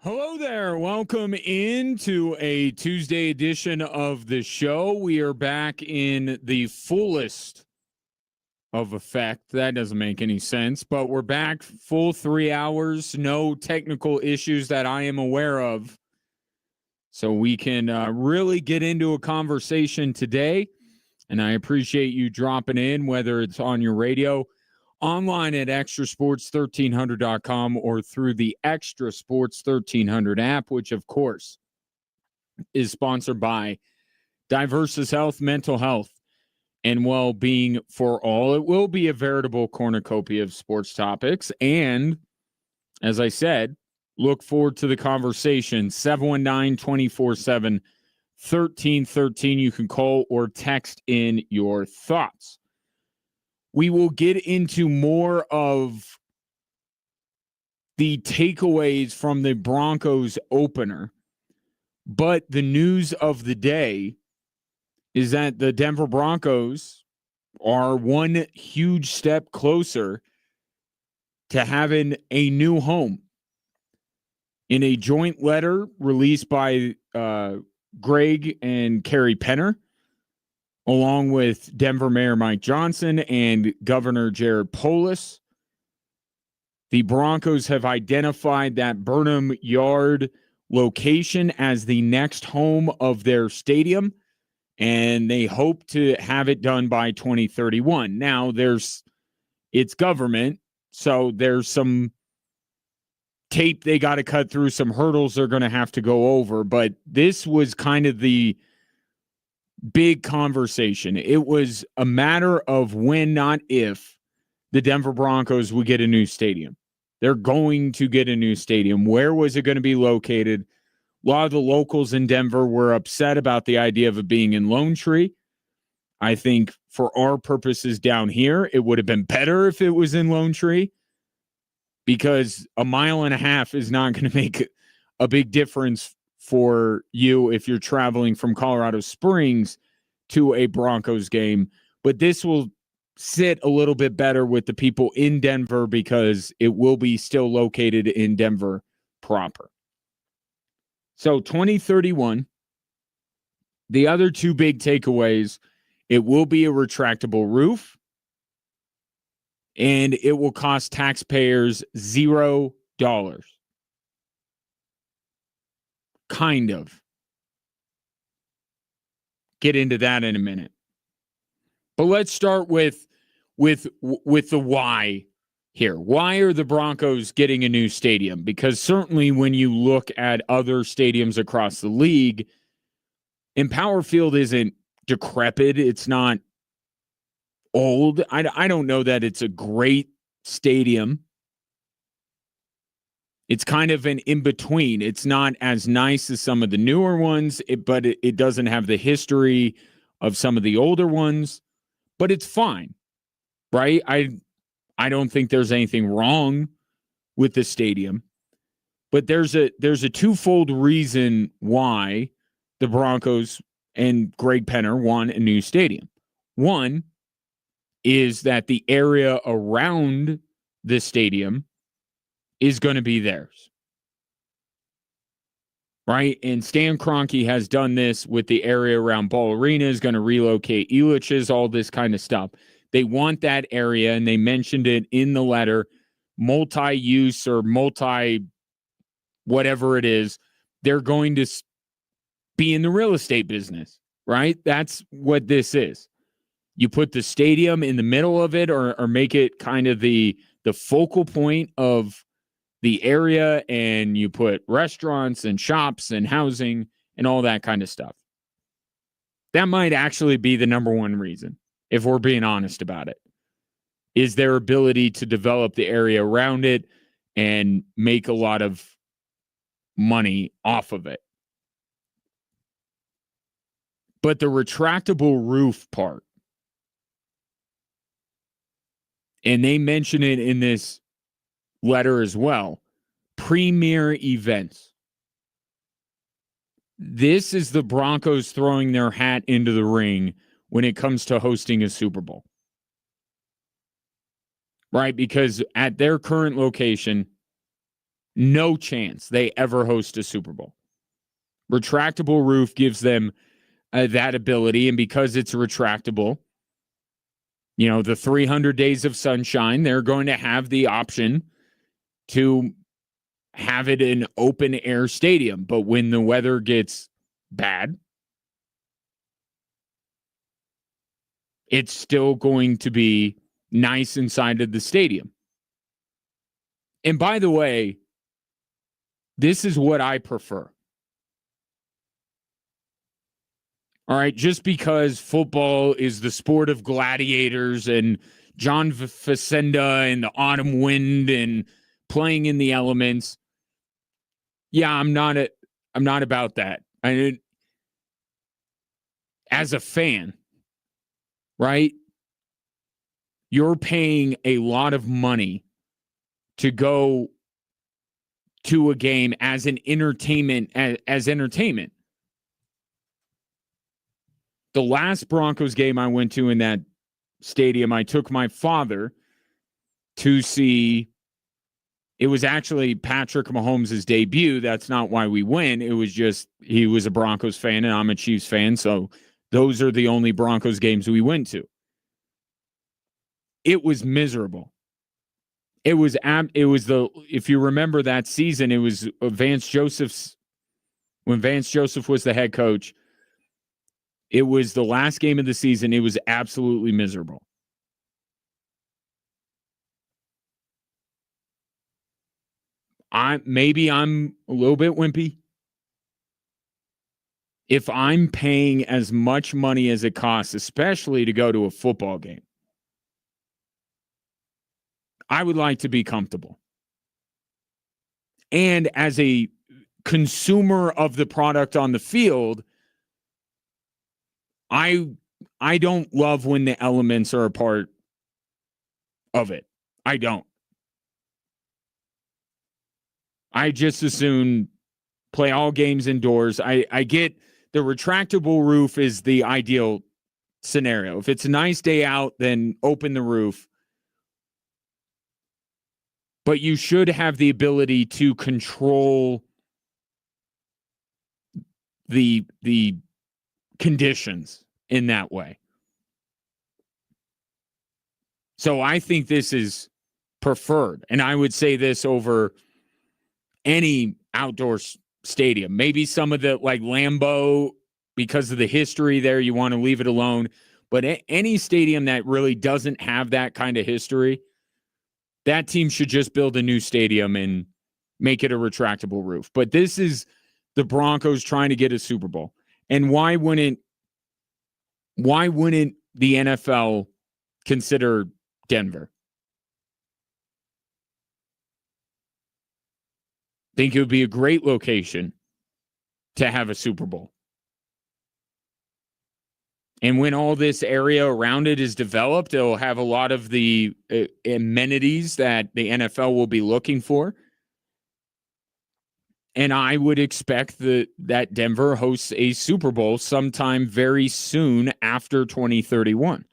Hello there. Welcome into a Tuesday edition of the show. We are back in the fullest of effect. That doesn't make any sense, but we're back full 3 hours. No technical issues that I am aware of. So we can really get into a conversation today. And I appreciate you dropping in, whether it's on your radio, online at extrasports1300.com or through the Extra Sports 1300 app, which, of course, is sponsored by Diversus Health, Mental Health, and Well-Being for All. It will be a veritable cornucopia of sports topics. And, as I said, look forward to the conversation. 719-247-1313. You can call or text in your thoughts. We will get into more of the takeaways from the Broncos opener. But the news of the day is that the Denver Broncos are one huge step closer to having a new home. In a joint letter released by Greg and Kerry Penner, along with Denver Mayor Mike Johnson and Governor Jared Polis, the Broncos have identified that Burnham Yard location as the next home of their stadium, and they hope to have it done by 2031. Now, it's government, so there's some tape they got to cut through, some hurdles they're going to have to go over, but this was kind of the big conversation. It was a matter of when, not if, the Denver Broncos would get a new stadium. They're going to get a new stadium. Where was it going to be located? A lot of the locals in Denver were upset about the idea of it being in Lone Tree. I think for our purposes down here, it would have been better if it was in Lone Tree, because a mile and a half is not going to make a big difference for you if you're traveling from Colorado Springs to a Broncos game. But this will sit a little bit better with the people in Denver because it will be still located in Denver proper. So 2031, the other two big takeaways, it will be a retractable roof, and it will cost taxpayers $0. Kind of. Get into that in a minute. But let's start with the why here. Why are the Broncos getting a new stadium? Because certainly when you look at other stadiums across the league, Empower Field isn't decrepit. It's not old. I don't know that it's a great stadium. It's kind of an in-between. It's not as nice as some of the newer ones, but it doesn't have the history of some of the older ones. But it's fine, right? I don't think there's anything wrong with the stadium. But there's a twofold reason why the Broncos and Greg Penner want a new stadium. One is that the area around the stadium is going to be theirs, right? And Stan Kroenke has done this with the area around Ball Arena, is going to relocate Elitch's, all this kind of stuff. They want that area, and they mentioned it in the letter, multi-use or whatever it is. They're going to be in the real estate business, right? That's what this is. You put the stadium in the middle of it or make it kind of the focal point of the area, and you put restaurants and shops and housing and all that kind of stuff. That might actually be the number one reason, if we're being honest about it, is their ability to develop the area around it and make a lot of money off of it. But the retractable roof part, and they mention it in this letter as well, premier events. This is the Broncos throwing their hat into the ring when it comes to hosting a Super Bowl. Right? Because at their current location, no chance they ever host a Super Bowl. Retractable roof gives them that ability, and because it's retractable, the 300 days of sunshine, they're going to have the option to have it in open air stadium. But when the weather gets bad, it's still going to be nice inside of the stadium. And by the way, this is what I prefer. All right, just because football is the sport of gladiators and John Facenda and the autumn wind and playing in the elements, yeah, I'm not about that. As a fan, right? You're paying a lot of money to go to a game as an entertainment, as entertainment. The last Broncos game I went to in that stadium, I took my father to see. It was actually Patrick Mahomes' debut. That's not why we went. It was just he was a Broncos fan and I'm a Chiefs fan. So those are the only Broncos games we went to. It was miserable. It was if you remember that season, it was when Vance Joseph was the head coach. It was the last game of the season. It was absolutely miserable. Maybe I'm a little bit wimpy. If I'm paying as much money as it costs, especially to go to a football game, I would like to be comfortable. And as a consumer of the product on the field, I don't love when the elements are a part of it. I don't. I just as soon play all games indoors. I get the retractable roof is the ideal scenario. If it's a nice day out, then open the roof. But you should have the ability to control the conditions in that way. So I think this is preferred. And I would say this over any outdoor stadium. Maybe some of the, like Lambeau, because of the history there, you want to leave it alone. But any stadium that really doesn't have that kind of history, that team should just build a new stadium and make it a retractable roof. But this is the Broncos trying to get a Super Bowl. And why wouldn't the NFL consider Denver? Think it would be a great location to have a Super Bowl. And when all this area around it is developed, it'll have a lot of the amenities that the NFL will be looking for. And I would expect that Denver hosts a Super Bowl sometime very soon after 2031.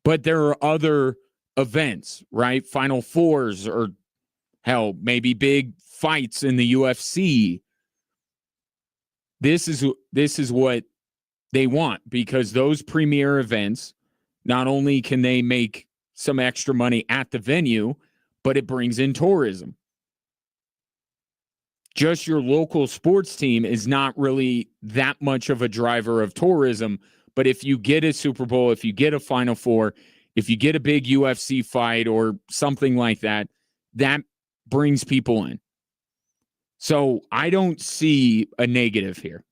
But there are other events, right? Final Fours, or hell, maybe big fights in the UFC. This is what they want, because those premier events, not only can they make some extra money at the venue, but it brings in tourism. Just your local sports team is not really that much of a driver of tourism. But if you get a Super Bowl, if you get a Final Four, if you get a big UFC fight or something like that, that brings people in. So I don't see a negative here.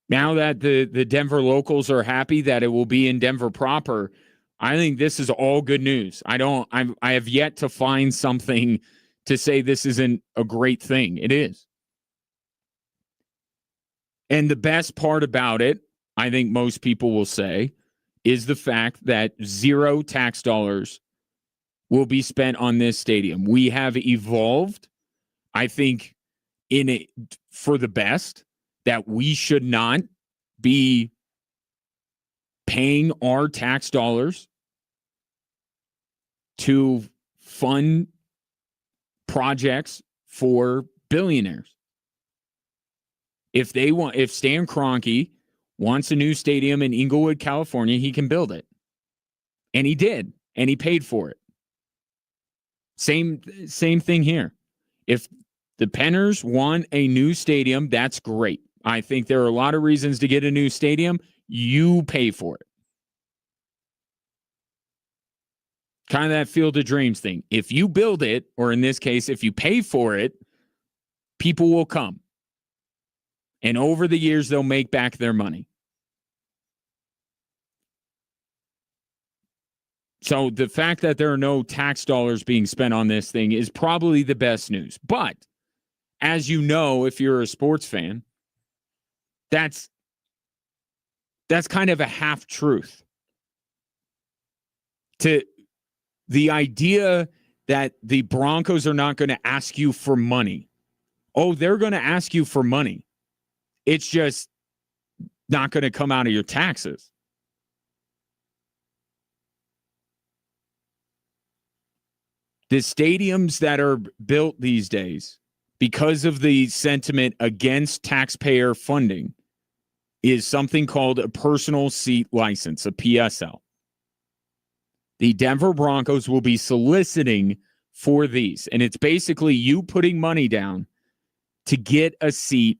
Now that the Denver locals are happy that it will be in Denver proper, I think this is all good news. I have yet to find something to say this isn't a great thing. It is. And the best part about it, I think most people will say, is the fact that 0 tax dollars will be spent on this stadium. We have evolved, I think, in it for the best, that we should not be paying our tax dollars to fund projects for billionaires. If Stan Kroenke wants a new stadium in Inglewood, California, he can build it. And he did, and he paid for it. Same thing here. If the Penners want a new stadium, that's great. I think there are a lot of reasons to get a new stadium. You pay for it. Kind of that Field of Dreams thing. If you build it, or in this case, if you pay for it, people will come. And over the years, they'll make back their money. So the fact that there are no tax dollars being spent on this thing is probably the best news. But as you know, if you're a sports fan, that's kind of a half truth. To the idea that the Broncos are not going to ask you for money. Oh, they're going to ask you for money. It's just not going to come out of your taxes. The stadiums that are built these days, because of the sentiment against taxpayer funding, is something called a personal seat license, a PSL. The Denver Broncos will be soliciting for these, and it's basically you putting money down to get a seat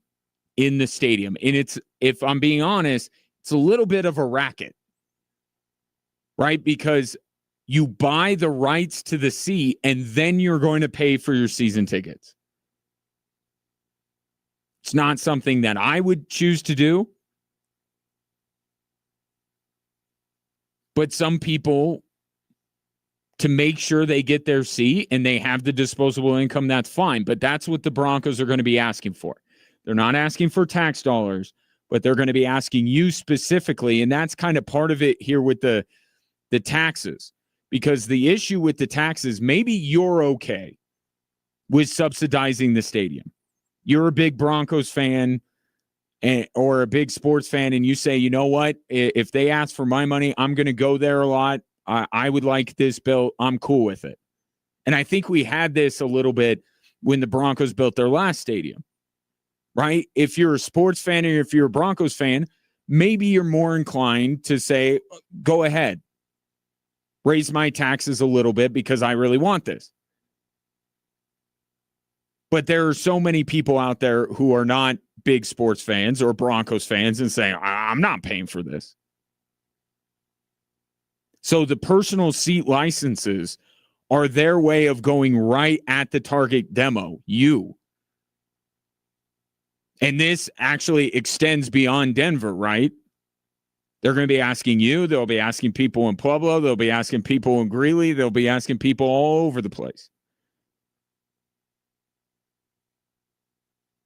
in the stadium. And it's, if I'm being honest, it's a little bit of a racket, right? Because you buy the rights to the seat, and then you're going to pay for your season tickets. It's not something that I would choose to do. But some people, to make sure they get their seat and they have the disposable income, that's fine. But that's what the Broncos are going to be asking for. They're not asking for tax dollars, but they're going to be asking you specifically. And that's kind of part of it here with the taxes. Because the issue with the taxes, maybe you're okay with subsidizing the stadium. You're a big Broncos fan or a big sports fan, and you say, you know what? If they ask for my money, I'm going to go there a lot. I would like this built. I'm cool with it. And I think we had this a little bit when the Broncos built their last stadium, right? If you're a sports fan or if you're a Broncos fan, maybe you're more inclined to say, go ahead. Raise my taxes a little bit because I really want this. But there are so many people out there who are not big sports fans or Broncos fans and saying, I'm not paying for this. So the personal seat licenses are their way of going right at the target demo, you. And this actually extends beyond Denver, right? They're going to be asking you. They'll be asking people in Pueblo. They'll be asking people in Greeley. They'll be asking people all over the place.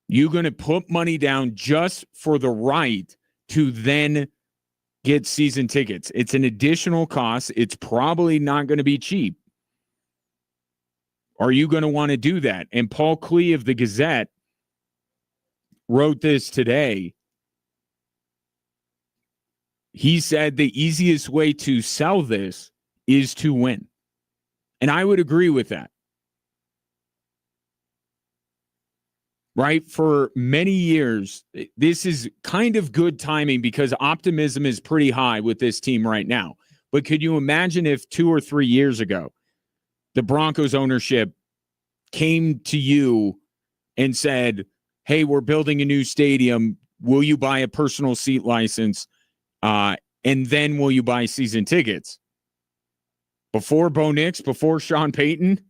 You're going to put money down just for the right to then get season tickets. It's an additional cost. It's probably not going to be cheap. Are you going to want to do that? And Paul Klee of the Gazette wrote this today. He said the easiest way to sell this is to win. And I would agree with that. Right? For many years, this is kind of good timing because optimism is pretty high with this team right now. But could you imagine if 2 or 3 years ago, the Broncos ownership came to you and said, hey, we're building a new stadium. Will you buy a personal seat license? And then will you buy season tickets? Before Bo Nix, before Sean Payton,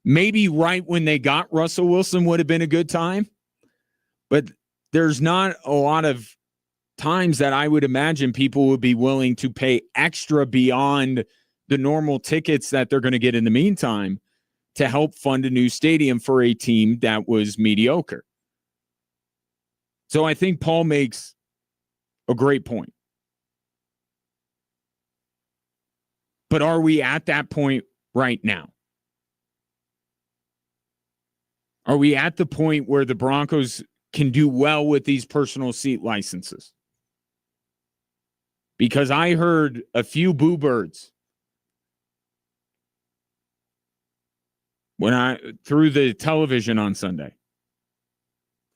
maybe right when they got Russell Wilson would have been a good time. But there's not a lot of times that I would imagine people would be willing to pay extra beyond the normal tickets that they're going to get in the meantime to help fund a new stadium for a team that was mediocre. So I think Paul makes a great point. But are we at that point right now? Are we at the point where the Broncos can do well with these personal seat licenses? Because I heard a few boo birds through the television on Sunday.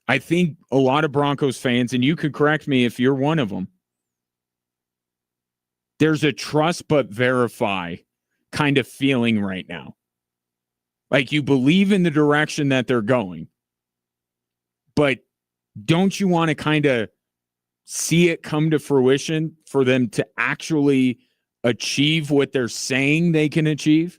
I think a lot of Broncos fans, and you could correct me if you're one of them, there's a trust but verify kind of feeling right now. Like you believe in the direction that they're going, but don't you want to kind of see it come to fruition for them to actually achieve what they're saying they can achieve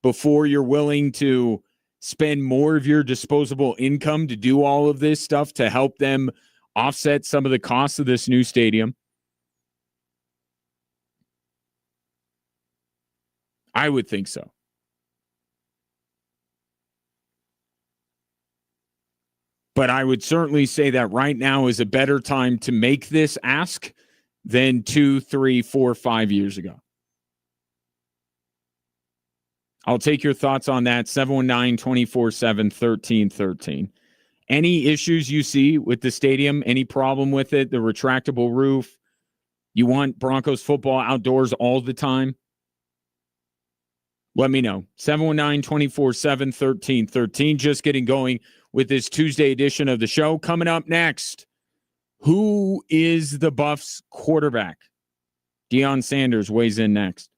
before you're willing to spend more of your disposable income to do all of this stuff to help them offset some of the costs of this new stadium? I would think so. But I would certainly say that right now is a better time to make this ask than 2, 3, 4, 5 years ago. I'll take your thoughts on that. 719-247-1313. Any issues you see with the stadium? Any problem with it? The retractable roof? You want Broncos football outdoors all the time? Let me know. 719-247-1313. Just getting going with this Tuesday edition of the show. Coming up next, who is the Buffs quarterback? Deion Sanders weighs in next.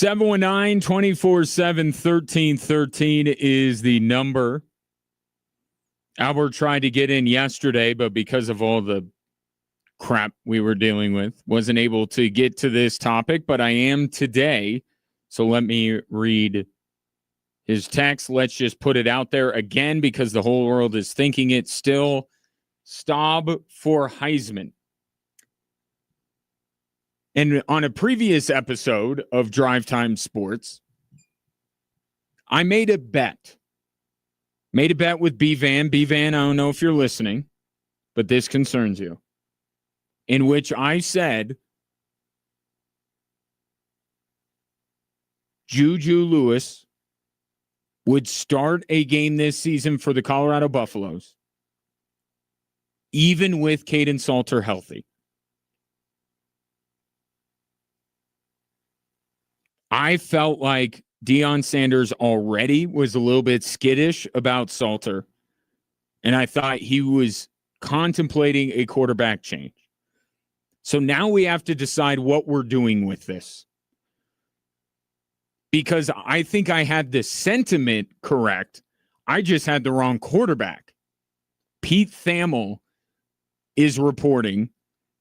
719-247-1313 is the number. Albert tried to get in yesterday, but because of all the crap we were dealing with, wasn't able to get to this topic, but I am today. So let me read his text. Let's just put it out there again because the whole world is thinking it still. Staub for Heisman. And on a previous episode of Drive Time Sports, I made a bet. Made a bet with B-Van. B-Van, I don't know if you're listening, but this concerns you. In which I said Juju Lewis would start a game this season for the Colorado Buffaloes, even with Caden Salter healthy. I felt like Deion Sanders already was a little bit skittish about Salter, and I thought he was contemplating a quarterback change. So now we have to decide what we're doing with this. Because I think I had the sentiment correct. I just had the wrong quarterback. Pete Thamel is reporting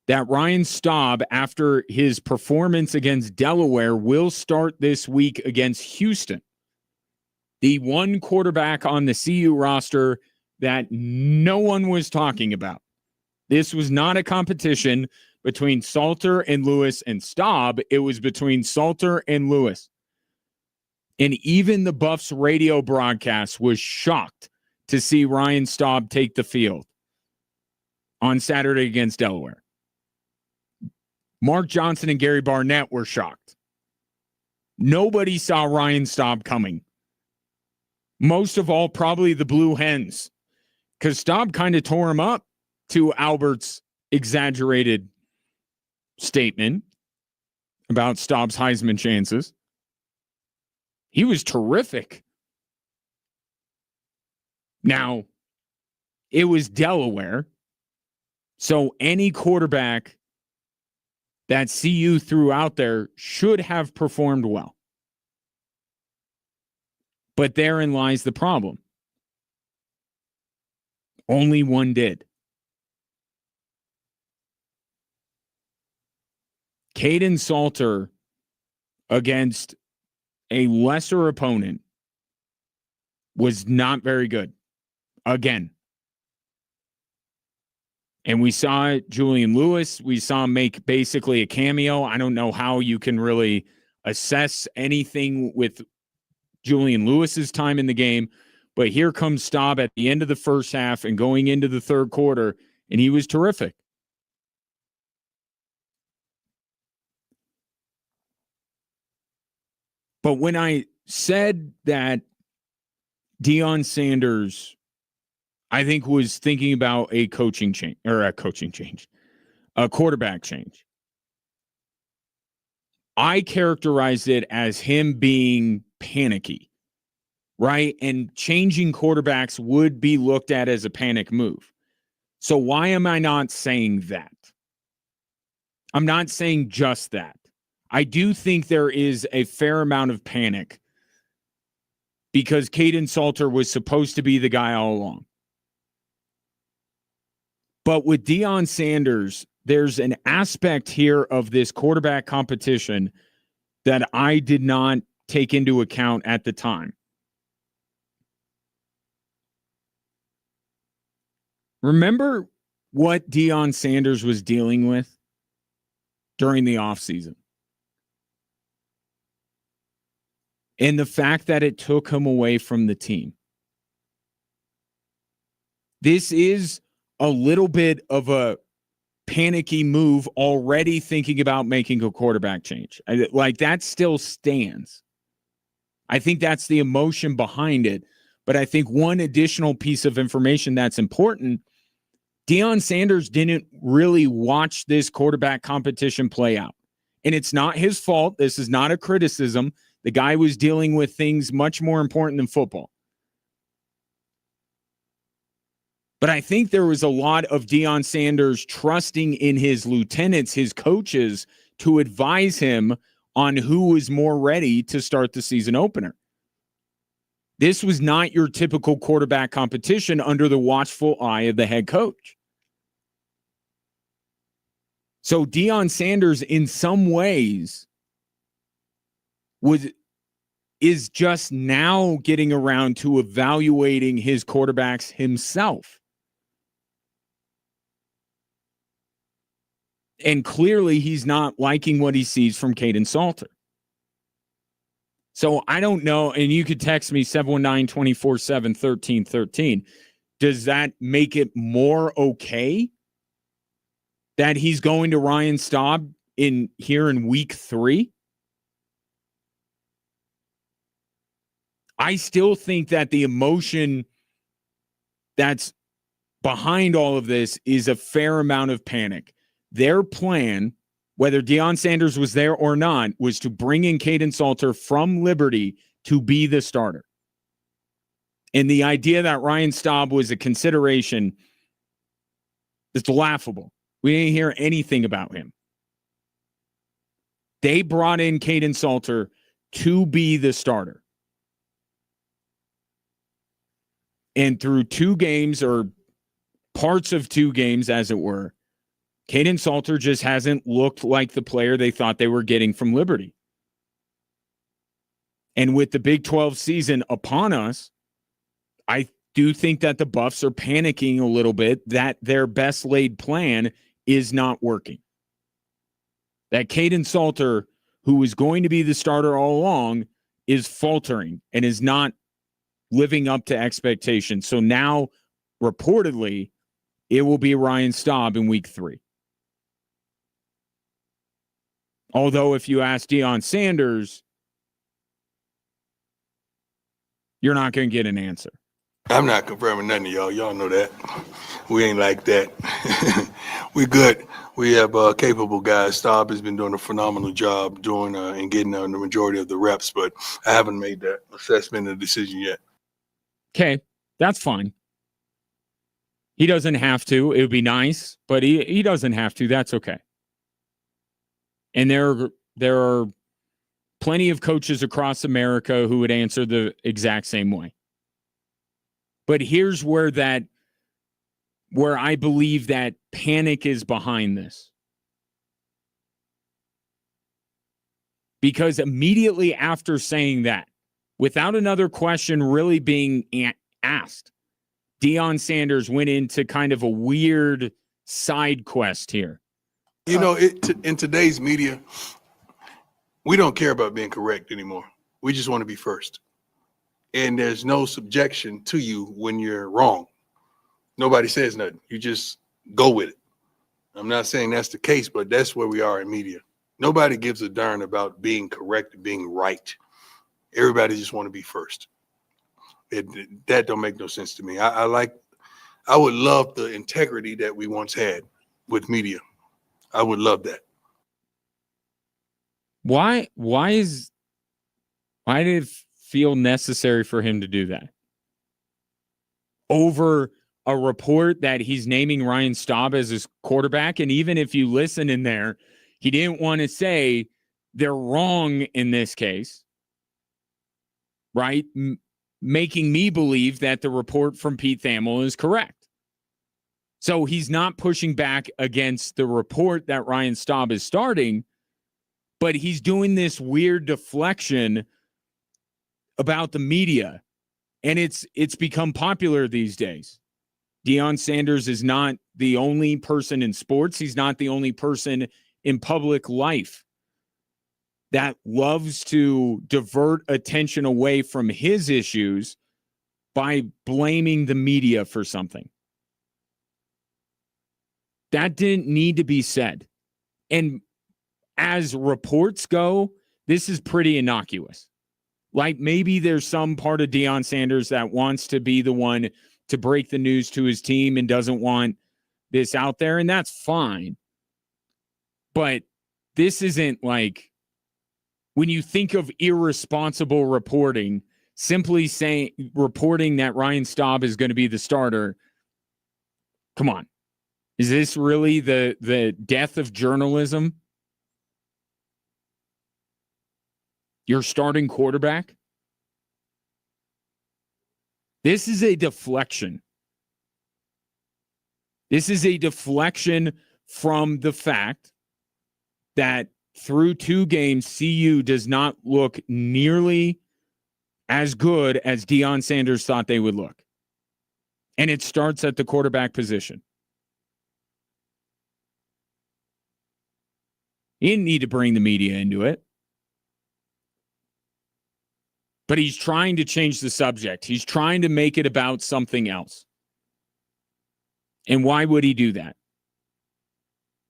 that Ryan Staub, after his performance against Delaware, will start this week against Houston. The one quarterback on the CU roster that no one was talking about. This was not a competition between Salter and Lewis and Staub. It was between Salter and Lewis. And even the Buffs radio broadcast was shocked to see Ryan Staub take the field on Saturday against Delaware. Mark Johnson and Gary Barnett were shocked. Nobody saw Ryan Staub coming. Most of all, probably the Blue Hens, because Staub kind of tore him up, to Albert's exaggerated statement about Staub's Heisman chances. He was terrific. Now, it was Delaware, so any quarterback that CU threw out there should have performed well. But therein lies the problem. Only one did. Caden Salter against a lesser opponent was not very good. Again. And we saw Julian Lewis. We saw him make basically a cameo. I don't know how you can really assess anything with Julian Lewis's time in the game. But here comes Staub at the end of the first half and going into the third quarter, and he was terrific. But when I said that Deion Sanders, I think, was thinking about a quarterback change, I characterized it as him being panicky, right? And changing quarterbacks would be looked at as a panic move. So why am I not saying that? I'm not saying just that. I do think there is a fair amount of panic because Caden Salter was supposed to be the guy all along. But with Deion Sanders, there's an aspect here of this quarterback competition that I did not take into account at the time. Remember what Deion Sanders was dealing with during the offseason? And the fact that it took him away from the team. This is a little bit of a panicky move already thinking about making a quarterback change. Like, that still stands. I think that's the emotion behind it. But I think one additional piece of information that's important, Deion Sanders didn't really watch this quarterback competition play out. And it's not his fault. This is not a criticism. The guy was dealing with things much more important than football. But I think there was a lot of Deion Sanders trusting in his lieutenants, his coaches, to advise him on who is more ready to start the season opener. This was not your typical quarterback competition under the watchful eye of the head coach. So Deion Sanders, in some ways, is just now getting around to evaluating his quarterbacks himself. And clearly he's not liking what he sees from Caden Salter. So I don't know, and you could text me 719-247-1313. Does that make it more okay that he's going to Ryan Staub here in week 3? I still think that the emotion that's behind all of this is a fair amount of panic. Their plan, whether Deion Sanders was there or not, was to bring in Caden Salter from Liberty to be the starter. And the idea that Ryan Staub was a consideration is laughable. We didn't hear anything about him. They brought in Caden Salter to be the starter. And through 2 games, or parts of 2 games, as it were, Caden Salter just hasn't looked like the player they thought they were getting from Liberty. And with the Big 12 season upon us, I do think that the Buffs are panicking a little bit that their best laid plan is not working. That Caden Salter, who was going to be the starter all along, is faltering and is not living up to expectations. So now, reportedly, it will be Ryan Staub in week 3. Although if you ask Deion Sanders, you're not going to get an answer. I'm not confirming nothing to y'all. Y'all know that. We ain't like that. We good. We have capable guys. Staub has been doing a phenomenal job doing and getting the majority of the reps, but I haven't made that assessment and decision yet. Okay, that's fine. He doesn't have to. It would be nice, but he doesn't have to. That's okay. And there are plenty of coaches across America who would answer the exact same way. But here's where I believe that panic is behind this. Because immediately after saying that, without another question really being asked, Deion Sanders went into kind of a weird side quest here. You know, in today's media, we don't care about being correct anymore. We just want to be first. And there's no subjection to you when you're wrong. Nobody says nothing. You just go with it. I'm not saying that's the case, but that's where we are in media. Nobody gives a darn about being correct, being right. Everybody just want to be first. That don't make no sense to me. I would love the integrity that we once had with media. I would love that. Why did it feel necessary for him to do that? Over a report that he's naming Ryan Staub as his quarterback, and even if you listen in there, he didn't want to say they're wrong in this case, right? Making me believe that the report from Pete Thamel is correct. So he's not pushing back against the report that Ryan Staub is starting, but he's doing this weird deflection about the media. And it's become popular these days. Deion Sanders is not the only person in sports. He's not the only person in public life that loves to divert attention away from his issues by blaming the media for something. That didn't need to be said. And as reports go, this is pretty innocuous. Like maybe there's some part of Deion Sanders that wants to be the one to break the news to his team and doesn't want this out there, and that's fine. But this isn't like, when you think of irresponsible reporting, simply reporting that Ryan Staub is going to be the starter, come on. Is this really the death of journalism? your starting quarterback? This is a deflection. This is a deflection from the fact that through 2 games, CU does not look nearly as good as Deion Sanders thought they would look. And it starts at the quarterback position. He didn't need to bring the media into it. But he's trying to change the subject. He's trying to make it about something else. And why would he do that?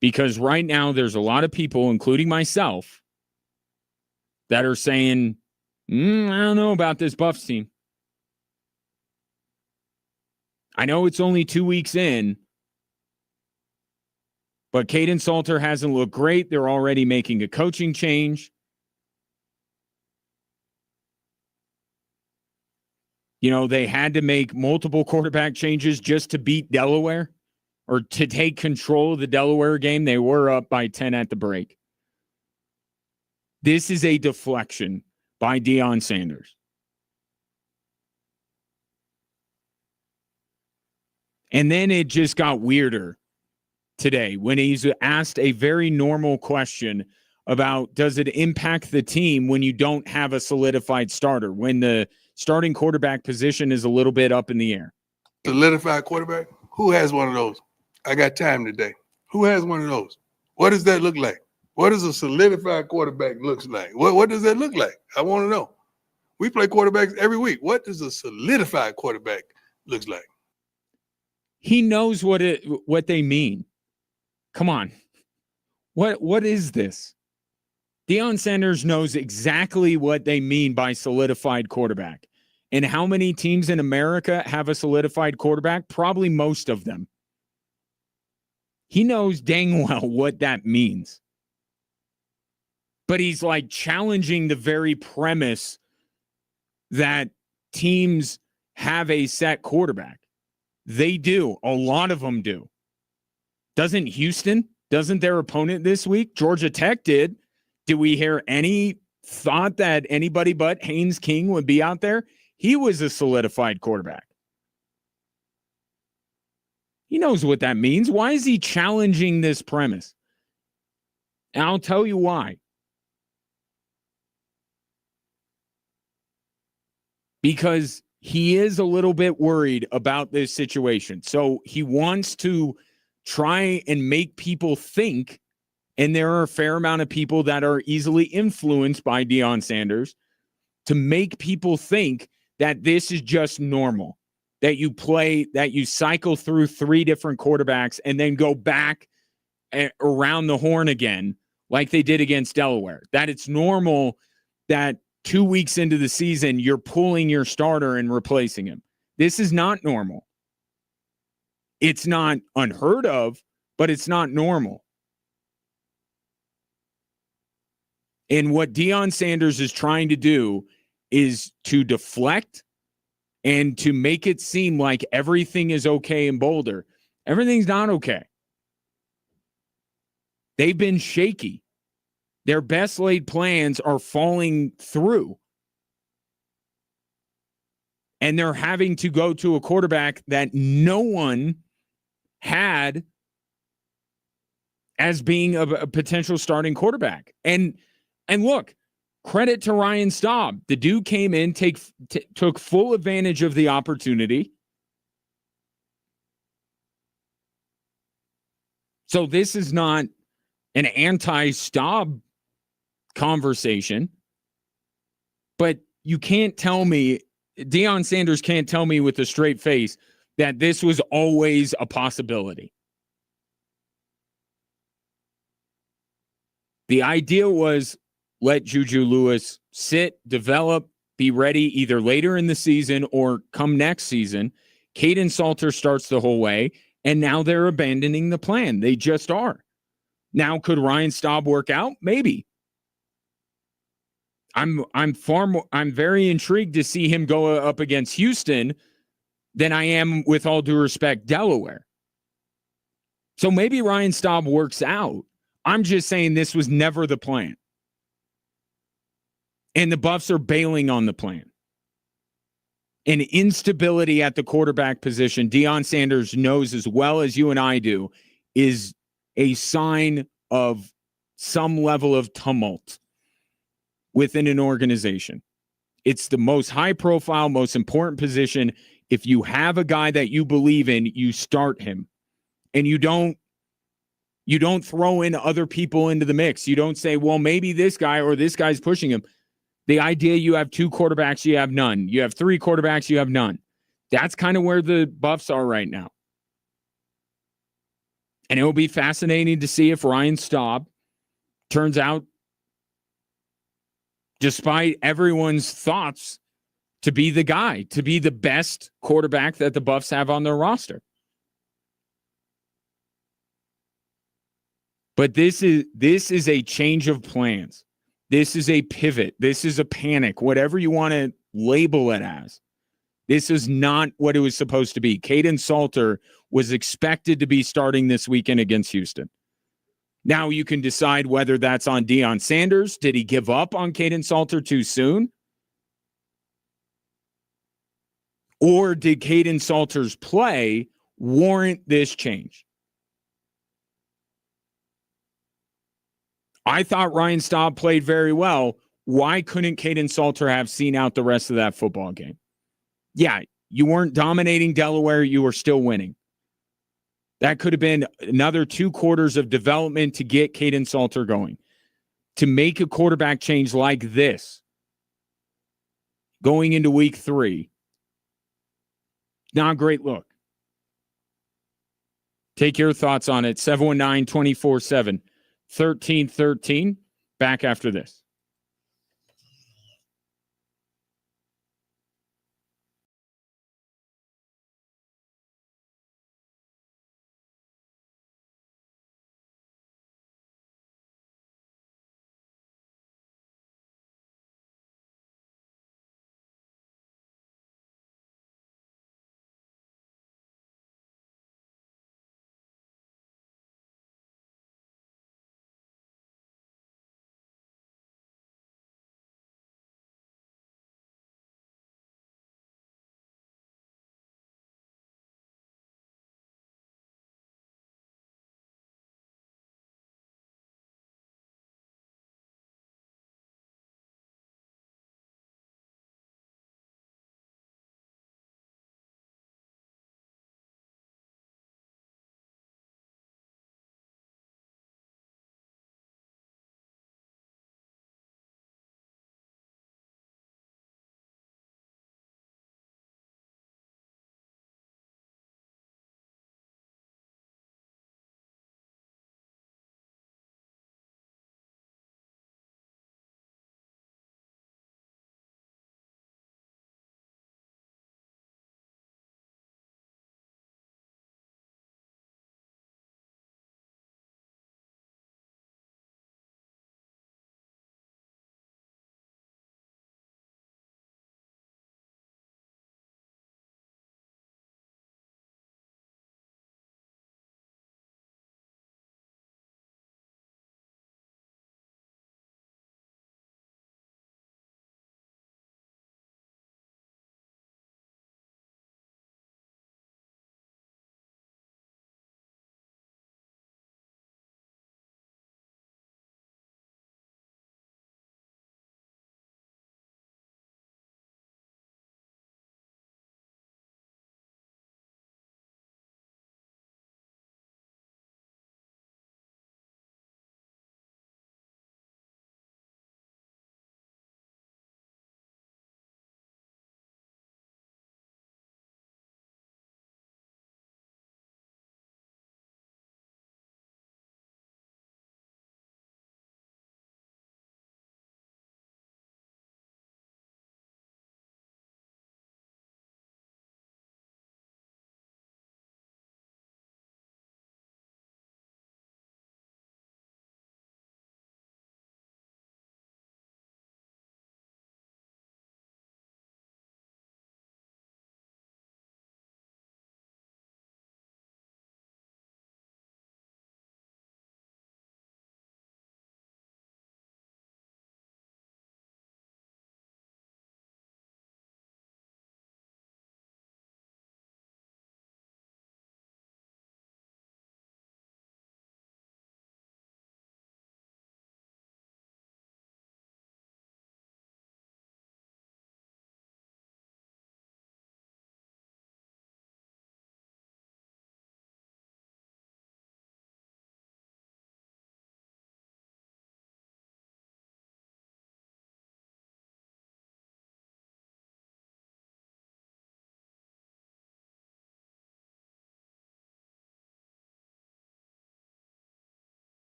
Because right now there's a lot of people, including myself, that are saying, I don't know about this Buffs team. I know it's only 2 weeks in, but Caden Salter hasn't looked great. They're already making a coaching change. You know, they had to make multiple quarterback changes just to beat Delaware or to take control of the Delaware game. They were up by 10 at the break. This is a deflection by Deion Sanders. And then it just got weirder today when he's asked a very normal question about, does it impact the team when you don't have a solidified starter, when the starting quarterback position is a little bit up in the air? Solidified quarterback? Who has one of those? I got time today. Who has one of those? What does that look like? What does a solidified quarterback looks like? What does that look like? I want to know. We play quarterbacks every week. What does a solidified quarterback looks like? He knows what they mean. Come on. What is this? Deion Sanders knows exactly what they mean by solidified quarterback. And how many teams in America have a solidified quarterback? Probably most of them. He knows dang well what that means. But he's like challenging the very premise that teams have a set quarterback. They do. A lot of them do. Doesn't Houston? Doesn't their opponent this week? Georgia Tech did. Did we hear any thought that anybody but Haynes King would be out there? He was a solidified quarterback. He knows what that means. Why is he challenging this premise? And I'll tell you why. Because he is a little bit worried about this situation. So he wants to try and make people think, and there are a fair amount of people that are easily influenced by Deion Sanders, to make people think that this is just normal, that you cycle through 3 different quarterbacks and then go back around the horn again like they did against Delaware, that it's normal that 2 weeks into the season, you're pulling your starter and replacing him. This is not normal. It's not unheard of, but it's not normal. And what Deion Sanders is trying to do is to deflect and to make it seem like everything is okay in Boulder. Everything's not okay. They've been shaky. Their best laid plans are falling through. And they're having to go to a quarterback that no one had as being a potential starting quarterback. And look, credit to Ryan Staub. The dude came in, took full advantage of the opportunity. So this is not an anti-Staub conversation, but you can't tell me, Deion Sanders can't tell me with a straight face that this was always a possibility. The idea was let Juju Lewis sit, develop, be ready either later in the season or come next season. Caden Salter starts the whole way, and now they're abandoning the plan. They just are. Now, could Ryan Staub work out? Maybe. I'm very intrigued to see him go up against Houston than I am, with all due respect, Delaware. So maybe Ryan Staub works out. I'm just saying this was never the plan. And the Buffs are bailing on the plan. And instability at the quarterback position, Deion Sanders knows as well as you and I do, is a sign of some level of tumult within an organization. It's the most high profile, most important position. If you have a guy that you believe in, you start him. And you don't throw in other people into the mix. You don't say, well, maybe this guy or this guy's pushing him. The idea you have 2 quarterbacks, you have none. You have 3 quarterbacks, you have none. That's kind of where the Buffs are right now. And it will be fascinating to see if Ryan Staub turns out, despite everyone's thoughts, to be the guy, to be the best quarterback that the Buffs have on their roster. But this is a change of plans. This is a pivot. This is a panic, whatever you want to label it as. This is not what it was supposed to be. Caden Salter was expected to be starting this weekend against Houston. Now you can decide whether that's on Deion Sanders. Did he give up on Caden Salter too soon? Or did Caden Salter's play warrant this change? I thought Ryan Staub played very well. Why couldn't Caden Salter have seen out the rest of that football game? Yeah, you weren't dominating Delaware. You were still winning. That could have been another 2 quarters of development to get Caden Salter going. To make a quarterback change like this going into week 3, not a great look. Take your thoughts on it. 719-24-7. 1313. Back after this.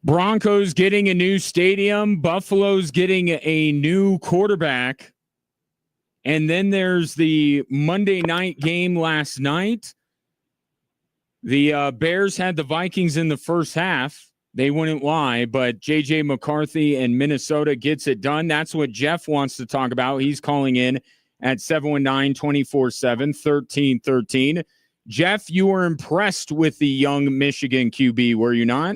Broncos getting a new stadium. Buffalo's getting a new quarterback. And then there's the Monday night game last night. The Bears had the Vikings in the first half. They wouldn't lie, but J.J. McCarthy and Minnesota gets it done. That's what Jeff wants to talk about. He's calling in at 719-247-1313. Jeff, you were impressed with the young Michigan QB, were you not?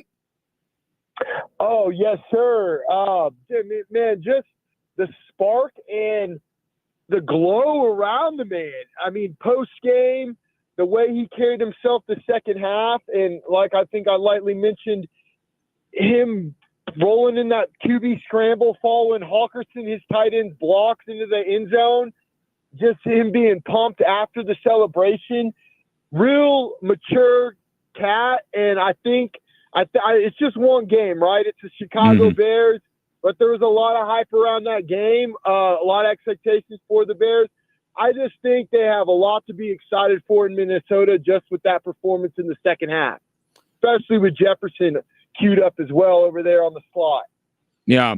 Oh, yes, sir. Man, just the spark and the glow around the man. I mean, post-game, the way he carried himself the second half, and like I think I lightly mentioned, him rolling in that QB scramble, following Hawkinson, his tight end blocks into the end zone, just him being pumped after the celebration. Real mature cat, and I think it's just one game, right? It's the Chicago Bears, but there was a lot of hype around that game, a lot of expectations for the Bears. I just think they have a lot to be excited for in Minnesota just with that performance in the second half, especially with Jefferson queued up as well over there on the slot. Yeah.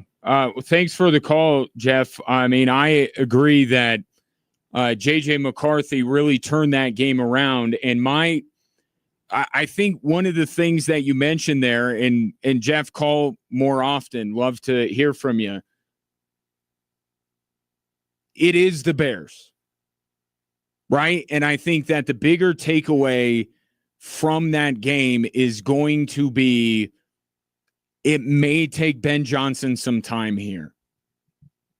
Thanks for the call, Jeff. I mean, I agree that J.J. McCarthy really turned that game around. And I think one of the things that you mentioned there, and Jeff, call more often, love to hear from you. It is the Bears, right? And I think that the bigger takeaway from that game is going to be it may take Ben Johnson some time here,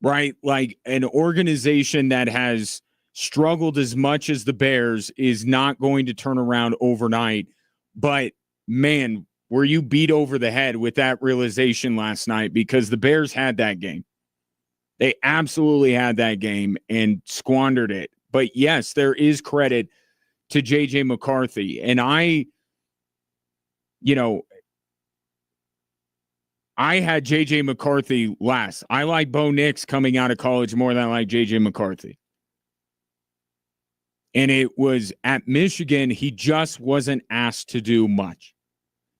right? Like an organization that has struggled as much as the Bears is not going to turn around overnight. But, man, were you beat over the head with that realization last night, because the Bears had that game. They absolutely had that game and squandered it. But, yes, there is credit to J.J. McCarthy. And I had J.J. McCarthy last. I like Bo Nix coming out of college more than I like J.J. McCarthy. And it was at Michigan, he just wasn't asked to do much.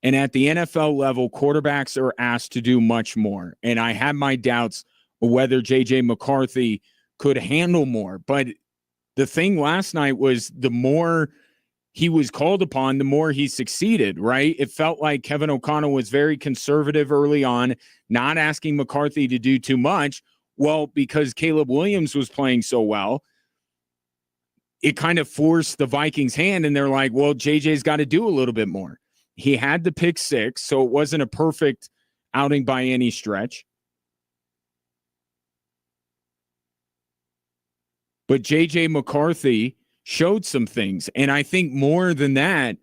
And at the NFL level, quarterbacks are asked to do much more. And I had my doubts whether J.J. McCarthy could handle more. But the thing last night was the more he was called upon, the more he succeeded, right? It felt like Kevin O'Connell was very conservative early on, not asking McCarthy to do too much. Well, because Caleb Williams was playing so well, it kind of forced the Vikings' hand, and they're like, well, JJ's got to do a little bit more. He had the pick six, so it wasn't a perfect outing by any stretch. But J.J. McCarthy showed some things. And I think more than that,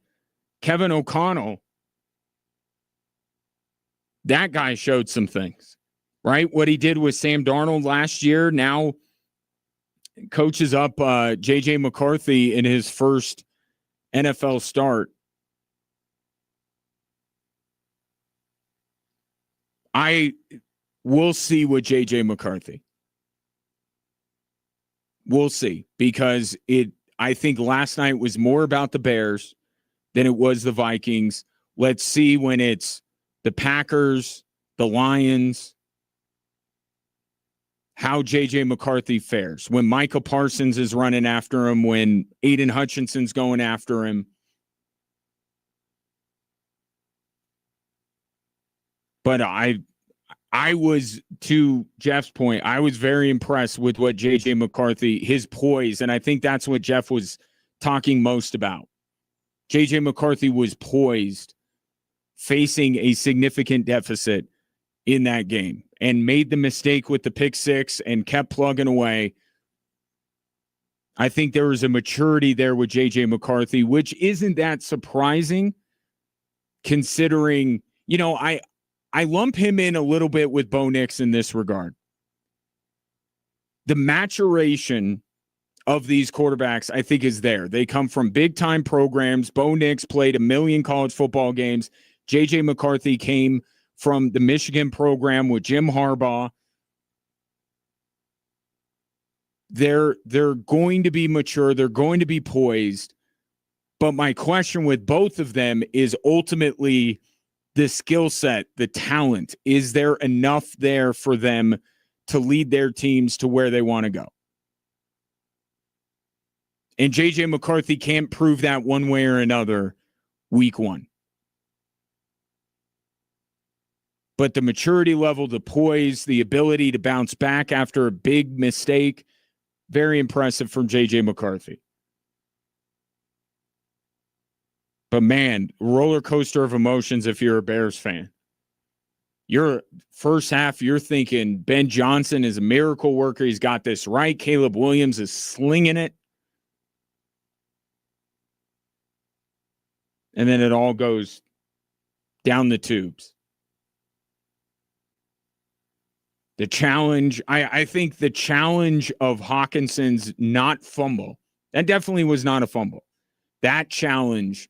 Kevin O'Connell, that guy showed some things, right? What he did with Sam Darnold last year, now coaches up J.J. McCarthy in his first NFL start. I will see with J.J. McCarthy. We'll see, because I think last night was more about the Bears than it was the Vikings. Let's see when it's the Packers, the Lions, how J.J. McCarthy fares. When Micah Parsons is running after him, when Aiden Hutchinson's going after him. But I was, to Jeff's point, I was very impressed with what J.J. McCarthy, his poise, and I think that's what Jeff was talking most about. J.J. McCarthy was poised, facing a significant deficit in that game, and made the mistake with the pick six and kept plugging away. I think there was a maturity there with J.J. McCarthy, which isn't that surprising, considering, I lump him in a little bit with Bo Nix in this regard. The maturation of these quarterbacks, I think, is there. They come from big-time programs. Bo Nix played 1 million college football games. J.J. McCarthy came from the Michigan program with Jim Harbaugh. They're going to be mature. They're going to be poised. But my question with both of them is ultimately the skill set, the talent, is there enough there for them to lead their teams to where they want to go? And J.J. McCarthy can't prove that one way or another week one. But the maturity level, the poise, the ability to bounce back after a big mistake, very impressive from J.J. McCarthy. But man, roller coaster of emotions if you're a Bears fan. Your first half, you're thinking Ben Johnson is a miracle worker. He's got this right. Caleb Williams is slinging it. And then it all goes down the tubes. The challenge, I think the challenge of Hawkinson's not fumble, that definitely was not a fumble. That challenge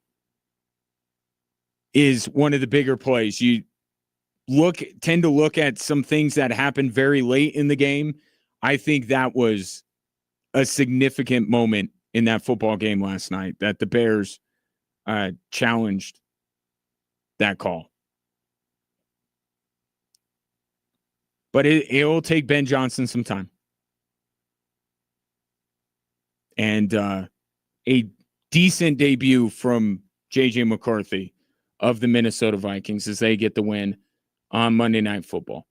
is one of the bigger plays. You tend to look at some things that happened very late in the game. I think that was a significant moment in that football game last night that the Bears challenged that call. But it will take Ben Johnson some time. And a decent debut from J.J. McCarthy of the Minnesota Vikings as they get the win on Monday Night Football.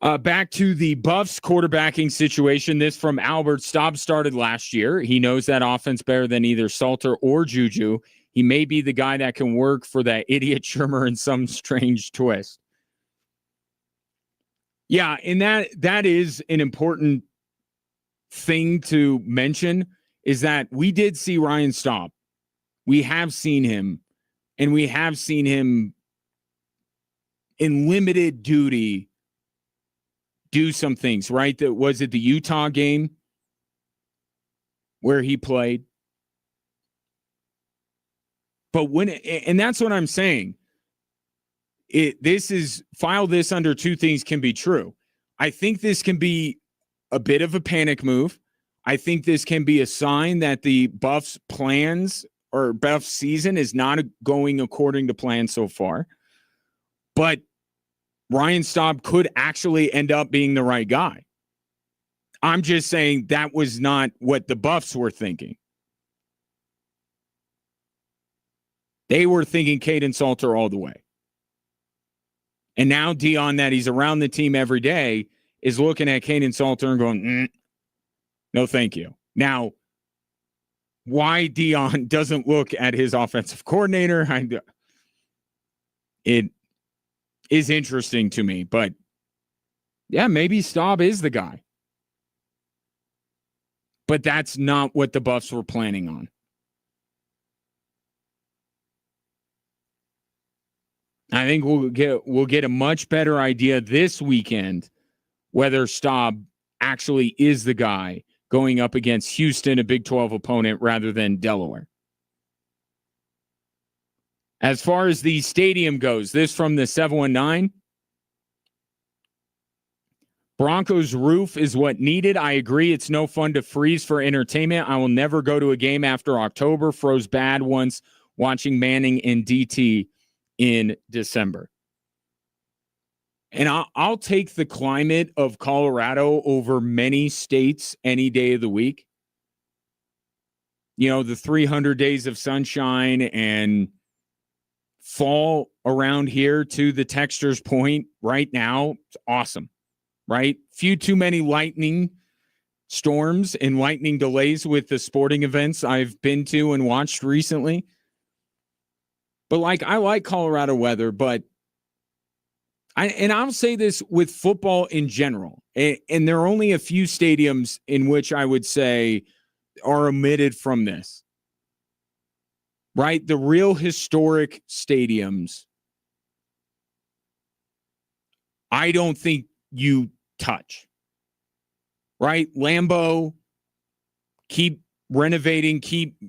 Back to the Buffs quarterbacking situation. This from Albert. Staub started last year. He knows that offense better than either Salter or Juju. He may be the guy that can work for that idiot Shermer in some strange twist. Yeah, and that is an important thing to mention, is that we did see Ryan Staub. We have seen him, and we have seen him in limited duty do some things, right? That was it the Utah game where he played. But and that's what I'm saying. File this under two things can be true. I think this can be a bit of a panic move. I think this can be a sign that the Buffs plans or Buffs season is not going according to plan so far. But Ryan Staub could actually end up being the right guy. I'm just saying that was not what the Buffs were thinking. They were thinking Caden Salter all the way. And now Dion, that he's around the team every day, is looking at Caden Salter and going, no, thank you. Now, why Dion doesn't look at his offensive coordinator, it is interesting to me. But, yeah, maybe Staub is the guy. But that's not what the Buffs were planning on. I think we'll get a much better idea this weekend whether Staub actually is the guy going up against Houston, a Big 12 opponent, rather than Delaware. As far as the stadium goes, this from the 719. Broncos roof is what needed. I agree. It's no fun to freeze for entertainment. I will never go to a game after October. Froze bad once watching Manning and DT in December. And I'll take the climate of Colorado over many states any day of the week. You know, the 300 days of sunshine and fall around here, to the texture's point right now. It's awesome, right? Few too many lightning storms and lightning delays with the sporting events I've been to and watched recently. But I like Colorado weather, but I'll say this with football in general, and there are only a few stadiums in which I would say are omitted from this, right? The real historic stadiums, I don't think you touch, right? Lambeau, keep renovating, keep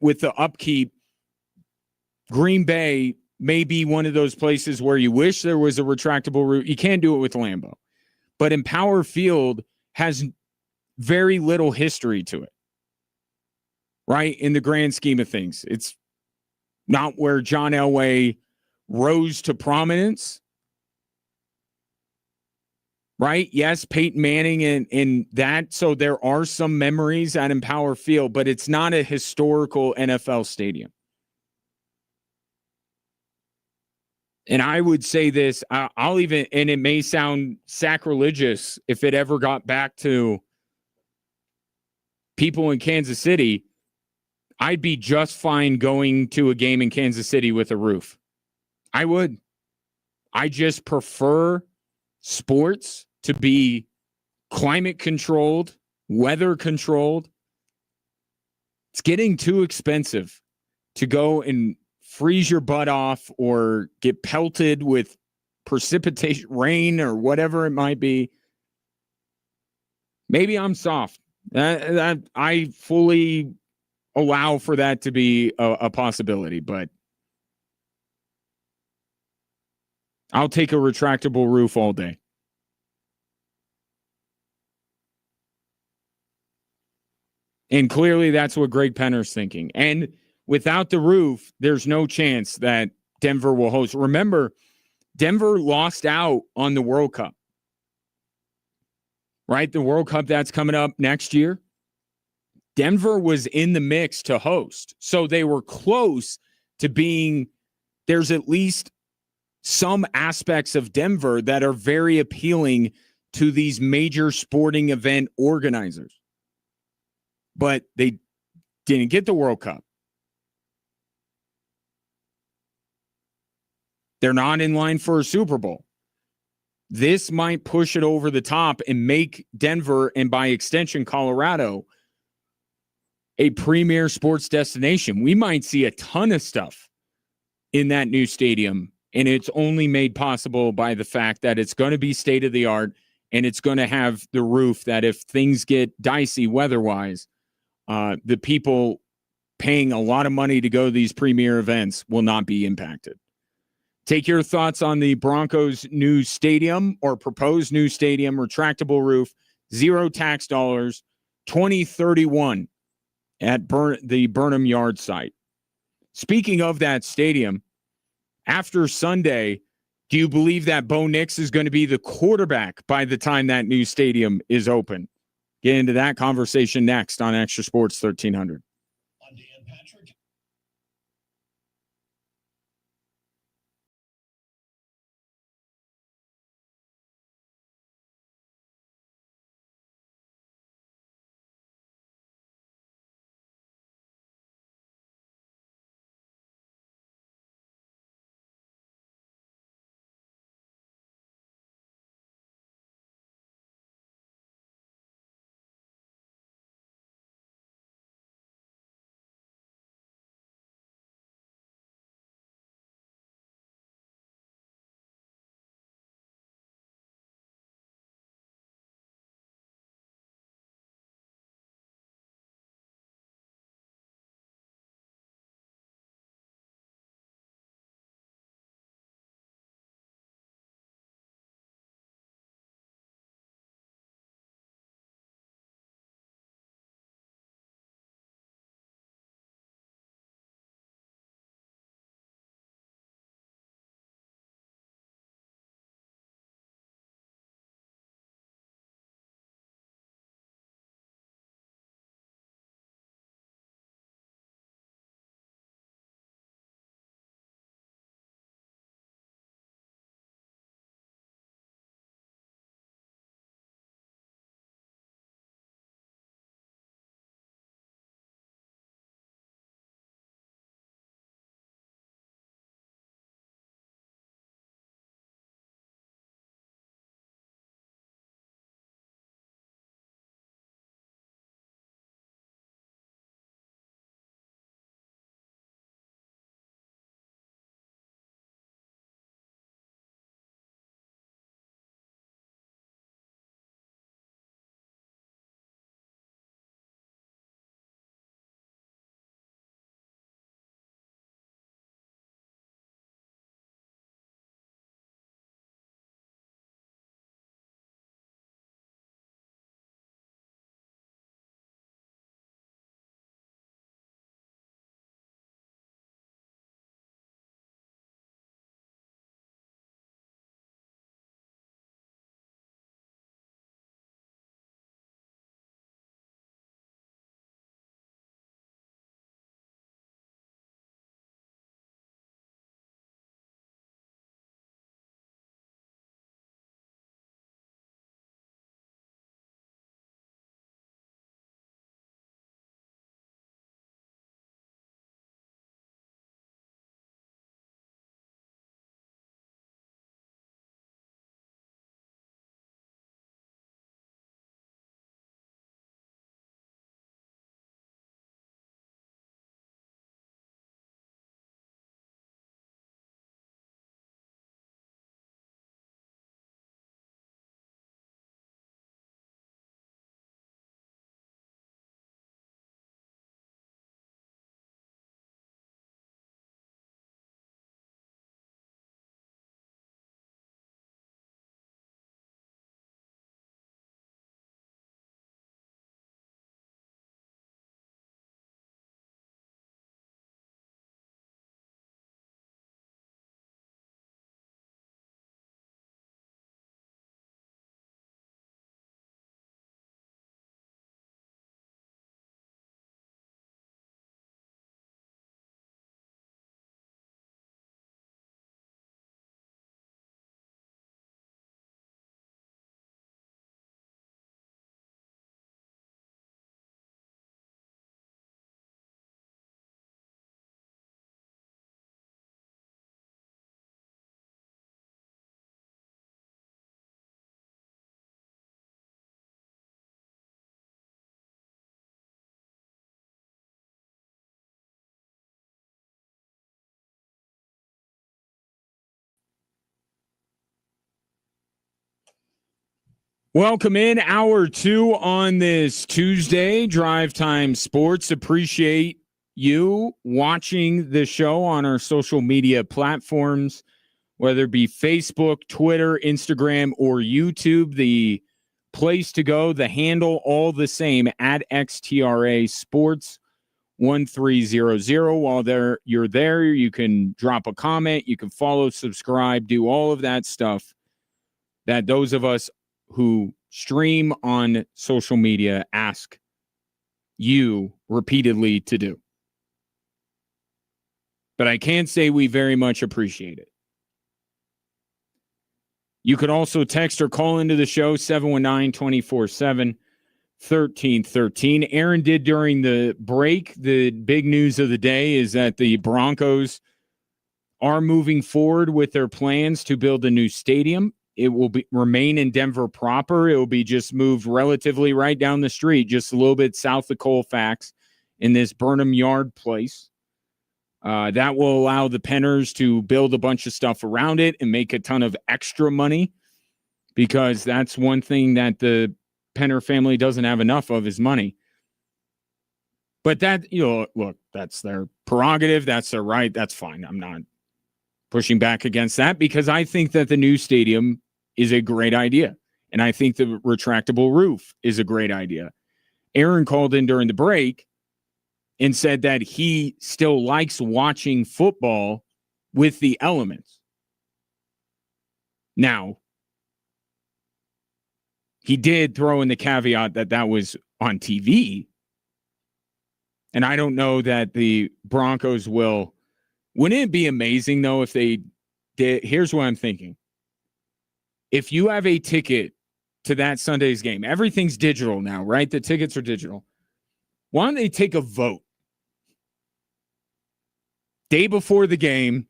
with the upkeep. Green Bay may be one of those places where you wish there was a retractable roof. You can't do it with Lambeau. But Empower Field has very little history to it, right? In the grand scheme of things. It's not where John Elway rose to prominence. Right? Yes, Peyton Manning and that. So there are some memories at Empower Field, but it's not a historical NFL stadium. And I would say this, I'll even, and it may sound sacrilegious if it ever got back to people in Kansas City, I'd be just fine going to a game in Kansas City with a roof. I would. I just prefer sports to be climate controlled, weather controlled. It's getting too expensive to go and freeze your butt off or get pelted with precipitation, rain, or whatever it might be. Maybe I'm soft. I fully allow for that to be a possibility, but I'll take a retractable roof all day. And clearly that's what Greg Penner's thinking. And without the roof, there's no chance that Denver will host. Remember, Denver lost out on the World Cup, right? The World Cup that's coming up next year. Denver was in the mix to host. So they were close to being, there's at least some aspects of Denver that are very appealing to these major sporting event organizers. But they didn't get the World Cup. They're not in line for a Super Bowl. This might push it over the top and make Denver, and by extension, Colorado, a premier sports destination. We might see a ton of stuff in that new stadium, and it's only made possible by the fact that it's going to be state of the art and it's going to have the roof that if things get dicey weather-wise, the people paying a lot of money to go to these premier events will not be impacted. Take your thoughts on the Broncos' new stadium or proposed new stadium, retractable roof, zero tax dollars, 2031 at the Burnham Yard site. Speaking of that stadium, after Sunday, do you believe that Bo Nix is going to be the quarterback by the time that new stadium is open? Get into that conversation next on Extra Sports 1300. Welcome in hour 2 on this Tuesday, Drive Time Sports. Appreciate you watching the show on our social media platforms, whether it be Facebook, Twitter, Instagram, or YouTube. The place to go, the handle, all the same, at XTRA Sports 1300. While you're there, you can drop a comment, you can follow, subscribe, do all of that stuff that those of us who stream on social media ask you repeatedly to do. But I can say we very much appreciate it. You could also text or call into the show, 719-247-1313. Aaron did during the break. The big news of the day is that the Broncos are moving forward with their plans to build a new stadium. It will remain in Denver proper. It will be just moved relatively right down the street, just a little bit south of Colfax in this Burnham Yard place. That will allow the Penners to build a bunch of stuff around it and make a ton of extra money, because that's one thing that the Penner family doesn't have enough of is money. But that, look, that's their prerogative. That's their right. That's fine. I'm not pushing back against that, because I think that the new stadium is a great idea. And I think the retractable roof is a great idea. Aaron called in during the break and said that he still likes watching football with the elements. Now, he did throw in the caveat that that was on TV. And I don't know that the Broncos will. Wouldn't it be amazing, though, if they did? Here's what I'm thinking. If you have a ticket to that Sunday's game, everything's digital now, right? The tickets are digital. Why don't they take a vote? Day before the game,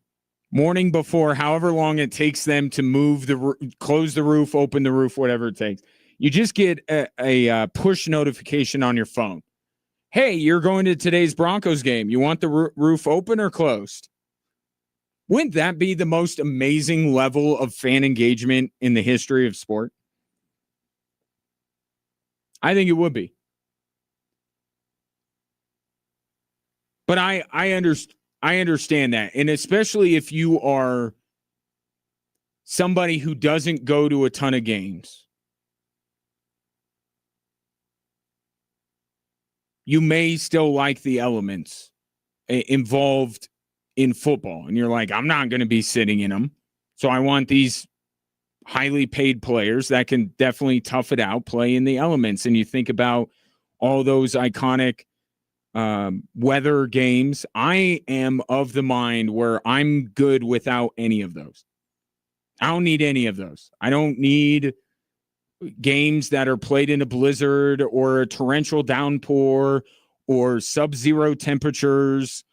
morning before, however long it takes them to move close the roof, open the roof, whatever it takes. You just get a push notification on your phone. Hey, you're going to today's Broncos game. You want the roof open or closed? Wouldn't that be the most amazing level of fan engagement in the history of sport? I think it would be. But I understand that. And especially if you are somebody who doesn't go to a ton of games, you may still like the elements involved in football. And you're like, I'm not going to be sitting in them. So I want these highly paid players that can definitely tough it out, play in the elements. And you think about all those iconic weather games. I am of the mind where I'm good without any of those. I don't need any of those. I don't need games that are played in a blizzard or a torrential downpour or sub-zero temperatures.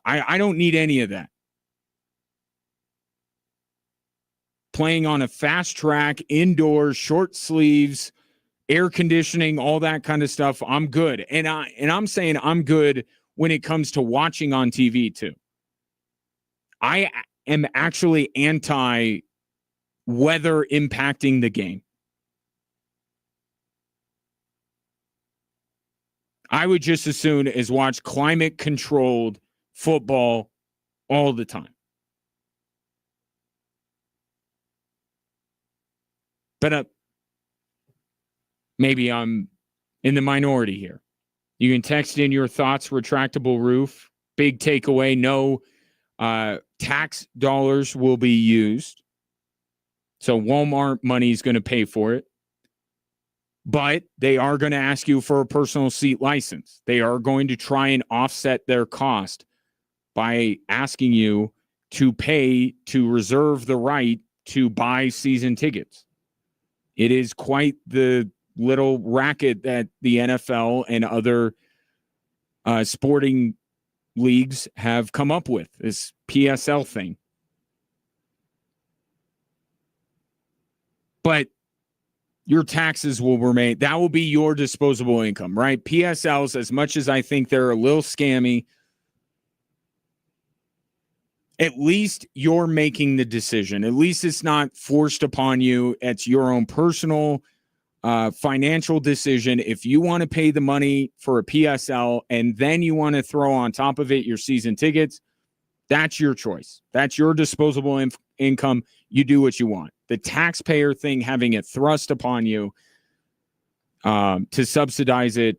I don't need any of that. Playing on a fast track, indoors, short sleeves, air conditioning, all that kind of stuff, I'm good. And I'm saying I'm good when it comes to watching on TV too. I am actually anti weather impacting the game. I would just as soon as watch climate controlled football all the time. But maybe I'm in the minority here. You can text in your thoughts, retractable roof. Big takeaway, no tax dollars will be used. So Walmart money is going to pay for it. But they are going to ask you for a personal seat license. They are going to try and offset their cost by asking you to pay to reserve the right to buy season tickets. It is quite the little racket that the NFL and other sporting leagues have come up with, this PSL thing. But your taxes will remain. That will be your disposable income, right? PSLs, as much as I think they're a little scammy, at least you're making the decision. At least it's not forced upon you. It's your own personal financial decision. If you want to pay the money for a PSL and then you want to throw on top of it your season tickets, that's your choice. That's your disposable income. You do what you want. The taxpayer thing, having it thrust upon you to subsidize it,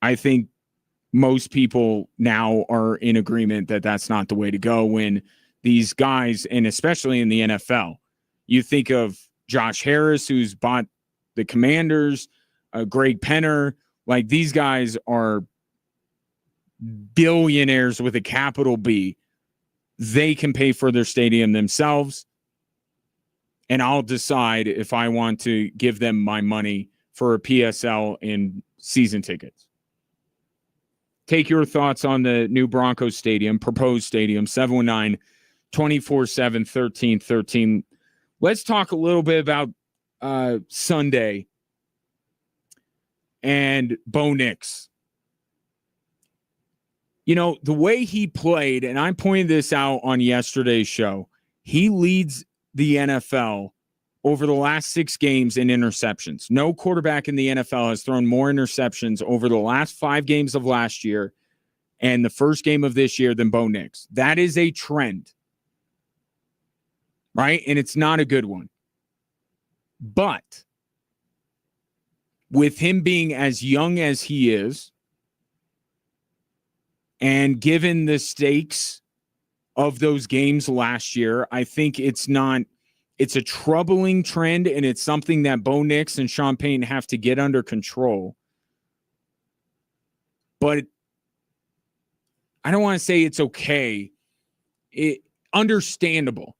I think most people now are in agreement that that's not the way to go when these guys, and especially in the NFL, you think of Josh Harris, who's bought the Commanders, Greg Penner, like these guys are billionaires with a capital B. They can pay for their stadium themselves, and I'll decide if I want to give them my money for a PSL and season tickets. Take your thoughts on the new Broncos stadium, proposed stadium, 719-247-1313. Let's talk a little bit about Sunday and Bo Nix. You know, the way he played, and I pointed this out on yesterday's show, he leads the NFL over the last 6 games in interceptions. No quarterback in the NFL has thrown more interceptions over the last 5 games of last year and the first game of this year than Bo Nix. That is a trend, right? And it's not a good one. But with him being as young as he is, and given the stakes of those games last year, I think it's a troubling trend, and it's something that Bo Nix and Sean Payton have to get under control. But I don't want to say it's okay. Understandable,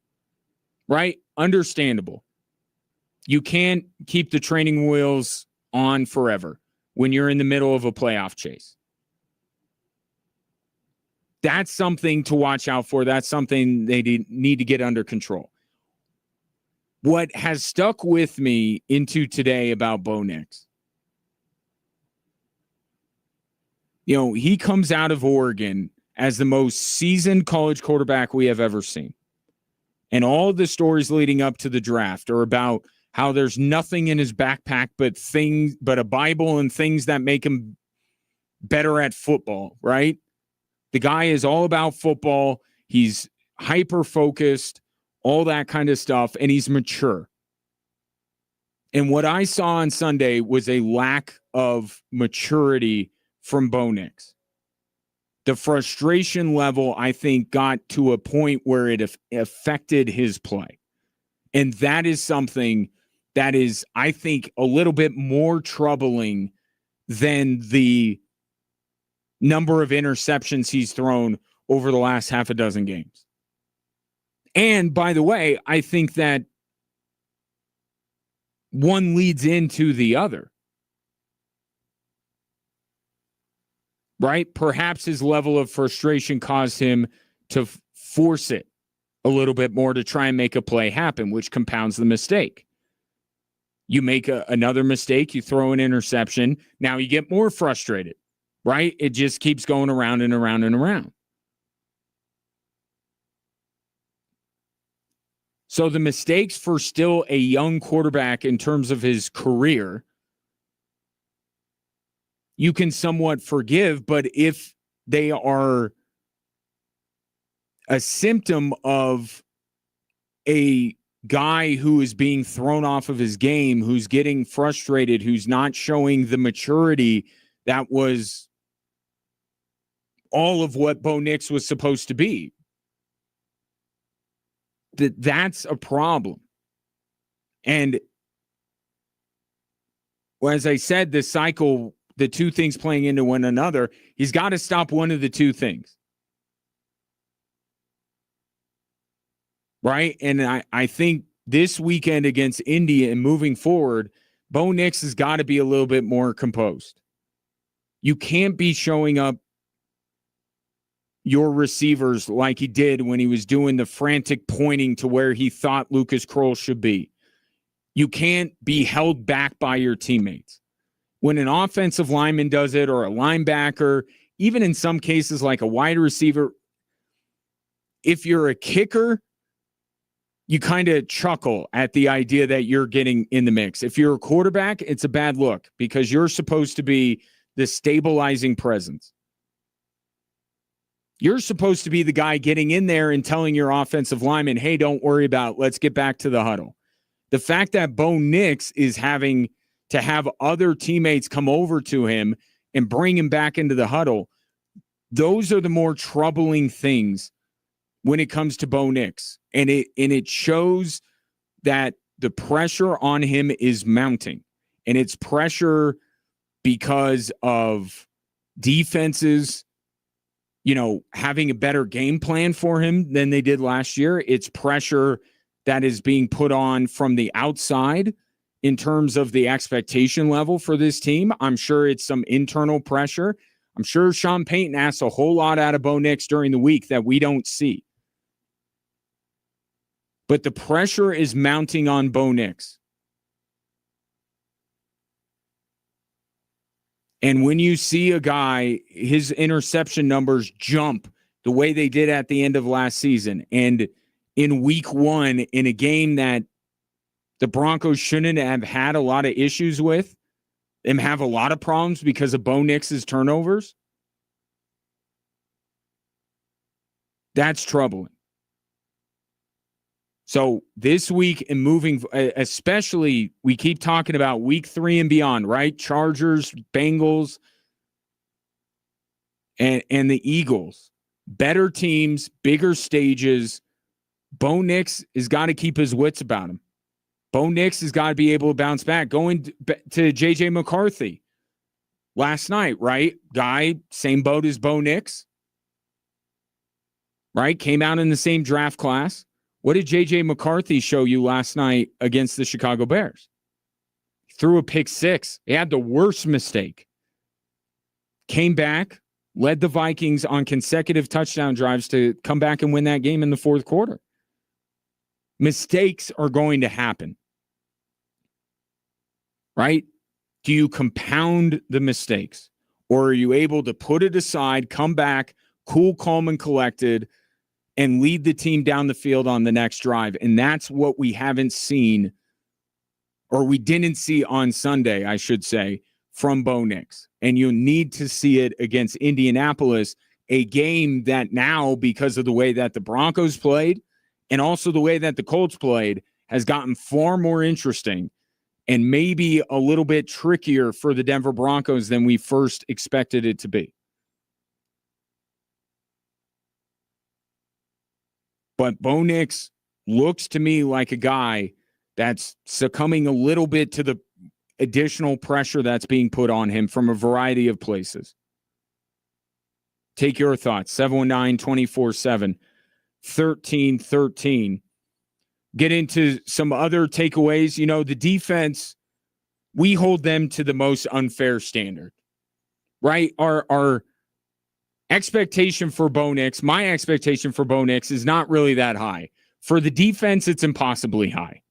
right? Understandable. You can't keep the training wheels on forever when you're in the middle of a playoff chase. That's something to watch out for. That's something they need to get under control. What has stuck with me into today about Bo Nix, you know, he comes out of Oregon as the most seasoned college quarterback we have ever seen. And all the stories leading up to the draft are about how there's nothing in his backpack but a Bible and things that make him better at football, right? The guy is all about football. He's hyper-focused, all that kind of stuff, and he's mature. And what I saw on Sunday was a lack of maturity from Bo Nix. The frustration level, I think, got to a point where it affected his play. And that is something that is, I think, a little bit more troubling than the number of interceptions he's thrown over the last half a dozen games. And by the way, I think that one leads into the other. Right? Perhaps his level of frustration caused him to force it a little bit more to try and make a play happen, which compounds the mistake. You make another mistake, you throw an interception, now you get more frustrated, right? It just keeps going around and around and around. So the mistakes for still a young quarterback in terms of his career, you can somewhat forgive, but if they are a symptom of a guy who is being thrown off of his game, who's getting frustrated, who's not showing the maturity that was all of what Bo Nix was supposed to be, that's a problem. And well, as I said, the cycle, the two things playing into one another, he's got to stop one of the two things. Right? And I think this weekend against Indy and moving forward, Bo Nix has got to be a little bit more composed. You can't be showing up your receivers like he did when he was doing the frantic pointing to where he thought Lucas Kroll should be. You can't be held back by your teammates. When an offensive lineman does it, or a linebacker, even in some cases like a wide receiver, if you're a kicker, you kind of chuckle at the idea that you're getting in the mix. If you're a quarterback, it's a bad look because you're supposed to be the stabilizing presence. You're supposed to be the guy getting in there and telling your offensive lineman, hey, don't worry about it. Let's get back to the huddle. The fact that Bo Nix is having to have other teammates come over to him and bring him back into the huddle, those are the more troubling things when it comes to Bo Nix. And it shows that the pressure on him is mounting. And it's pressure because of defenses, having a better game plan for him than they did last year. It's pressure that is being put on from the outside in terms of the expectation level for this team. I'm sure it's some internal pressure. I'm sure Sean Payton asks a whole lot out of Bo Nix during the week that we don't see. But the pressure is mounting on Bo Nix. And when you see a guy, his interception numbers jump the way they did at the end of last season, and in week 1, in a game that the Broncos shouldn't have had a lot of issues with, them have a lot of problems because of Bo Nix's turnovers, that's troubling. So this week and moving, especially, we keep talking about week 3 and beyond, right? Chargers, Bengals, and the Eagles. Better teams, bigger stages. Bo Nix has got to keep his wits about him. Bo Nix has got to be able to bounce back. Going to J.J. McCarthy last night, right? Guy, same boat as Bo Nix, right? Came out in the same draft class. What did J.J. McCarthy show you last night against the Chicago Bears? He threw a pick 6. He had the worst mistake. Came back, led the Vikings on consecutive touchdown drives to come back and win that game in the fourth quarter. Mistakes are going to happen, right? Do you compound the mistakes, or are you able to put it aside, come back, cool, calm, and collected, and lead the team down the field on the next drive? And that's what we haven't seen, or we didn't see on Sunday, I should say, from Bo Nix. And you need to see it against Indianapolis, a game that now, because of the way that the Broncos played and also the way that the Colts played, has gotten far more interesting and maybe a little bit trickier for the Denver Broncos than we first expected it to be. But Bo Nix looks to me like a guy that's succumbing a little bit to the additional pressure that's being put on him from a variety of places. Take your thoughts. 719-247-1313. Get into some other takeaways. The defense, we hold them to the most unfair standard, right? Our expectation for Bo Nix, my expectation for Bo Nix is not really that high. For the defense, it's impossibly high.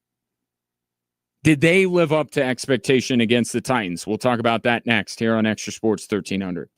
Did they live up to expectation against the Titans? We'll talk about that next here on Extra Sports 1300.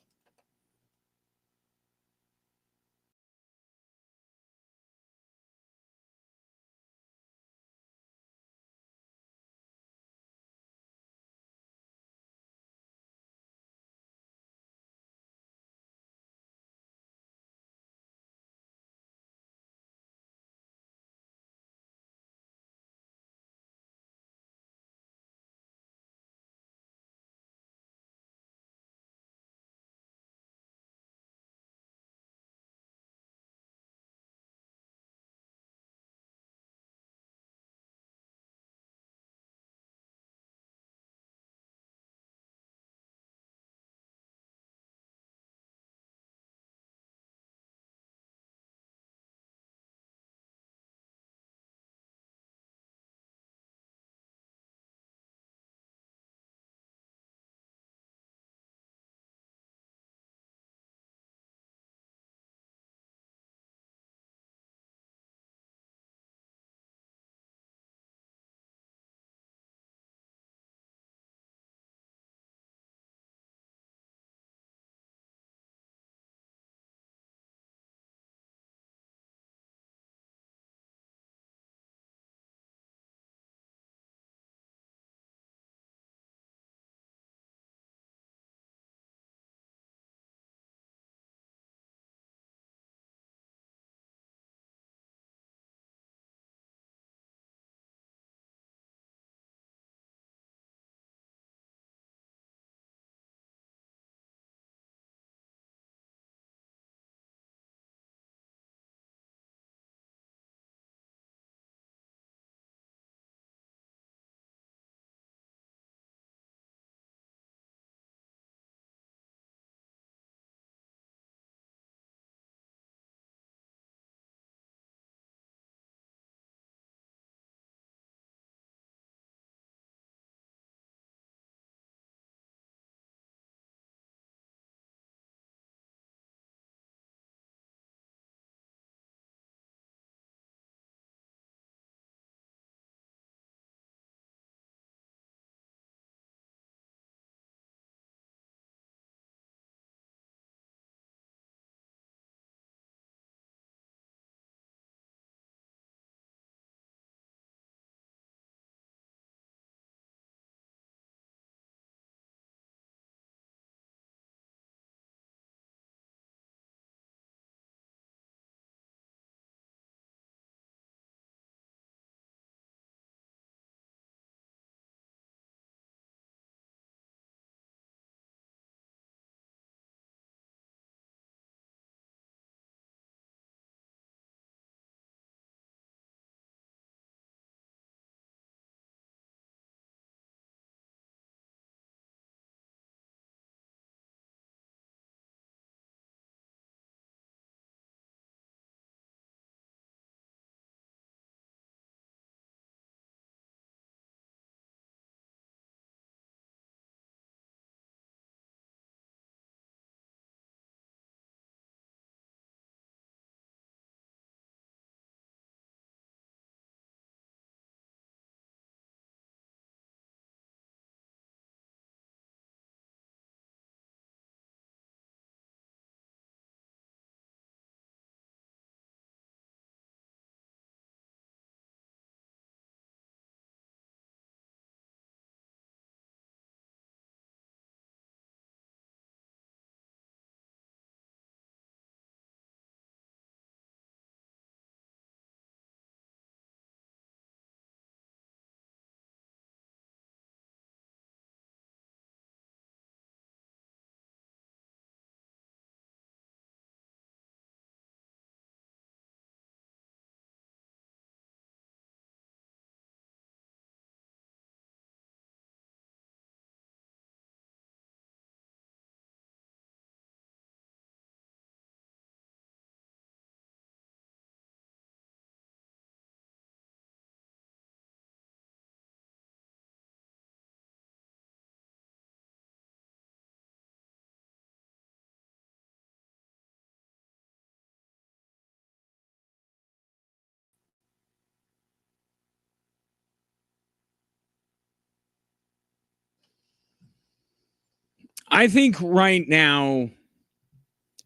I think right now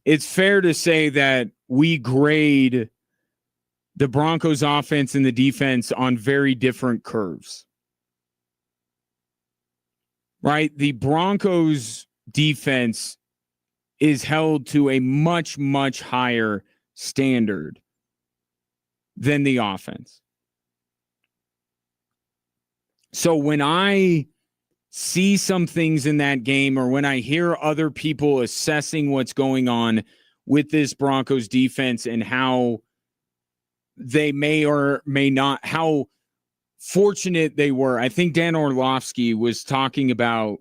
it's fair to say that we grade the Broncos offense and the defense on very different curves. Right? The Broncos defense is held to a much, much higher standard than the offense. So when I see some things in that game, or when I hear other people assessing what's going on with this Broncos defense and how they may or may not, how fortunate they were. I think Dan Orlovsky was talking about,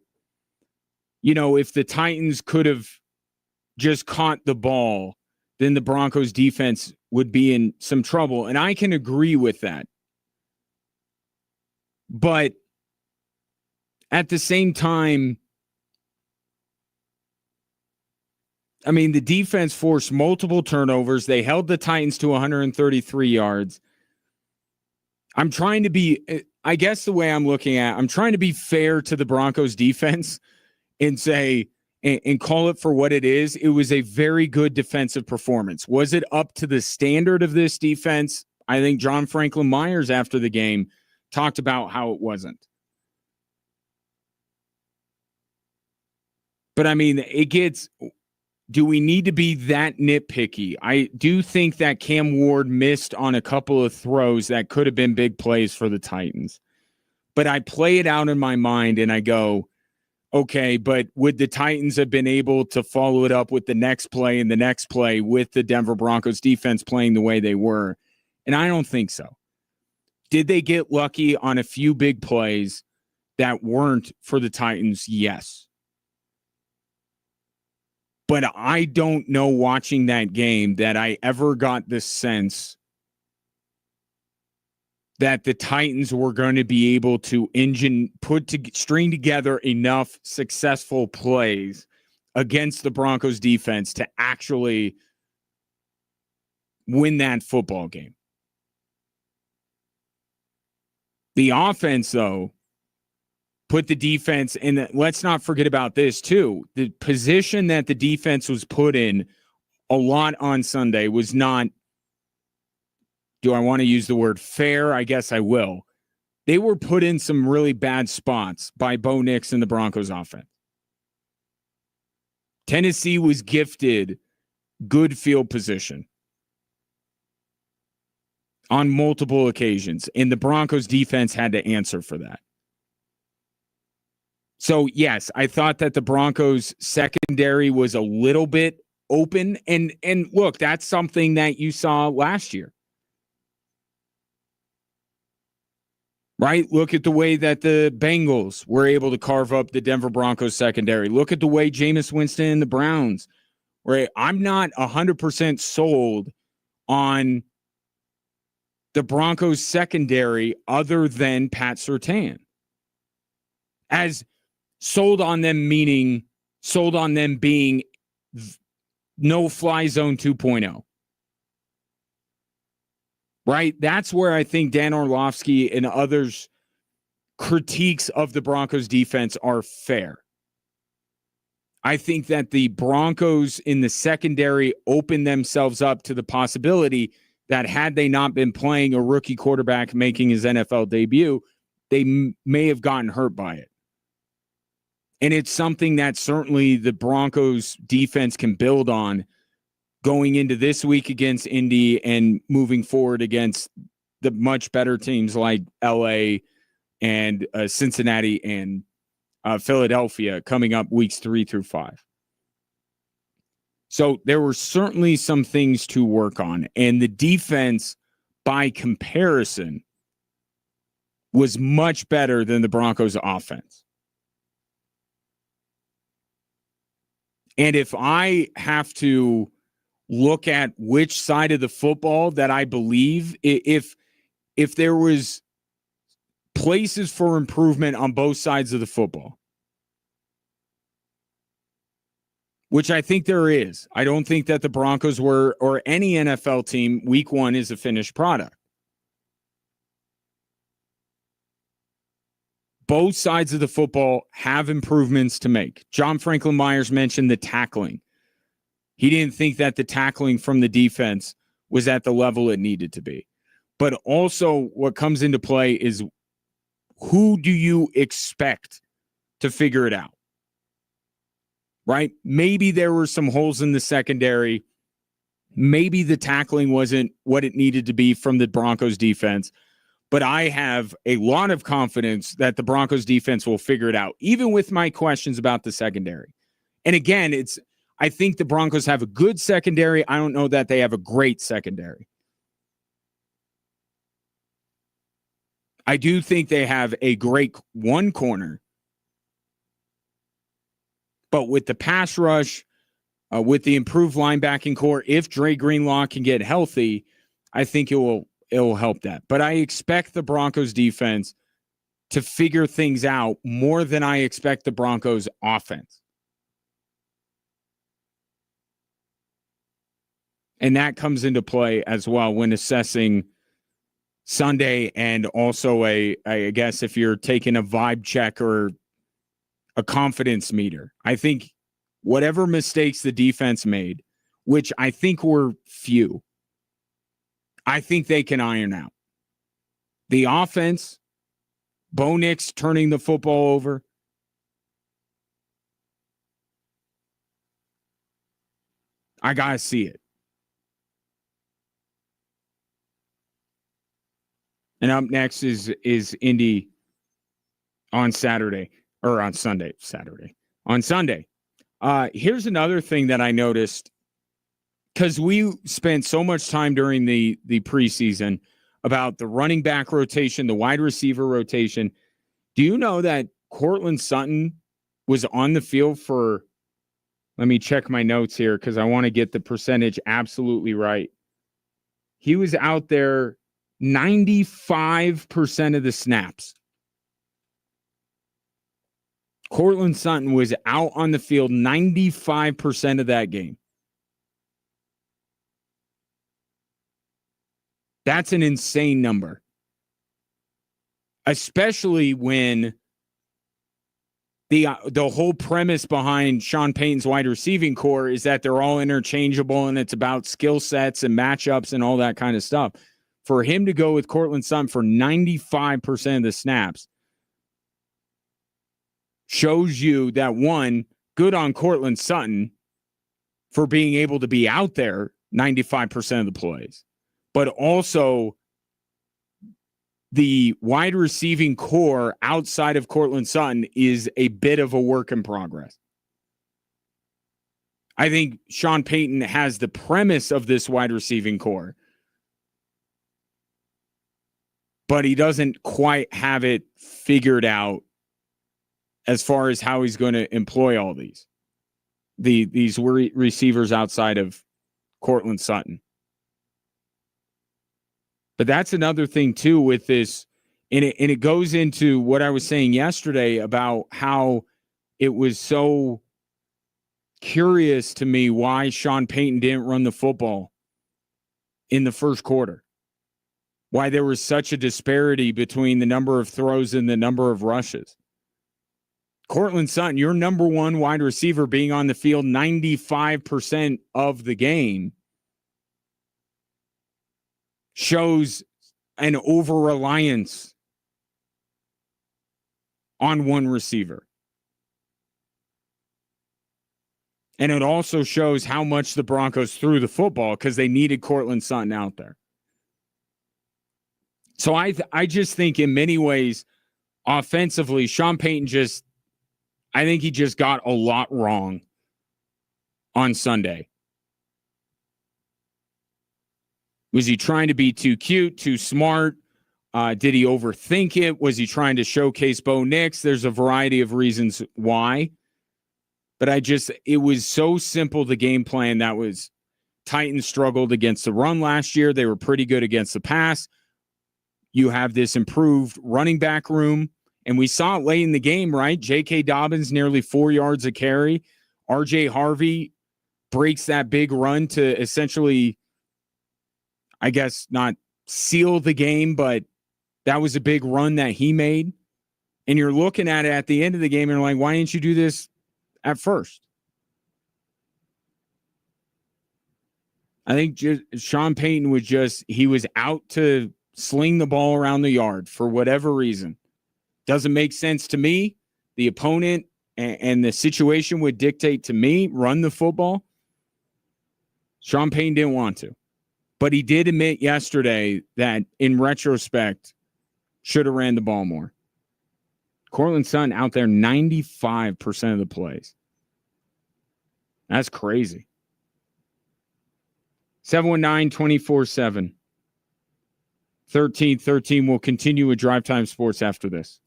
if the Titans could have just caught the ball, then the Broncos defense would be in some trouble. And I can agree with that. But at the same time, I mean, the defense forced multiple turnovers. They held the Titans to 133 yards. I'm trying to be, I guess the way I'm looking at, I'm trying to be fair to the Broncos defense and say, and call it for what it is. It was a very good defensive performance. Was it up to the standard of this defense? I think John Franklin Myers after the game talked about how it wasn't. But I mean, do we need to be that nitpicky? I do think that Cam Ward missed on a couple of throws that could have been big plays for the Titans. But I play it out in my mind and I go, okay, but would the Titans have been able to follow it up with the next play and the next play with the Denver Broncos defense playing the way they were? And I don't think so. Did they get lucky on a few big plays that weren't for the Titans? Yes. But I don't know, watching that game, that I ever got this sense that the Titans were going to be able to string together enough successful plays against the Broncos defense to actually win that football game. The offense, though, put the defense in. Let's not forget about this, too. The position that the defense was put in a lot on Sunday was not, do I want to use the word fair? I guess I will. They were put in some really bad spots by Bo Nix and the Broncos offense. Tennessee was gifted good field position on multiple occasions, and the Broncos defense had to answer for that. So, yes, I thought that the Broncos secondary was a little bit open. And look, that's something that you saw last year. Right? Look at the way that the Bengals were able to carve up the Denver Broncos secondary. Look at the way Jameis Winston and the Browns were. I'm not 100% sold on the Broncos secondary other than Pat Surtain. As sold on them, meaning sold on them being no-fly zone 2.0. Right? That's where I think Dan Orlovsky and others' critiques of the Broncos defense are fair. I think that the Broncos in the secondary opened themselves up to the possibility that had they not been playing a rookie quarterback making his NFL debut, they may have gotten hurt by it. And it's something that certainly the Broncos defense can build on going into this week against Indy and moving forward against the much better teams like LA and Cincinnati and Philadelphia coming up weeks 3 through 5. So there were certainly some things to work on. And the defense, by comparison, was much better than the Broncos offense. And if I have to look at which side of the football that I believe, if there was places for improvement on both sides of the football, which I think there is. I don't think that the Broncos were, or any NFL team, week 1 is a finished product. both sides of the football have improvements to make. John Franklin Myers mentioned the tackling. He didn't think that the tackling from the defense was at the level it needed to be. But also what comes into play is, who do you expect to figure it out? Right? Maybe there were some holes in the secondary. Maybe the tackling wasn't what it needed to be from the Broncos defense. But I have a lot of confidence that the Broncos defense will figure it out, even with my questions about the secondary. And again, I think the Broncos have a good secondary. I don't know that they have a great secondary. I do think they have a great one corner. But with the pass rush, with the improved linebacking core, if Dre Greenlaw can get healthy, I think it will help that. But I expect the Broncos defense to figure things out more than I expect the Broncos offense. And that comes into play as well when assessing Sunday, and also I guess if you're taking a vibe check or a confidence meter. I think whatever mistakes the defense made, which I think were few, I think they can iron out. The offense, Bo Nix turning the football over, I got to see it. And up next is Indy on Saturday, or on Sunday, on Sunday. Here's another thing that I noticed, because we spent so much time during the preseason about the running back rotation, the wide receiver rotation. Do you know that Courtland Sutton was on the field for, let me check my notes here because I want to get the percentage absolutely right. He was out there 95% of the snaps. Courtland Sutton was out on the field 95% of that game. That's an insane number. Especially when the whole premise behind Sean Payton's wide receiving core is that they're all interchangeable and it's about skill sets and matchups and all that kind of stuff. For him to go with Courtland Sutton for 95% of the snaps shows you that, one, good on Courtland Sutton for being able to be out there 95% of the plays, but also the wide receiving core outside of Courtland Sutton is a bit of a work in progress. I think Sean Payton has the premise of this wide receiving core, but he doesn't quite have it figured out as far as how he's going to employ all these receivers outside of Courtland Sutton. But that's another thing too with this, and it goes into what I was saying yesterday about how it was so curious to me why Sean Payton didn't run the football in the first quarter. Why there was such a disparity between the number of throws and the number of rushes. Courtland Sutton, your number one wide receiver, being on the field 95% of the game, shows an over-reliance on one receiver. And it also shows how much the Broncos threw the football because they needed Courtland Sutton out there. So I just think in many ways, offensively, Sean Payton I think he just got a lot wrong on Sunday. Was he trying to be too cute, too smart? Did he overthink it? Was he trying to showcase Bo Nix? There's a variety of reasons why. But it was so simple, the game plan. That was, Titans struggled against the run last year. They were pretty good against the pass. You have this improved running back room. And we saw it late in the game, right? J.K. Dobbins, nearly 4 yards a carry. R.J. Harvey breaks that big run to essentially, I guess, not seal the game, but that was a big run that he made. And you're looking at it at the end of the game and you're like, why didn't you do this at first? I think Sean Payton he was out to sling the ball around the yard for whatever reason. Doesn't make sense to me. The opponent and the situation would dictate to me, run the football. Sean Payton didn't want to. But he did admit yesterday that, in retrospect, should have ran the ball more. Cortland Sutton out there 95% of the plays. That's crazy. 719-24-7. 1313 will continue with Drive Time Sports after this.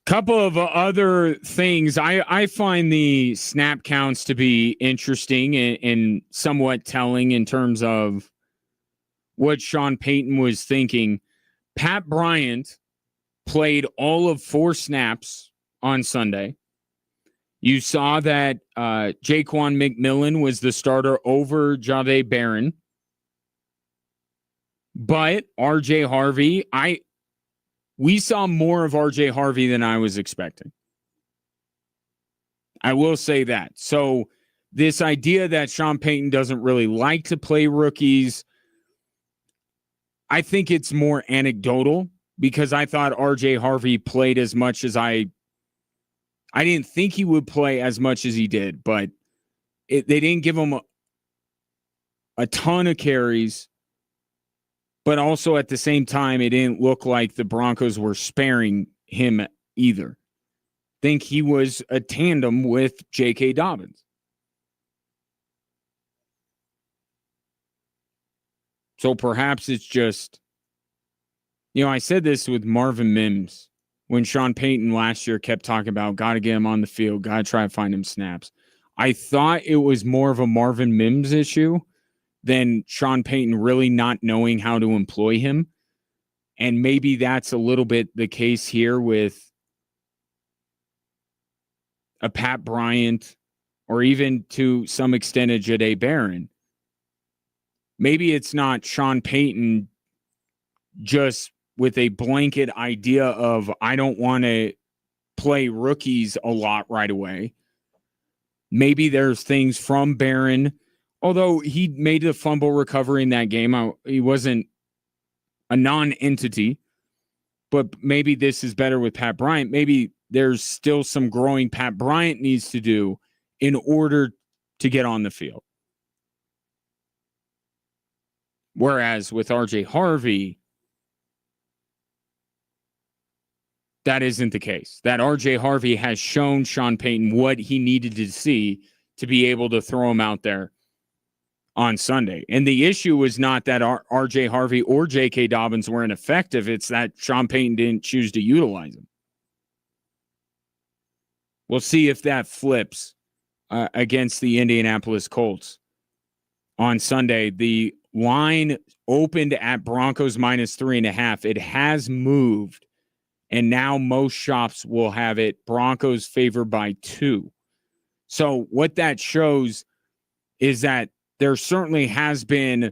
Couple of other things. I find the snap counts to be interesting and somewhat telling in terms of what Sean Payton was thinking. Pat Bryant played all of 4 snaps on Sunday. You saw that Jaquan McMillan was the starter over Jahdae Barron. But R.J. Harvey, we saw more of R.J. Harvey than I was expecting. I will say that. So this idea that Sean Payton doesn't really like to play rookies, I think it's more anecdotal because I thought R.J. Harvey played as much as I didn't think he would play as much as he did, but they didn't give him a ton of carries. But also at the same time, it didn't look like the Broncos were sparing him either. I think he was a tandem with J.K. Dobbins. So perhaps it's just, I said this with Marvin Mims when Sean Payton last year kept talking about, got to get him on the field, got to try to find him snaps. I thought it was more of a Marvin Mims issue than Sean Payton really not knowing how to employ him. And maybe that's a little bit the case here with a Pat Bryant or even to some extent a Jahdae Barron. Maybe it's not Sean Payton just with a blanket idea of, I don't want to play rookies a lot right away. Maybe there's things from Barron. Although he made a fumble recovery in that game, he wasn't a non-entity, but maybe this is better with Pat Bryant. Maybe there's still some growing Pat Bryant needs to do in order to get on the field. Whereas with R.J. Harvey, that isn't the case. That R.J. Harvey has shown Sean Payton what he needed to see to be able to throw him out there on Sunday. And the issue was not that R.J. Harvey or J.K. Dobbins weren't effective. It's that Sean Payton didn't choose to utilize them. We'll see if that flips against the Indianapolis Colts on Sunday. The line opened at Broncos -3.5. It has moved, and now most shops will have it Broncos favored by 2. So what that shows is that there certainly has been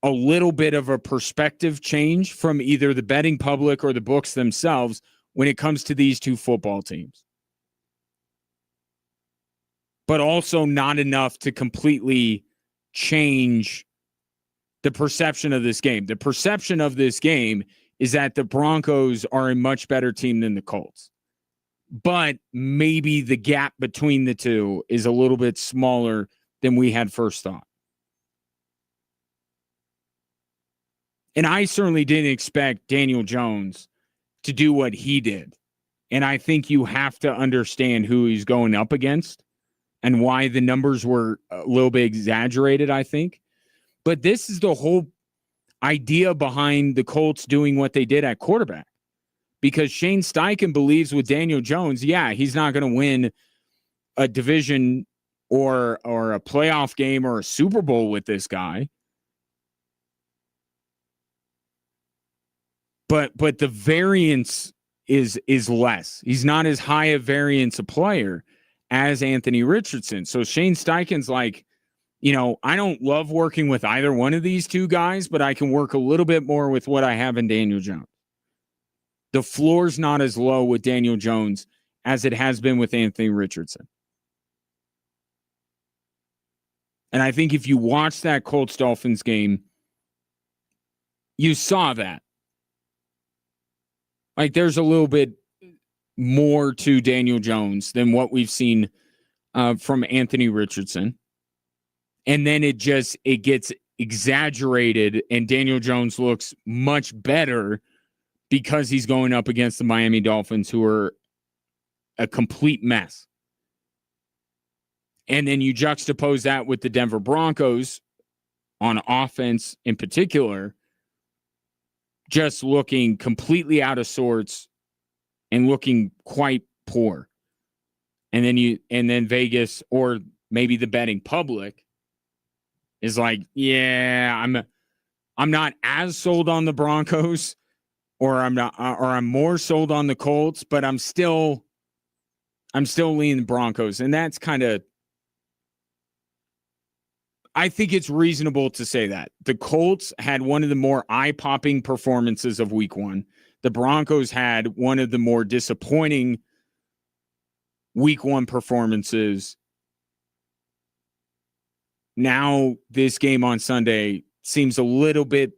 a little bit of a perspective change from either the betting public or the books themselves when it comes to these two football teams. But also not enough to completely change the perception of this game. The perception of this game is that the Broncos are a much better team than the Colts. But maybe the gap between the two is a little bit smaller than we had first thought. And I certainly didn't expect Daniel Jones to do what he did. And I think you have to understand who he's going up against and why the numbers were a little bit exaggerated, I think. But this is the whole idea behind the Colts doing what they did at quarterback. Because Shane Steichen believes with Daniel Jones, he's not going to win a division or a playoff game or a Super Bowl with this guy. But the variance is less. He's not as high a variance a player as Anthony Richardson. So Shane Steichen's like, I don't love working with either one of these two guys, but I can work a little bit more with what I have in Daniel Jones. The floor's not as low with Daniel Jones as it has been with Anthony Richardson. And I think if you watch that Colts-Dolphins game, you saw that. Like, there's a little bit more to Daniel Jones than what we've seen from Anthony Richardson. And then it gets exaggerated, and Daniel Jones looks much better because he's going up against the Miami Dolphins, who are a complete mess. And then you juxtapose that with the Denver Broncos on offense in particular, just looking completely out of sorts and looking quite poor. And then Vegas, or maybe the betting public, is like, yeah, I'm not as sold on the Broncos, or I'm more sold on the Colts, but I'm still leaning the Broncos. And that's kind of, I think it's reasonable to say that. The Colts had one of the more eye-popping performances of week 1. The Broncos had one of the more disappointing week 1 performances. Now this game on Sunday seems a little bit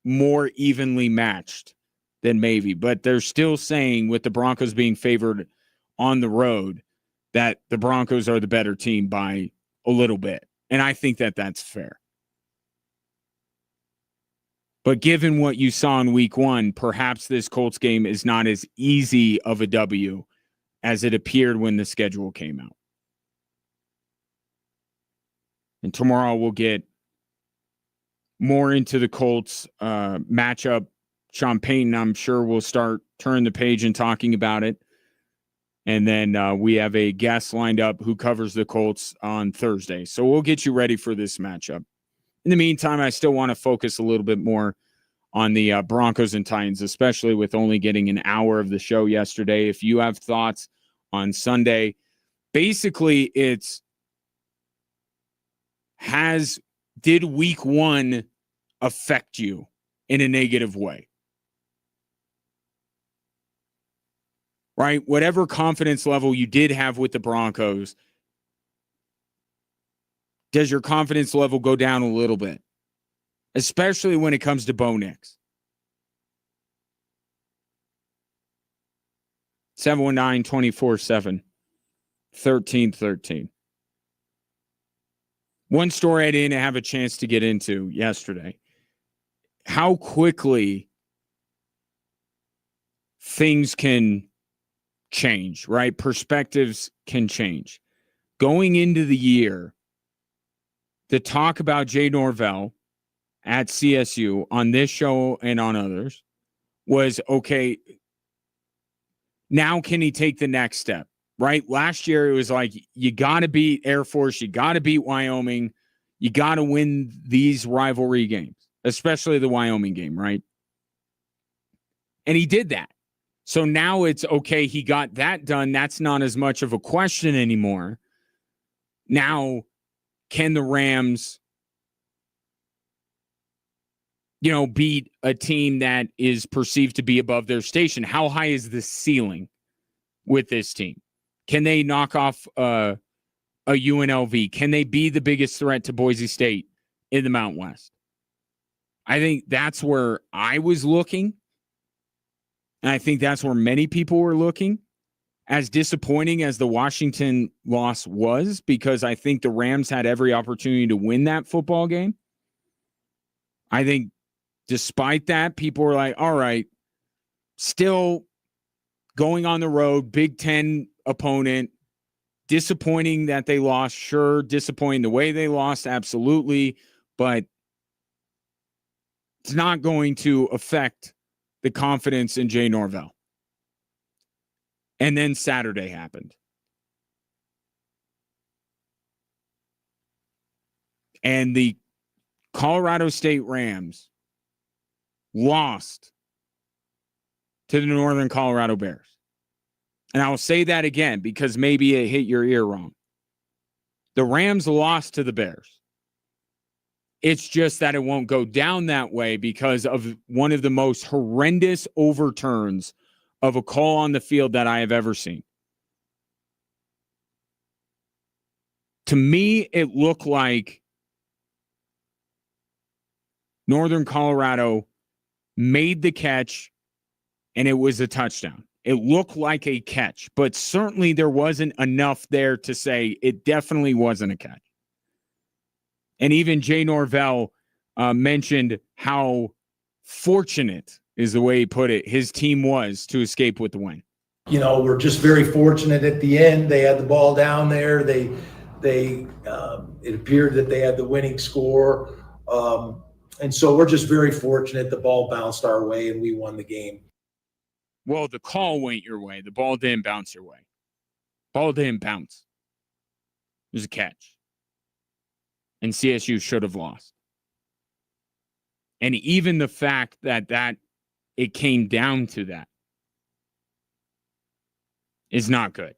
more evenly matched than maybe, but they're still saying, with the Broncos being favored on the road, that the Broncos are the better team by a little bit. And I think that that's fair. But given what you saw in week 1, perhaps this Colts game is not as easy of a W as it appeared when the schedule came out. And tomorrow we'll get more into the Colts matchup. Sean Payton, I'm sure, will start turning the page and talking about it. And then we have a guest lined up who covers the Colts on Thursday. So we'll get you ready for this matchup. In the meantime, I still want to focus a little bit more on the Broncos and Titans, especially with only getting an hour of the show yesterday. If you have thoughts on Sunday, basically did week 1 affect you in a negative way? Right? Whatever confidence level you did have with the Broncos, does your confidence level go down a little bit? Especially when it comes to Bo Nix. 719-24-7. 1313. One story I didn't have a chance to get into yesterday. How quickly things can change, right? Perspectives can change. Going into the year, the talk about Jay Norvell at CSU on this show and on others was, okay, now can he take the next step, right? Last year, it was like, you got to beat Air Force, you got to beat Wyoming, you got to win these rivalry games, especially the Wyoming game, right? And he did that. So now it's okay, he got that done. That's not as much of a question anymore. Now, can the Rams, beat a team that is perceived to be above their station? How high is the ceiling with this team? Can they knock off a UNLV? Can they be the biggest threat to Boise State in the Mountain West? I think that's where I was looking. And I think that's where many people were looking. As disappointing as the Washington loss was, because I think the Rams had every opportunity to win that football game, I think despite that, people were like, all right, still going on the road, Big Ten opponent, disappointing that they lost, sure, disappointing the way they lost, absolutely, but it's not going to affect the confidence in Jay Norvell. And then Saturday happened. And the Colorado State Rams lost to the Northern Colorado Bears. And I'll say that again because maybe it hit your ear wrong. The Rams lost to the Bears. It's just that it won't go down that way because of one of the most horrendous overturns of a call on the field that I have ever seen. To me, it looked like Northern Colorado made the catch and it was a touchdown. It looked like a catch, but certainly there wasn't enough there to say it definitely wasn't a catch. And even Jay Norvell mentioned how fortunate, is the way he put it, his team was to escape with the win. We're just very fortunate at the end. They had the ball down there. They it appeared that they had the winning score. And so we're just very fortunate. The ball bounced our way and we won the game. Well, the call went your way. The ball didn't bounce your way. Ball didn't bounce. It was a catch. And CSU should have lost. And even the fact that it came down to that is not good.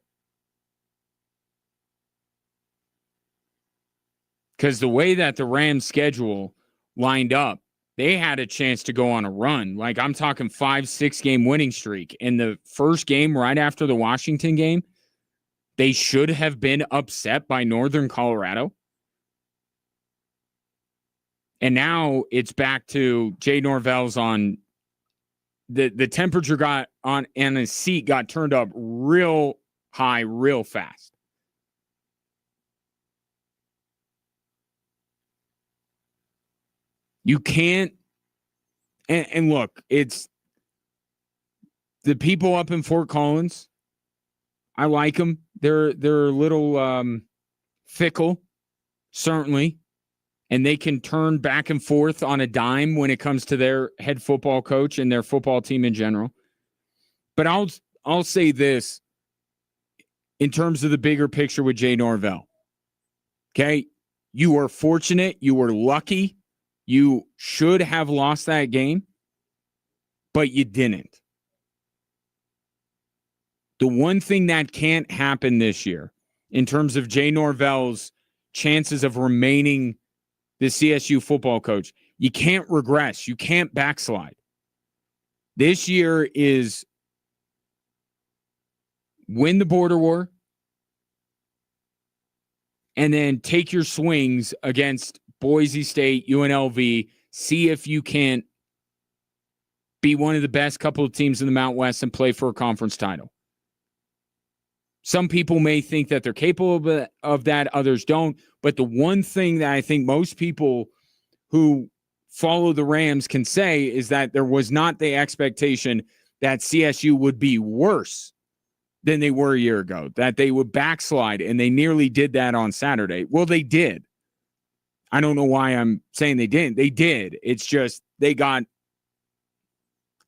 Because the way that the Rams' schedule lined up, they had a chance to go on a run. Like, I'm talking 5-6 game winning streak. In the first game, right after the Washington game, they should have been upset by Northern Colorado. And now it's back to Jay Norvell's on the temperature got on, and his seat got turned up real high, real fast. You can't, and look, it's the people up in Fort Collins. I like them. They're a little fickle, certainly, and they can turn back and forth on a dime when it comes to their head football coach and their football team in general. But I'll say this in terms of the bigger picture with Jay Norvell. Okay, you were fortunate, you were lucky. You should have lost that game, but you didn't. The one thing that can't happen this year in terms of Jay Norvell's chances of remaining the CSU football coach, you can't regress. You can't backslide. This year is win the border war and then take your swings against Boise State, UNLV, see if you can't be one of the best couple of teams in the Mountain West and play for a conference title. Some people may think that they're capable of that, others don't. But the one thing that I think most people who follow the Rams can say is that there was not the expectation that CSU would be worse than they were a year ago, that they would backslide, and they nearly did that on Saturday. Well, they did. I don't know why I'm saying they didn't. They did. It's just they got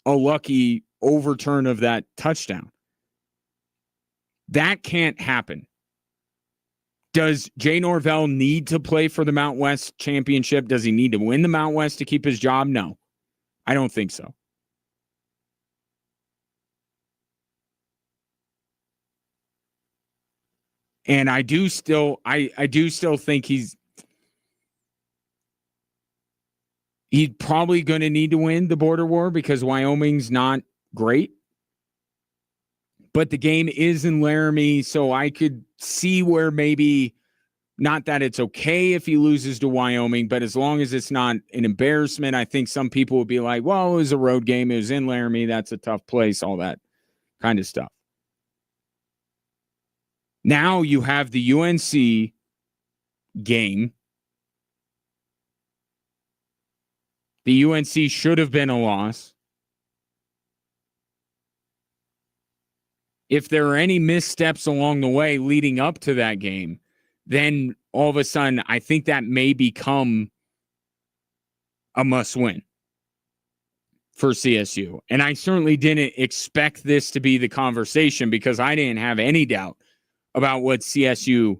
a lucky overturn of that touchdown. That can't happen. Does Jay Norvell need to play for the Mountain West championship? Does he need to win the Mountain West to keep his job? No, I don't think so. And I do still think he's probably going to need to win the border war because Wyoming's not great. But the game is in Laramie, so I could see where maybe, not that it's okay if he loses to Wyoming, but as long as it's not an embarrassment, I think some people would be like, well, it was a road game. It was in Laramie. That's a tough place, all that kind of stuff. Now you have the UNC game. The UNC should have been a loss. If there are any missteps along the way leading up to that game, then all of a sudden, I think that may become a must-win for CSU. And I certainly didn't expect this to be the conversation because I didn't have any doubt about what CSU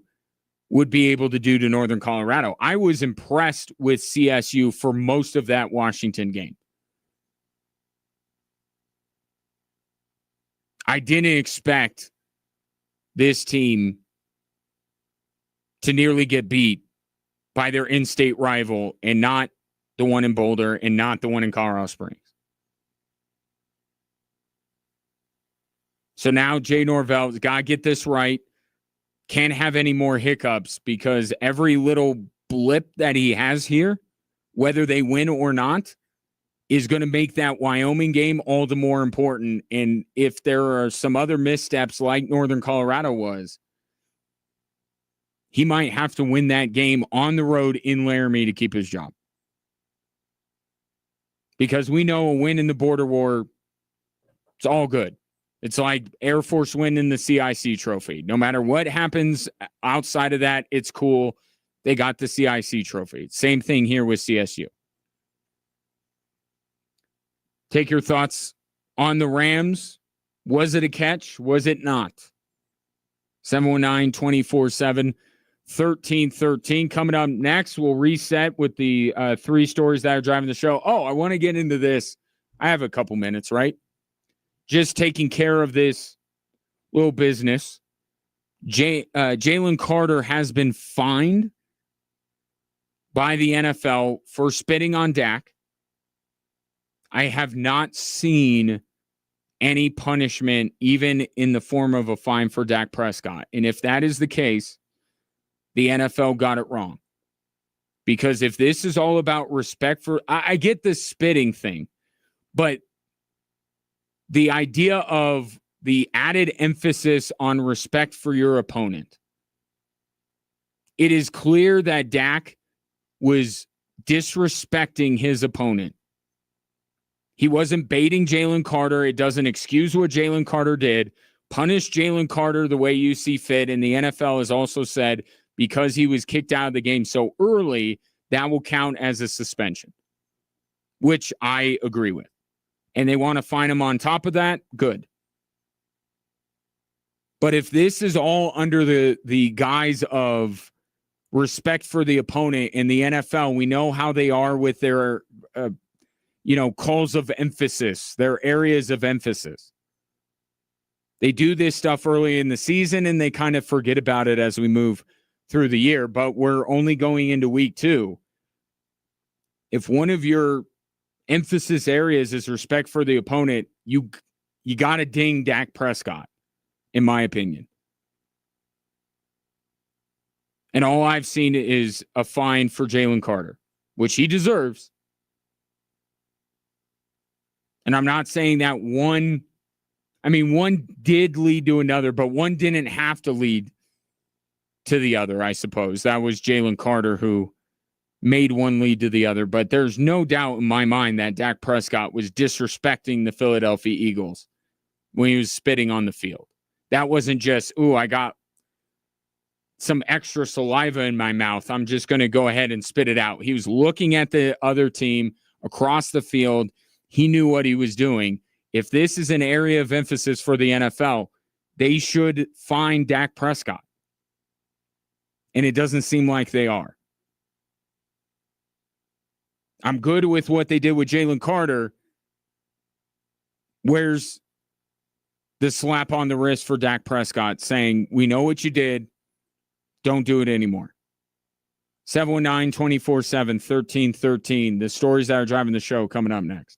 would be able to do to Northern Colorado. I was impressed with CSU for most of that Washington game. I didn't expect this team to nearly get beat by their in-state rival and not the one in Boulder and not the one in Colorado Springs. So now Jay Norvell's got to get this right. Can't have any more hiccups because every little blip that he has here, whether they win or not, is going to make that Wyoming game all the more important. And if there are some other missteps like Northern Colorado was, he might have to win that game on the road in Laramie to keep his job. Because we know a win in the border war, it's all good. It's like Air Force winning the CIC trophy. No matter what happens outside of that, it's cool. They got the CIC trophy. Same thing here with CSU. Take your thoughts on the Rams Was it a catch? Was it not? 719-24-7, 1313. Coming up next, we'll reset with the three stories that are driving the show. Oh, I want to get into this. I have a couple minutes, right? Just taking care of this little business. Jalen Carter has been fined by the NFL for spitting on Dak. I have not seen any punishment, even in the form of a fine for Dak Prescott. And if that is the case, the NFL got it wrong. Because if this is all about respect for, I get the spitting thing, but the idea of the added emphasis on respect for your opponent. It is clear that Dak was disrespecting his opponent. He wasn't baiting Jalen Carter. It doesn't excuse what Jalen Carter did. Punish Jalen Carter the way you see fit. And the NFL has also said because he was kicked out of the game so early, that will count as a suspension, which I agree with. And they want to fine him on top of that, good. But if this is all under the guise of respect for the opponent in the NFL, we know how they are with their calls of emphasis, their areas of emphasis. They do this stuff early in the season and they kind of forget about it as we move through the year, but we're only going into week 2. If one of your emphasis areas is respect for the opponent, you got to ding Dak Prescott, in my opinion. And all I've seen is a fine for Jalen Carter, which he deserves. And I'm not saying that one did lead to another, but one didn't have to lead to the other, I suppose. That was Jalen Carter who made one lead to the other. But there's no doubt in my mind that Dak Prescott was disrespecting the Philadelphia Eagles when he was spitting on the field. That wasn't just, I got some extra saliva in my mouth. I'm just going to go ahead and spit it out. He was looking at the other team across the field. He knew what he was doing. If this is an area of emphasis for the NFL, they should fine Dak Prescott. And it doesn't seem like they are. I'm good with what they did with Jalen Carter. Where's the slap on the wrist for Dak Prescott saying, we know what you did. Don't do it anymore. 719-24-7, 1313. The stories that are driving the show coming up next.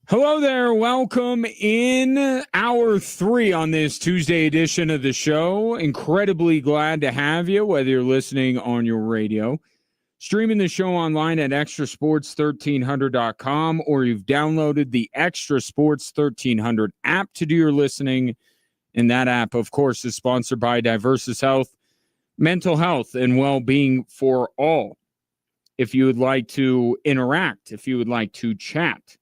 Hello there. Welcome in hour 3 on this Tuesday edition of the show. Incredibly glad to have you, whether you're listening on your radio, streaming the show online at extrasports1300.com, or you've downloaded the Extra Sports 1300 app to do your listening. And that app, of course, is sponsored by Diversus Health, mental health and well-being for all. If you would like to interact, if you would like to chat,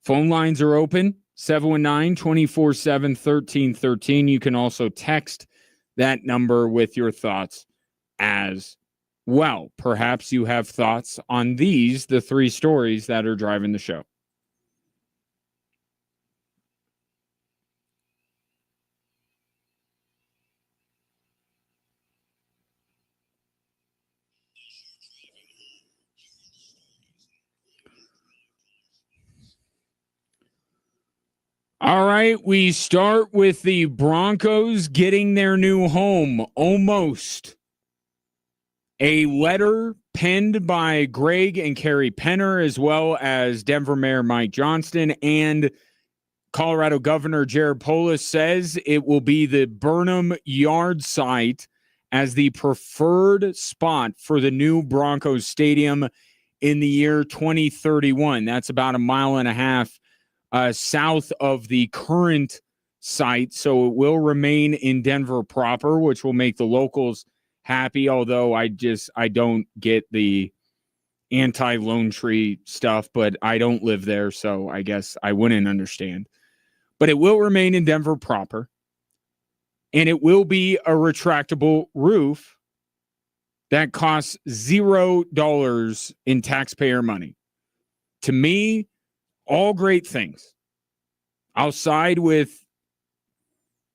phone lines are open, 719-247-1313. You can also text that number with your thoughts as well. Perhaps you have thoughts on these, the 3 stories that are driving the show. All right, we start with the Broncos getting their new home, almost. A letter penned by Greg and Carrie Penner, as well as Denver Mayor Mike Johnston, and Colorado Governor Jared Polis says it will be the Burnham Yard site as the preferred spot for the new Broncos stadium in the year 2031. That's about a mile and a half south of the current site, so it will remain in Denver proper, which will make the locals happy, although I don't get the anti-Lone Tree stuff, but I don't live there, so I guess I wouldn't understand. But it will remain in Denver proper, and it will be a retractable roof that costs $0 in taxpayer money. To me, all great things. I'll side with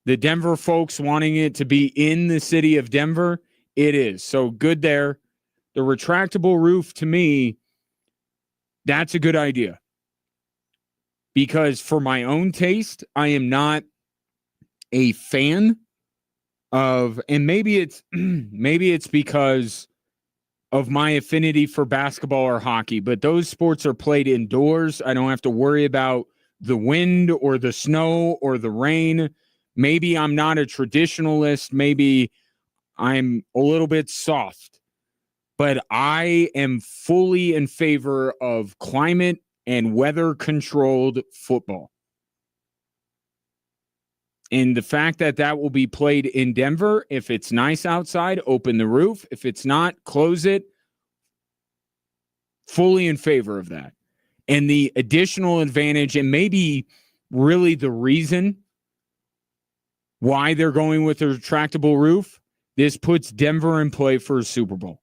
the Denver folks wanting it to be in the city of Denver. It is. So good there. The retractable roof, to me, that's a good idea. Because for my own taste, I am not a fan of, and maybe it's because of my affinity for basketball or hockey, but those sports are played indoors. I don't have to worry about the wind or the snow or the rain. Maybe I'm not a traditionalist. Maybe I'm a little bit soft, but I am fully in favor of climate and weather controlled football. And the fact that that will be played in Denver, if it's nice outside, open the roof. If it's not, close it. Fully in favor of that. And the additional advantage, and maybe really the reason why they're going with a retractable roof, this puts Denver in play for a Super Bowl.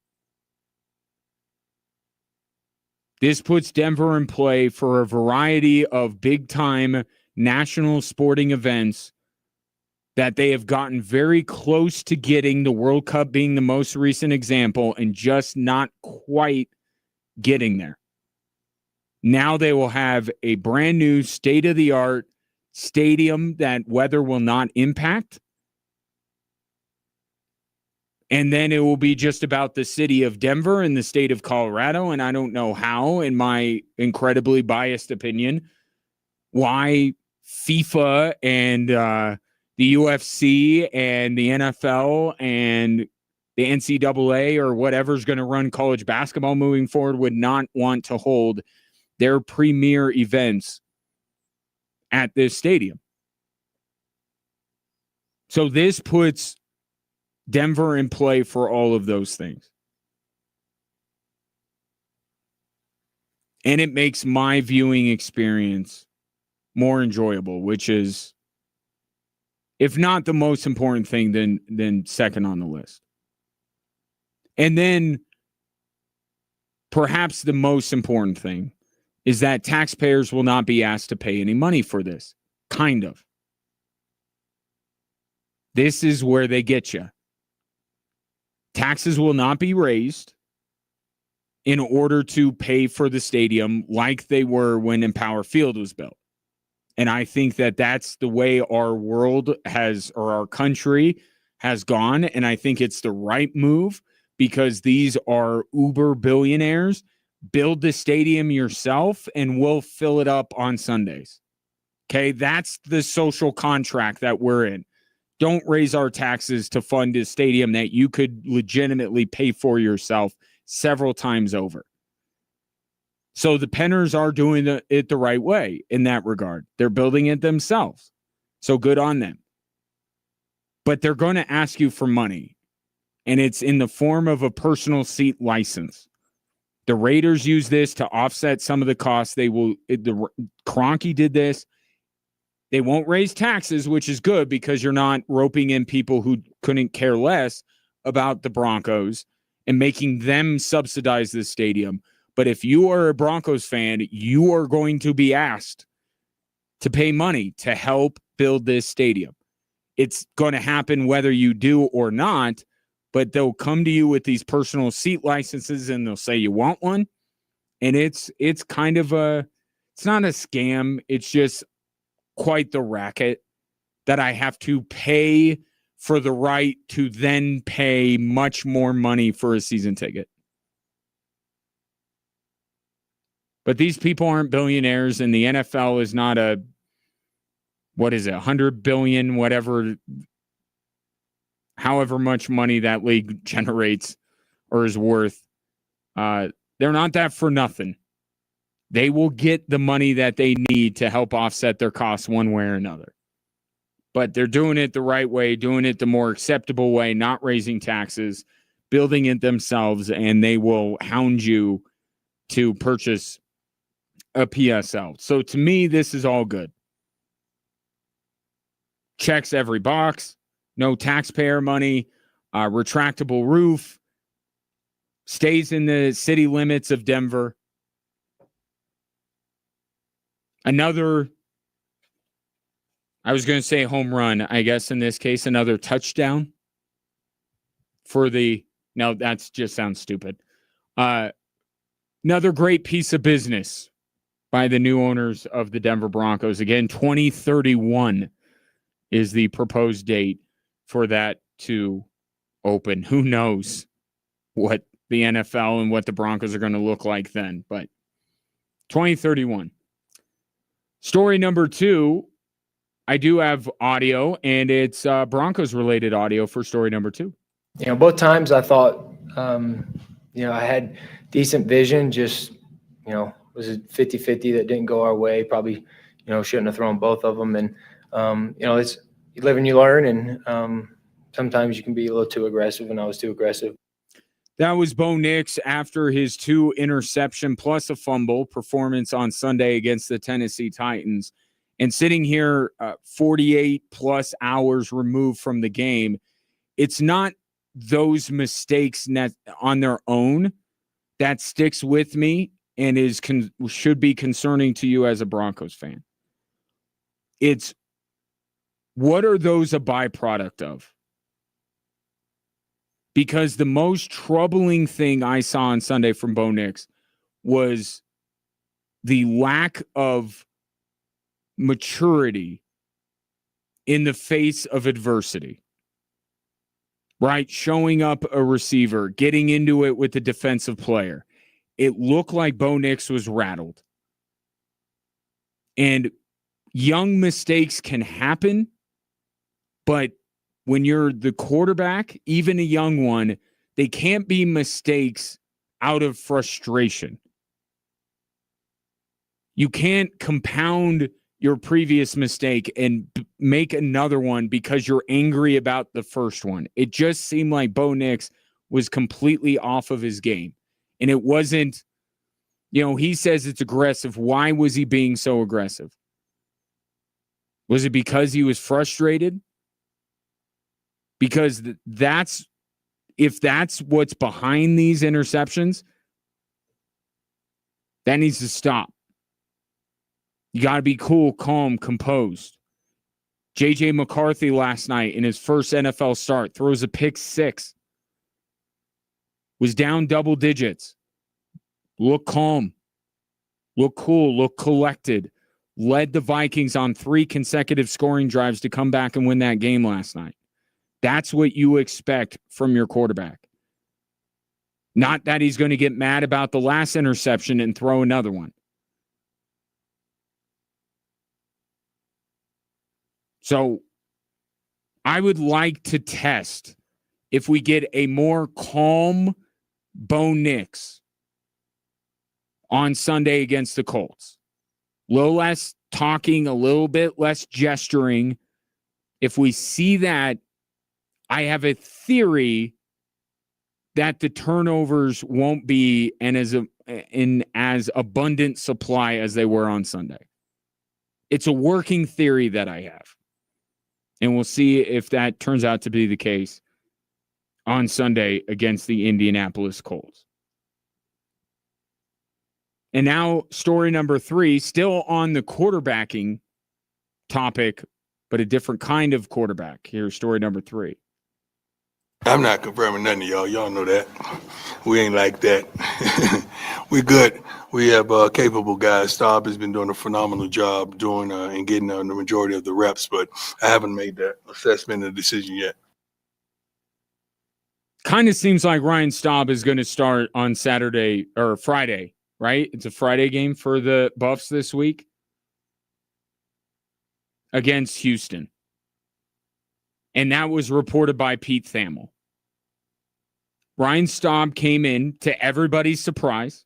This puts Denver in play for a variety of big-time national sporting events that they have gotten very close to getting, the World Cup being the most recent example, and just not quite getting there. Now they will have a brand new state-of-the-art stadium that weather will not impact. And then it will be just about the city of Denver and the state of Colorado. And I don't know how, in my incredibly biased opinion, why FIFA and the UFC and the NFL and the NCAA or whatever's going to run college basketball moving forward would not want to hold their premier events at this stadium. So this puts Denver in play for all of those things. And it makes my viewing experience more enjoyable, which is, if not the most important thing, then second on the list. And then perhaps the most important thing is that taxpayers will not be asked to pay any money for this. Kind of. This is where they get you. Taxes will not be raised in order to pay for the stadium like they were when Empower Field was built. And I think that that's the way our world has, or our country has gone. And I think it's the right move because these are uber billionaires build the stadium yourself and we'll fill it up on Sundays. Okay, that's the social contract that we're in. Don't raise our taxes to fund a stadium that you could legitimately pay for yourself several times over. So the Penners are doing it the right way in that regard. They're building it themselves. So good on them. But they're going to ask you for money, and it's in the form of a personal seat license. The Raiders use this to offset some of the costs. Kroenke did this. They won't raise taxes, which is good because you're not roping in people who couldn't care less about the Broncos and making them subsidize this stadium. But if you are a Broncos fan, you are going to be asked to pay money to help build this stadium. It's going to happen whether you do or not, but they'll come to you with these personal seat licenses and they'll say you want one. And it's kind of it's not a scam. It's just quite the racket that I have to pay for the right to then pay much more money for a season ticket. But these people aren't billionaires, and the NFL is not $100 billion, whatever, however much money that league generates or is worth. They're not that for nothing. They will get the money that they need to help offset their costs one way or another. But they're doing it the right way, doing it the more acceptable way, not raising taxes, building it themselves, and they will hound you to purchase a PSL. So to me, this is all good. Checks every box, no taxpayer money, retractable roof, stays in the city limits of Denver. Another, I was going to say home run, I guess in this case, another touchdown for no, that just sounds stupid. Another great piece of business by the new owners of the Denver Broncos. Again, 2031 is the proposed date for that to open. Who knows what the NFL and what the Broncos are going to look like then, but 2031. Story number 2, I do have audio, and it's Broncos-related audio for story number 2. Both times I thought, I had decent vision, just, was it 50-50 that didn't go our way? Probably, shouldn't have thrown both of them. And, it's you live and you learn, and sometimes you can be a little too aggressive, and I was too aggressive. That was Bo Nix after his 2 interception plus a fumble performance on Sunday against the Tennessee Titans. And sitting here 48 plus hours removed from the game, it's not those mistakes on their own that sticks with me and should be concerning to you as a Broncos fan. It's what are those a byproduct of? Because the most troubling thing I saw on Sunday from Bo Nix was the lack of maturity in the face of adversity. Right? Showing up a receiver, getting into it with the defensive player. It looked like Bo Nix was rattled. And young mistakes can happen, but when you're the quarterback, even a young one, they can't be mistakes out of frustration. You can't compound your previous mistake and make another one because you're angry about the first one. It just seemed like Bo Nix was completely off of his game. And it wasn't, he says it's aggressive. Why was he being so aggressive? Was it because he was frustrated? Because if that's what's behind these interceptions, that needs to stop. You got to be cool, calm, composed. J.J. McCarthy last night in his first NFL start throws a pick 6. Was down double digits. Look calm. Look cool. Look collected. Led the Vikings on 3 consecutive scoring drives to come back and win that game last night. That's what you expect from your quarterback. Not that he's going to get mad about the last interception and throw another one. So I would like to test if we get a more calm Bo Nix on Sunday against the Colts. A little less talking, a little bit less gesturing. If we see that, I have a theory that the turnovers won't be in as abundant supply as they were on Sunday. It's a working theory that I have. And we'll see if that turns out to be the case on Sunday against the Indianapolis Colts. And now story number 3, still on the quarterbacking topic, but a different kind of quarterback. Here's story number 3. I'm not confirming nothing to y'all. Y'all know that. We ain't like that. We good. We have capable guys. Staub has been doing a phenomenal job doing and getting the majority of the reps, but I haven't made that assessment and decision yet. Kind of seems like Ryan Staub is going to start on Saturday or Friday, right? It's a Friday game for the Buffs this week against Houston. And that was reported by Pete Thamel. Ryan Staub came in to everybody's surprise.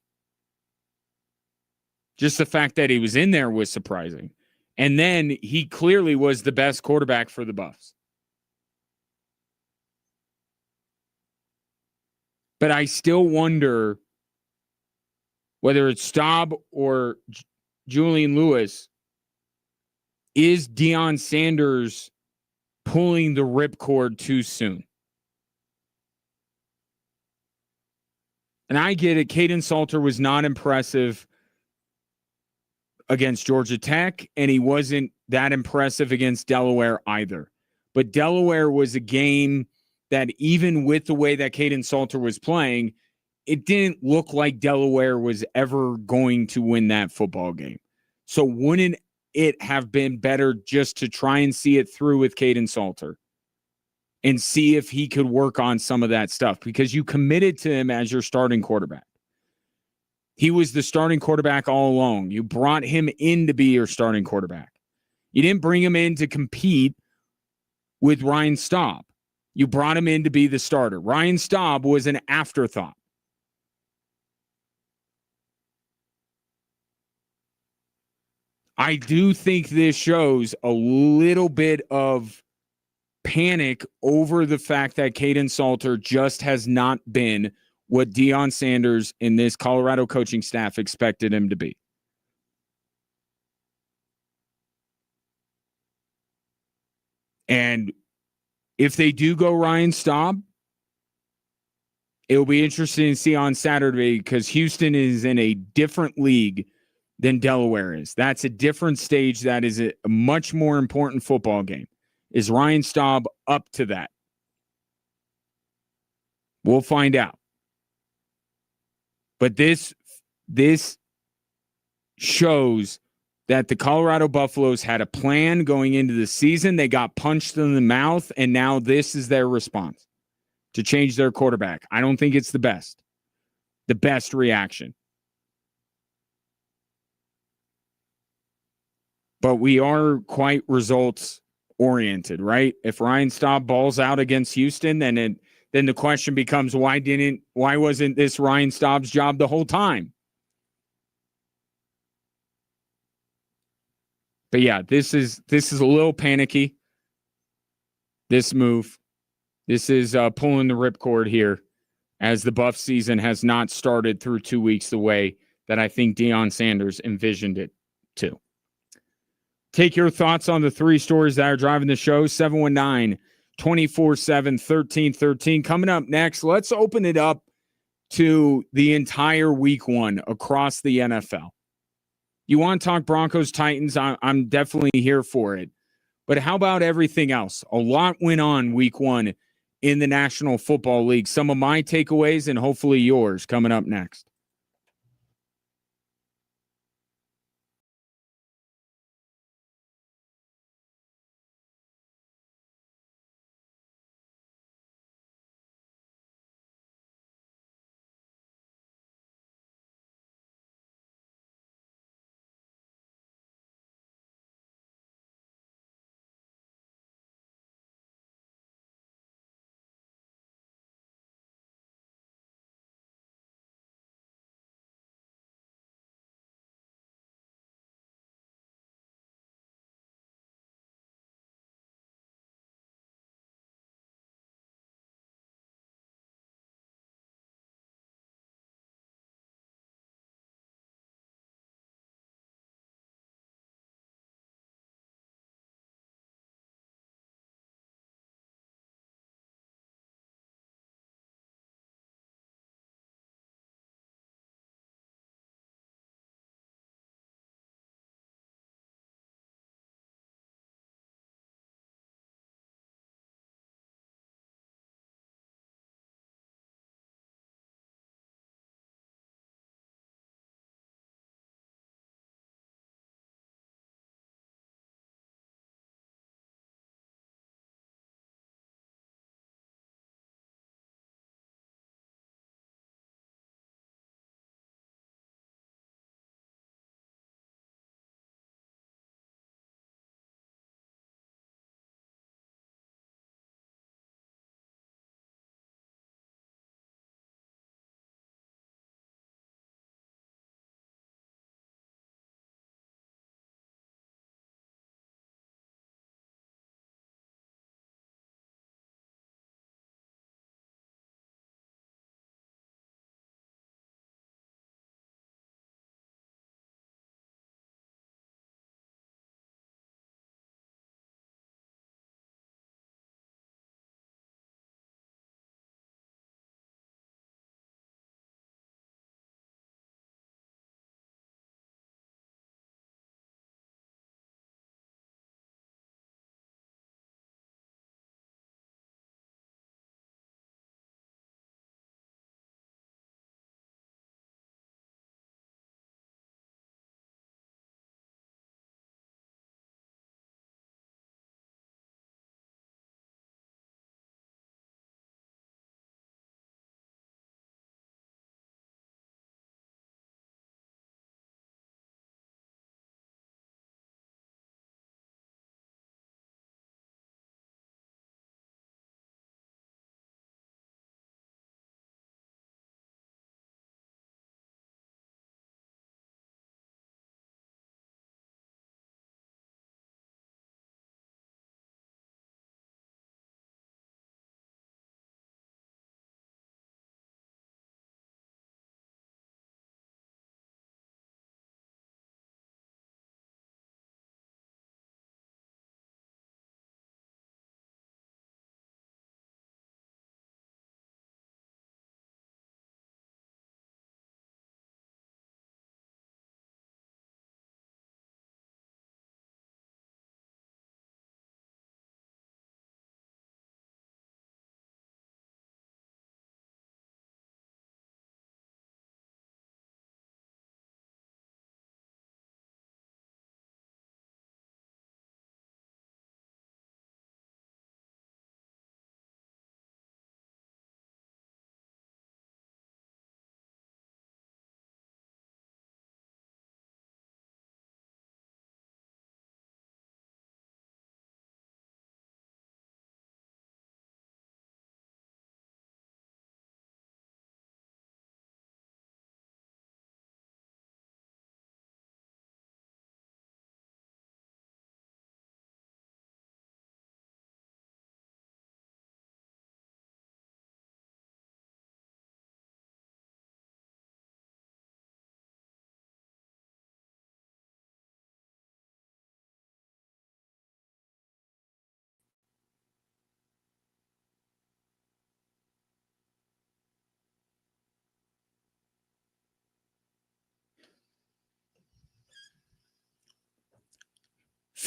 Just the fact that he was in there was surprising. And then he clearly was the best quarterback for the Buffs. But I still wonder whether it's Staub or Julian Lewis, is Deion Sanders pulling the ripcord too soon? And I get it. Caden Salter was not impressive against Georgia Tech, and he wasn't that impressive against Delaware either. But Delaware was a game that even with the way that Caden Salter was playing, it didn't look like Delaware was ever going to win that football game. So wouldn't it have been better just to try and see it through with Caden Salter and see if he could work on some of that stuff? Because you committed to him as your starting quarterback. He was the starting quarterback all along. You brought him in to be your starting quarterback. You didn't bring him in to compete with Ryan Staub. You brought him in to be the starter. Ryan Staub was an afterthought. I do think this shows a little bit of panic over the fact that Caden Salter just has not been what Deion Sanders and this Colorado coaching staff expected him to be. And if they do go Ryan Staub, it'll be interesting to see on Saturday because Houston is in a different league than Delaware is. That's a different stage. That is a much more important football game. Is Ryan Staub up to that? We'll find out. But this shows that the Colorado Buffaloes had a plan going into the season. They got punched in the mouth, and now this is their response to change their quarterback. I don't think it's the best reaction. But we are quite results oriented, right? If Ryan Staub balls out against Houston, then the question becomes, why wasn't this Ryan Staub's job the whole time? But yeah, this is a little panicky. This move, this is pulling the ripcord here, as the Buff season has not started through 2 weeks the way that I think Deion Sanders envisioned it to. Take your thoughts on the 3 stories that are driving the show. 719-247-1313. Coming up next, let's open it up to the entire week 1 across the NFL. You want to talk Broncos, Titans? I'm definitely here for it. But how about everything else? A lot went on week 1 in the National Football League. Some of my takeaways and hopefully yours coming up next.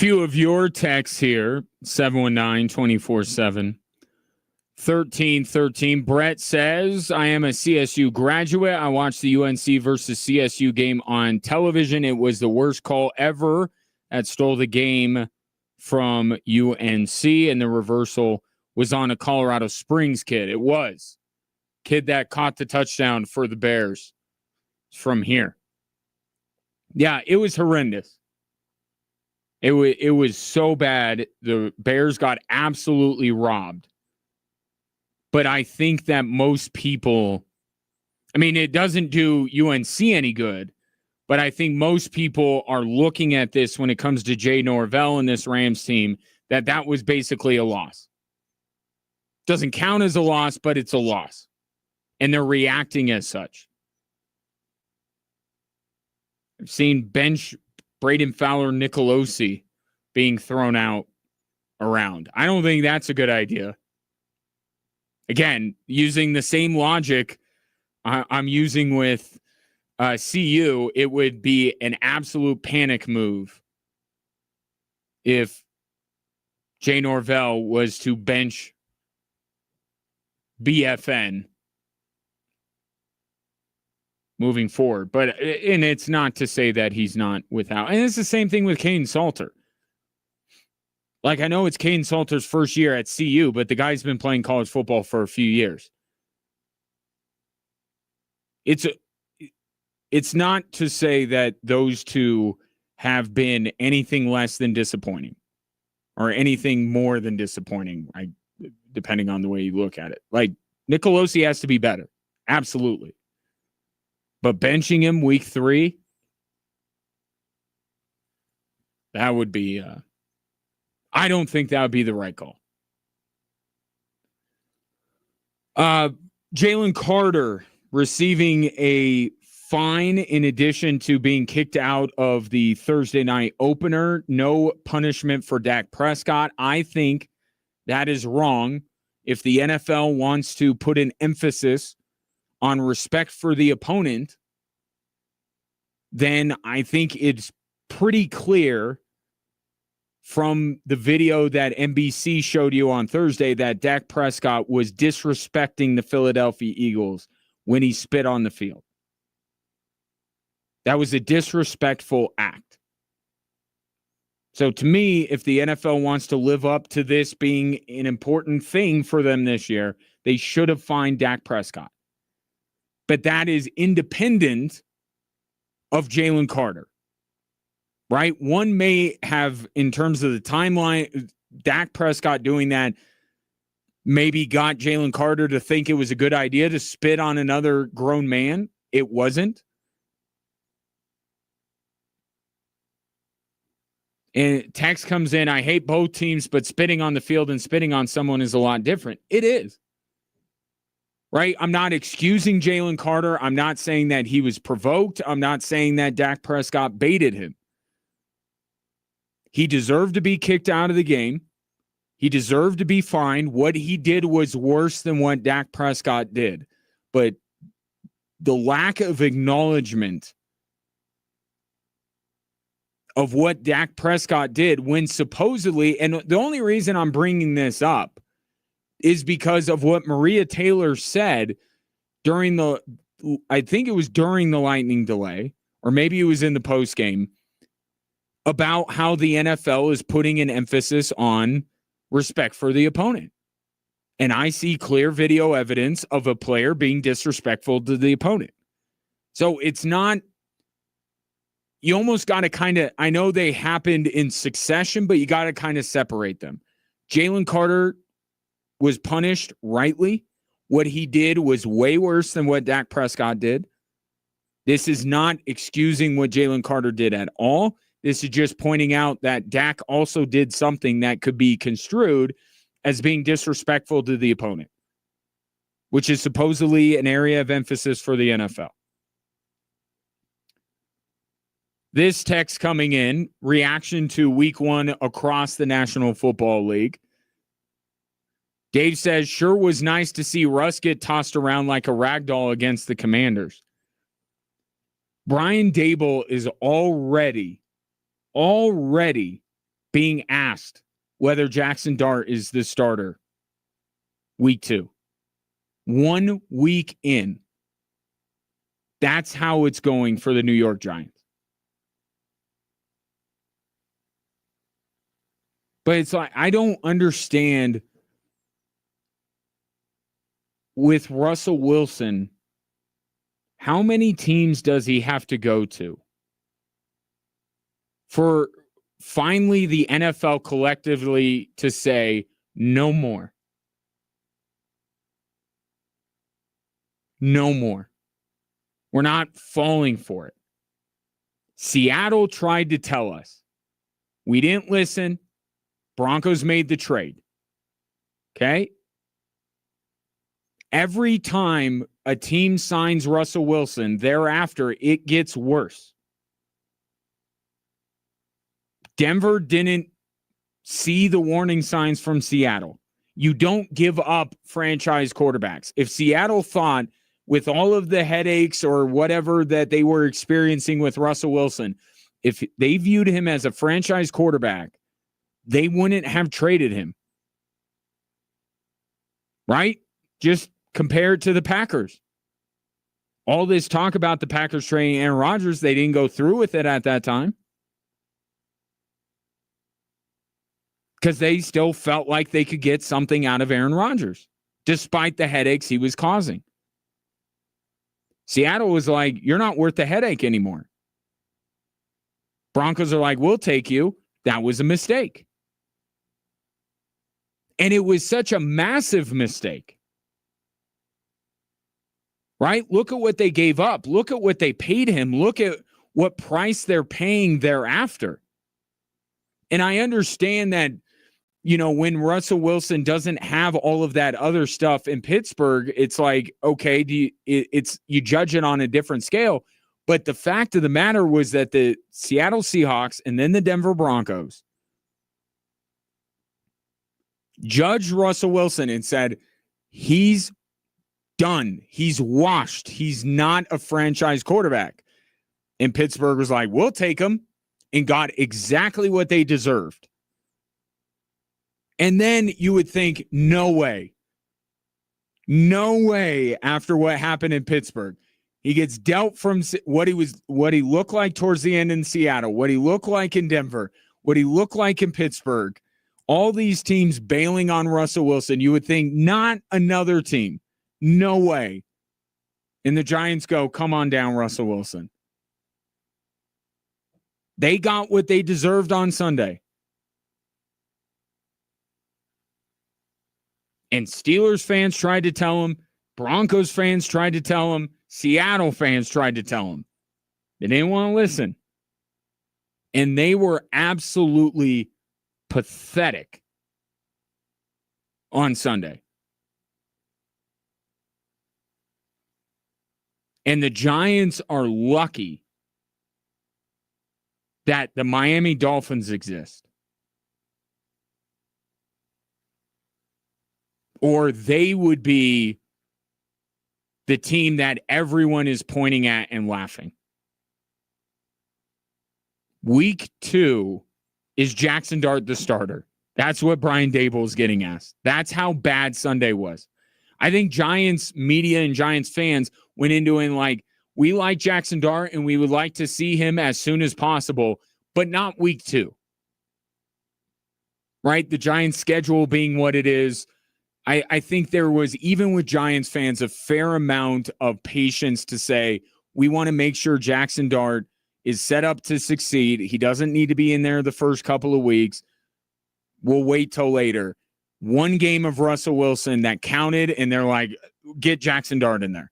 Few of your texts here, 719-24-7. 1313. Brett says, I am a CSU graduate. I watched the UNC versus CSU game on television. It was the worst call ever that stole the game from UNC, and the reversal was on a Colorado Springs kid. It was. Kid that caught the touchdown for the Bears from here. Yeah, it was horrendous. It was so bad. The Bears got absolutely robbed. But I think that most people, I mean, it doesn't do UNC any good, but I think most people are looking at this when it comes to Jay Norvell and this Rams team, that was basically a loss. Doesn't count as a loss, but it's a loss. And they're reacting as such. I've seen bench Braden Fowler Nicolosi being thrown out around. I don't think that's a good idea. Again, using the same logic I'm using with CU, it would be an absolute panic move if Jay Norvell was to bench BFN moving forward. But, and it's not to say that he's not without. And it's the same thing with Kane Salter. Like, I know it's Kane Salter's first year at CU, but the guy's been playing college football for a few years. It's not to say that those two have been anything less than disappointing or anything more than disappointing, depending on the way you look at it. Like, Nicolosi has to be better. Absolutely. But benching him week 3, that would be... I don't think that would be the right call. Jalen Carter receiving a fine in addition to being kicked out of the Thursday night opener. No punishment for Dak Prescott. I think that is wrong. If the NFL wants to put an emphasis on respect for the opponent, then I think it's pretty clear from the video that NBC showed you on Thursday that Dak Prescott was disrespecting the Philadelphia Eagles when he spit on the field. That was a disrespectful act. So to me, if the NFL wants to live up to this being an important thing for them this year, they should have fined Dak Prescott. But that is independent of Jalen Carter. Right? One may have, in terms of the timeline, Dak Prescott doing that maybe got Jalen Carter to think it was a good idea to spit on another grown man. It wasn't. And text comes in, I hate both teams, but spitting on the field and spitting on someone is a lot different. It is. Right? I'm not excusing Jalen Carter. I'm not saying that he was provoked. I'm not saying that Dak Prescott baited him. He deserved to be kicked out of the game. He deserved to be fined. What he did was worse than what Dak Prescott did. But the lack of acknowledgement of what Dak Prescott did when supposedly, and the only reason I'm bringing this up is because of what Maria Taylor said during I think it was during the Lightning delay, or maybe it was in the postgame, about how the NFL is putting an emphasis on respect for the opponent. And I see clear video evidence of a player being disrespectful to the opponent. So it's not, you almost got to kind of, I know they happened in succession, but you got to kind of separate them. Jalen Carter was punished rightly. What he did was way worse than what Dak Prescott did. This is not excusing what Jalen Carter did at all. This is just pointing out that Dak also did something that could be construed as being disrespectful to the opponent, which is supposedly an area of emphasis for the NFL. This text coming in, reaction to week 1 across the National Football League. Dave says, sure was nice to see Russ get tossed around like a rag doll against the Commanders. Brian Dable is already being asked whether Jackson Dart is the starter week 2. 1 week in. That's how it's going for the New York Giants. But it's like, I don't understand with Russell Wilson, how many teams does he have to go to for finally the NFL collectively to say no more? No more. We're not falling for it. Seattle tried to tell us. We didn't listen. Broncos made the trade. Okay? Every time a team signs Russell Wilson, thereafter, it gets worse. Denver didn't see the warning signs from Seattle. You don't give up franchise quarterbacks. If Seattle thought with all of the headaches or whatever that they were experiencing with Russell Wilson, if they viewed him as a franchise quarterback, they wouldn't have traded him. Right? Just compared to the Packers. All this talk about the Packers trading Aaron Rodgers, they didn't go through with it at that time. Because they still felt like they could get something out of Aaron Rodgers, despite the headaches he was causing. Seattle was like, you're not worth the headache anymore. Broncos are like, we'll take you. That was a mistake. And it was such a massive mistake. Right? Look at what they gave up. Look at what they paid him. Look at what price they're paying thereafter. And I understand that, you know, when Russell Wilson doesn't have all of that other stuff in Pittsburgh, it's like, okay, you judge it on a different scale. But the fact of the matter was that the Seattle Seahawks and then the Denver Broncos judged Russell Wilson and said, he's done. He's washed. He's not a franchise quarterback. And Pittsburgh was like, we'll take him, and got exactly what they deserved. And then you would think, no way. No way after what happened in Pittsburgh. He gets dealt from what he looked like towards the end in Seattle, what he looked like in Denver, what he looked like in Pittsburgh. All these teams bailing on Russell Wilson. You would think not another team. No way. And the Giants go, come on down, Russell Wilson. They got what they deserved on Sunday. And Steelers fans tried to tell him. Broncos fans tried to tell him. Seattle fans tried to tell him. They didn't want to listen. And they were absolutely pathetic on Sunday. And the Giants are lucky that the Miami Dolphins exist. Or they would be the team that everyone is pointing at and laughing. Week 2 is Jackson Dart the starter. That's what Brian Dable is getting asked. That's how bad Sunday was. I think Giants media and Giants fans went into it like, we like Jackson Dart and we would like to see him as soon as possible, but not week 2. Right? The Giants schedule being what it is. I think there was, even with Giants fans, a fair amount of patience to say, we want to make sure Jackson Dart is set up to succeed. He doesn't need to be in there the first couple of weeks. We'll wait till later. One game of Russell Wilson that counted, and they're like, get Jackson Dart in there.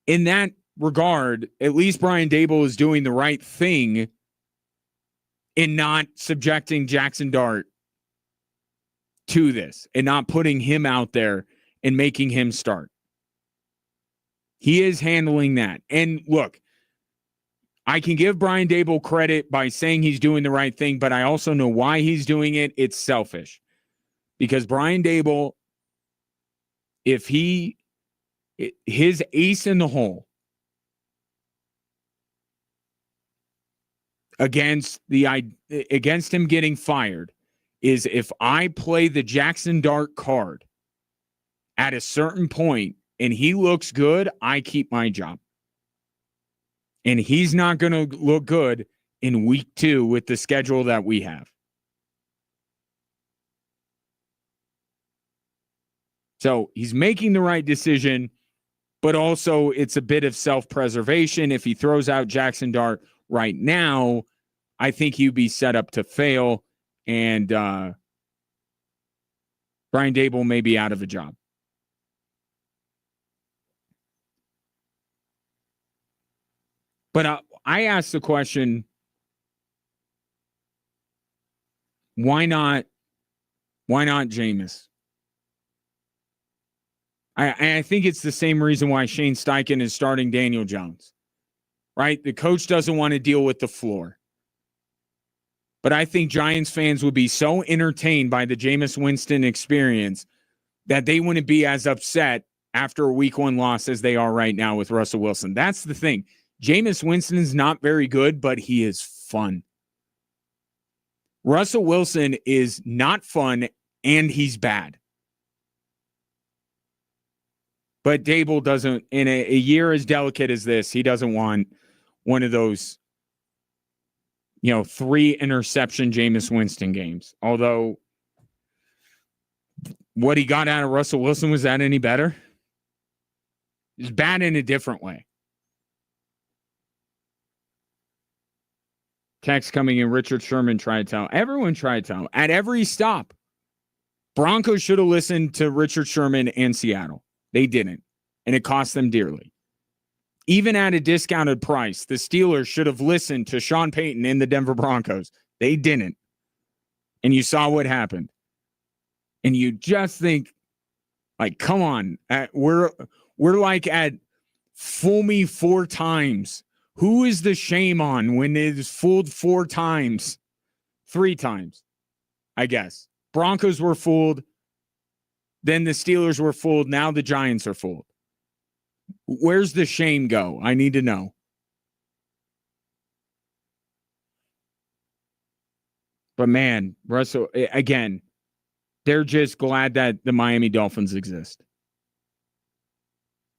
In that regard, at least Brian Dable is doing the right thing in not subjecting Jackson Dart to this and not putting him out there and making him start. He is handling that. And look, I can give Brian Dable credit by saying he's doing the right thing, but I also know why he's doing it. It's selfish. Because Brian Dable, if his ace in the hole against him getting fired is if I play the Jackson Dart card at a certain point and he looks good, I keep my job. And he's not going to look good in week 2 with the schedule that we have. So he's making the right decision, but also it's a bit of self-preservation. If he throws out Jackson Dart right now, I think he'd be set up to fail, and Brian Dable may be out of a job. But I asked the question, why not Jameis? I think it's the same reason why Shane Steichen is starting Daniel Jones, right? The coach doesn't want to deal with the floor. But I think Giants fans would be so entertained by the Jameis Winston experience that they wouldn't be as upset after a week 1 loss as they are right now with Russell Wilson. That's the thing. Jameis Winston is not very good, but he is fun. Russell Wilson is not fun, and he's bad. But Dable doesn't, in a year as delicate as this, he doesn't want one of those, 3 interception Jameis Winston games. Although, what he got out of Russell Wilson, was that any better? It's bad in a different way. Text coming in, Richard Sherman tried to tell. Everyone tried to tell. At every stop, Broncos should have listened to Richard Sherman and Seattle. They didn't, and it cost them dearly. Even at a discounted price, the Steelers should have listened to Sean Payton and the Denver Broncos. They didn't. And you saw what happened. And you just think, like, come on. We're like at fool me 4 times. Who is the shame on when it is fooled 4 times? 3 times, I guess. Broncos were fooled. Then the Steelers were fooled. Now the Giants are fooled. Where's the shame go? I need to know. But man, Russell, again, they're just glad that the Miami Dolphins exist.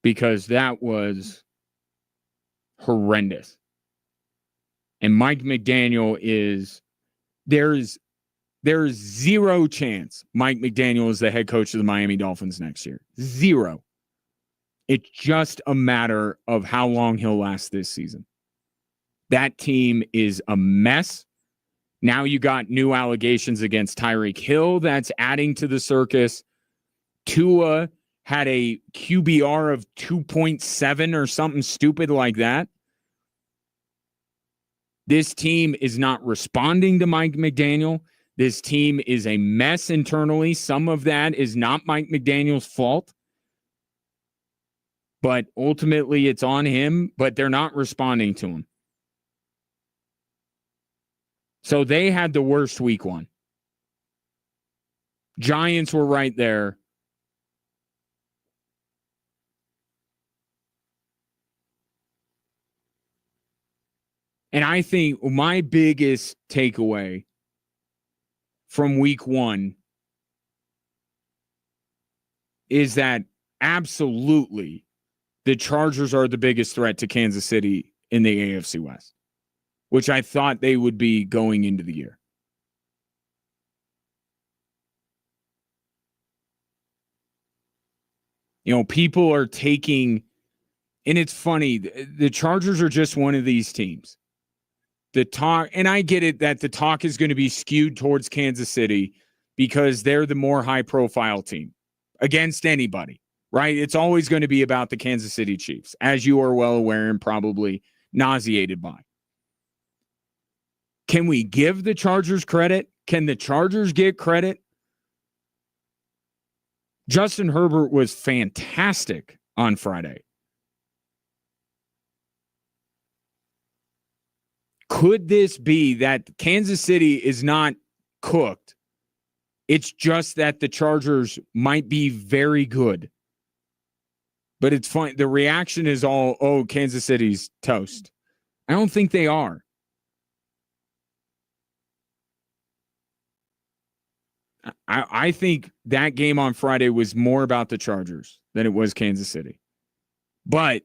Because that was horrendous. And Mike McDaniel there's 0 chance Mike McDaniel is the head coach of the Miami Dolphins next year. 0. It's just a matter of how long he'll last this season. That team is a mess. Now you got new allegations against Tyreek Hill that's adding to the circus. Tua had a QBR of 2.7 or something stupid like that. This team is not responding to Mike McDaniel. This team is a mess internally. Some of that is not Mike McDaniel's fault. But ultimately it's on him, but they're not responding to him. So they had the worst week 1. Giants were right there. And I think my biggest takeaway from week 1 is that absolutely the Chargers are the biggest threat to Kansas City in the AFC West, which I thought they would be going into the year. People are taking, and it's funny, the Chargers are just one of these teams. The talk, and I get it that the talk is going to be skewed towards Kansas City because they're the more high-profile team against anybody, right? It's always going to be about the Kansas City Chiefs, as you are well aware and probably nauseated by. Can we give the Chargers credit? Can the Chargers get credit? Justin Herbert was fantastic on Friday. Could this be that Kansas City is not cooked? It's just that the Chargers might be very good. But it's fine. The reaction is all, Kansas City's toast. I don't think they are. I think that game on Friday was more about the Chargers than it was Kansas City. But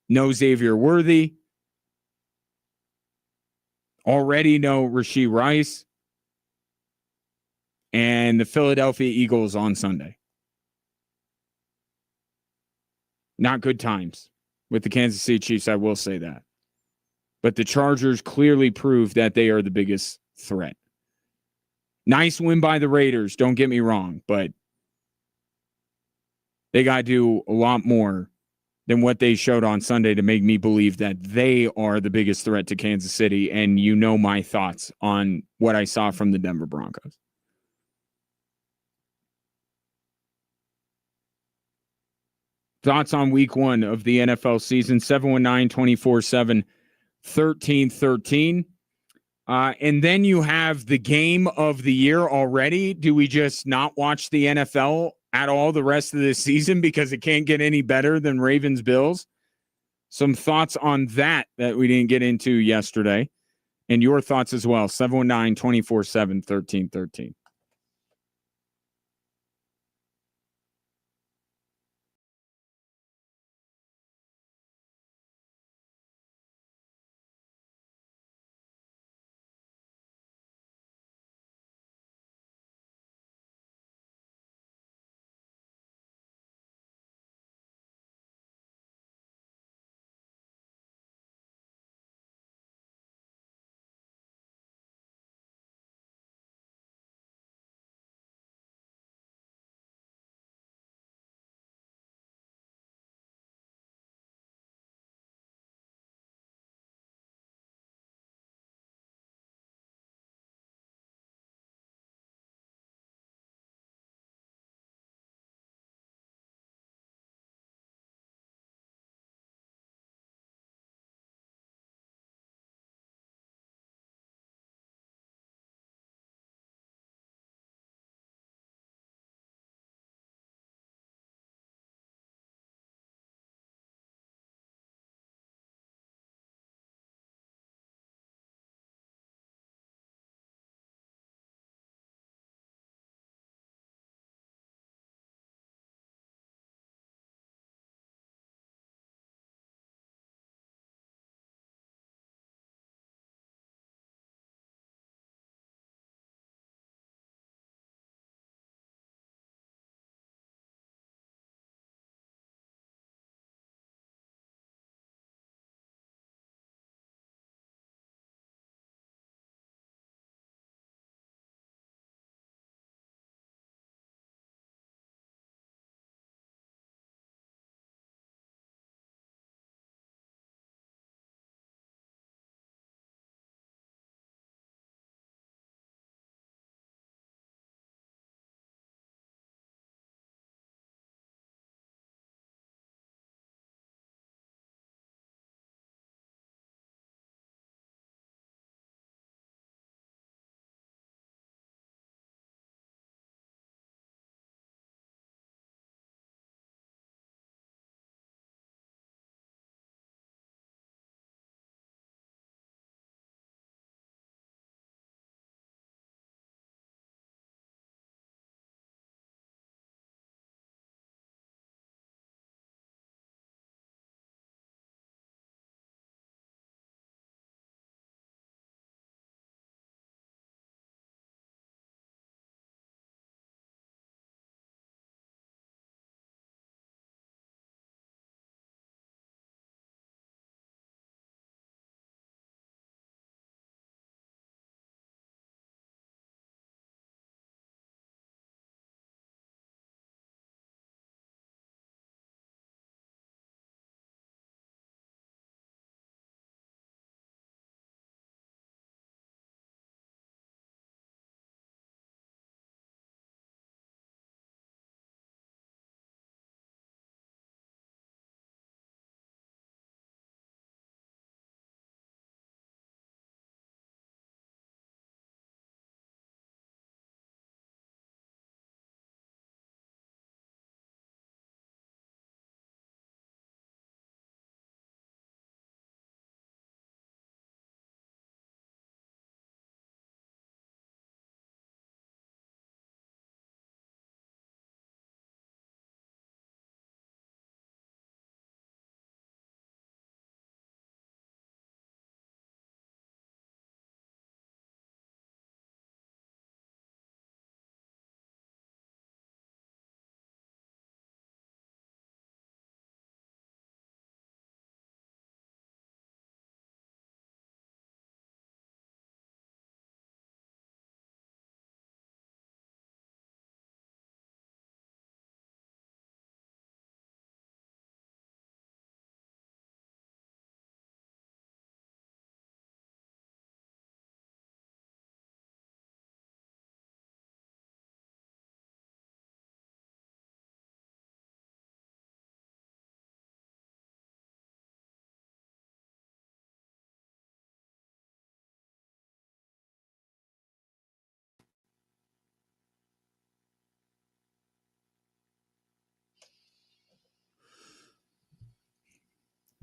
no Xavier Worthy. Already no Rashee Rice. And the Philadelphia Eagles on Sunday. Not good times with the Kansas City Chiefs, I will say that. But the Chargers clearly proved that they are the biggest threat. Nice win by the Raiders, don't get me wrong, but they got to do a lot more than what they showed on Sunday to make me believe that they are the biggest threat to Kansas City. And you know my thoughts on what I saw from the Denver Broncos. Thoughts on week 1 of the NFL season, 719-247-1313. And then you have the game of the year already. Do we just not watch the NFL at all the rest of this season because it can't get any better than Ravens-Bills? Some thoughts on that we didn't get into yesterday. And your thoughts as well, 719-247-1313.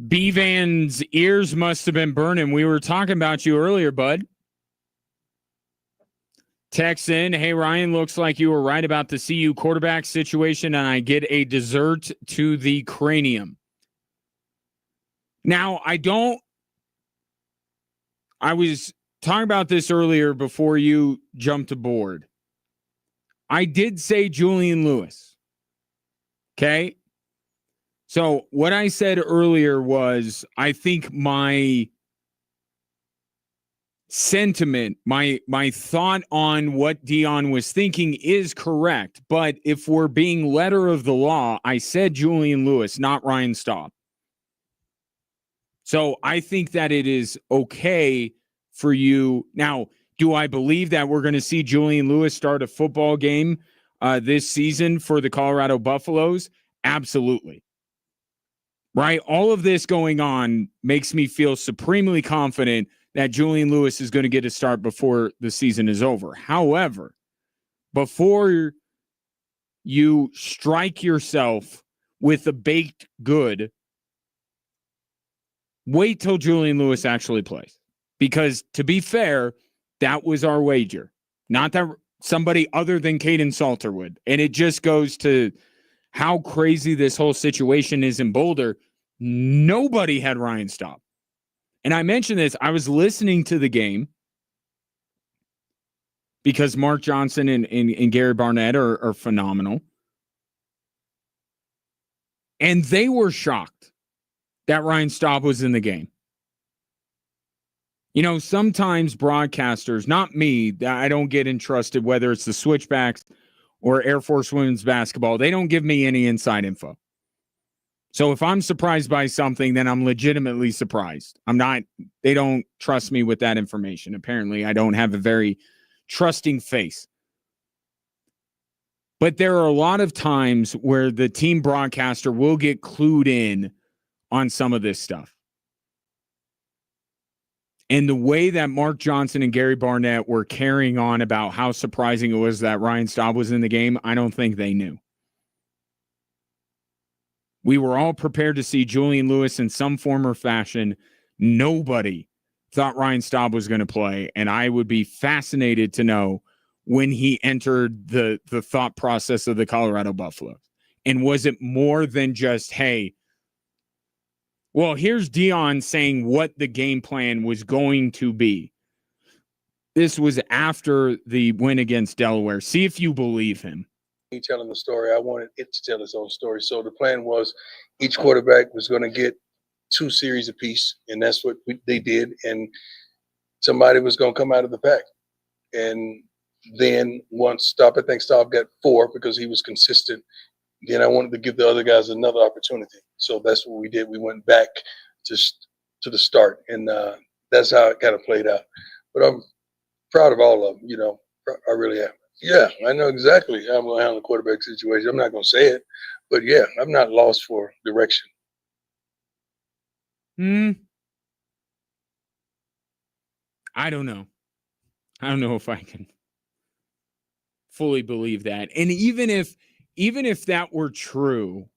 B-Van's ears must have been burning. We were talking about you earlier, bud. Text in, hey, Ryan, looks like you were right about the CU quarterback situation, and I get a dessert to the cranium. Now, I was talking about this earlier before you jumped aboard. I did say Julian Lewis. Okay? So what I said earlier was I think my sentiment, my thought on what Dion was thinking is correct. But if we're being letter of the law, I said Julian Lewis, not Ryan Staub. So I think that it is okay for you. Now, do I believe that we're going to see Julian Lewis start a football game this season for the Colorado Buffaloes? Absolutely. Right? All of this going on makes me feel supremely confident that Julian Lewis is going to get a start before the season is over. However, before you strike yourself with a baked good, wait till Julian Lewis actually plays. Because to be fair, that was our wager. Not that somebody other than Caden Salter would. And it just goes to how crazy this whole situation is in Boulder. Nobody had Ryan Staub. And I mentioned this. I was listening to the game because Mark Johnson and Gary Barnett are phenomenal. And they were shocked that Ryan Staub was in the game. You know, sometimes broadcasters, not me, I don't get entrusted, whether it's the Switchbacks or Air Force women's basketball, they don't give me any inside info. So if I'm surprised by something, then I'm legitimately surprised. They don't trust me with that information. Apparently, I don't have a very trusting face. But there are a lot of times where the team broadcaster will get clued in on some of this stuff. And the way that Mark Johnson and Gary Barnett were carrying on about how surprising it was that Ryan Staub was in the game, I don't think they knew. We were all prepared to see Julian Lewis in some form or fashion. Nobody thought Ryan Staub was going to play, and I would be fascinated to know when he entered the thought process of the Colorado Buffaloes. And was it more than just, hey, well, here's Dion saying what the game plan was going to be. This was after the win against Delaware. See if you believe him. Telling the story, I wanted it to tell its own story. So the plan was each quarterback was going to get 2 series apiece, and that's what they did. And somebody was going to come out of the pack. And then once Staub, I think Staub got 4 because he was consistent. Then I wanted to give the other guys another opportunity. So that's what we did. We went back to the start, and that's how it kind of played out. But I'm proud of all of them, you know. I really am. Yeah, I know exactly how I'm going to handle the quarterback situation. I'm not going to say it, but yeah, I'm not lost for direction. I don't know. I don't know if I can fully believe that. And even if that were true,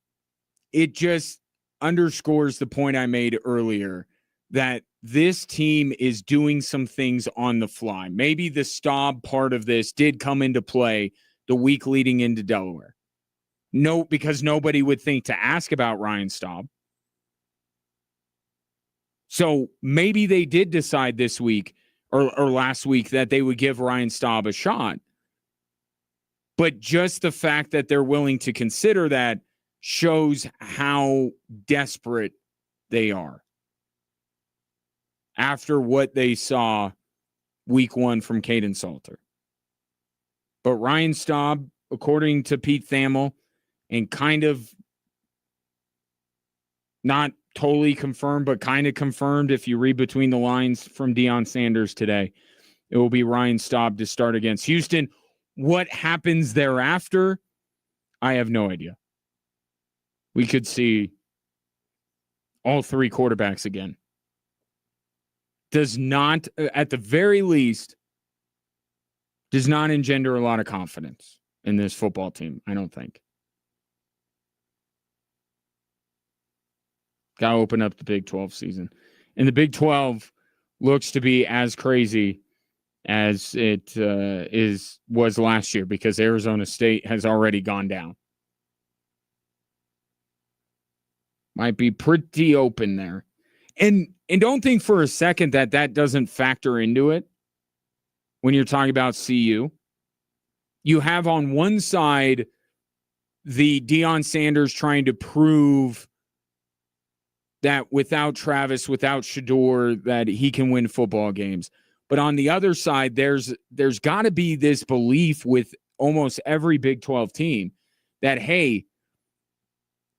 it just underscores the point I made earlier that this team is doing some things on the fly. Maybe the Staub part of this did come into play the week leading into Delaware. No, because nobody would think to ask about Ryan Staub. So maybe they did decide this week or last week that they would give Ryan Staub a shot. But just the fact that they're willing to consider that shows how desperate they are after what they saw week 1 from Caden Salter. But Ryan Staub, according to Pete Thamel, and kind of not totally confirmed, but kind of confirmed if you read between the lines from Deion Sanders today, it will be Ryan Staub to start against Houston. What happens thereafter, I have no idea. We could see all 3 quarterbacks again. Does not, at the very least, does not engender a lot of confidence in this football team, I don't think. Got to open up the Big 12 season. And the Big 12 looks to be as crazy as it was last year because Arizona State has already gone down. Might be pretty open there. And don't think for a second that doesn't factor into it when you're talking about CU. You have on one side the Deion Sanders trying to prove that without Travis, without Shador, that he can win football games. But on the other side, there's got to be this belief with almost every Big 12 team that, hey,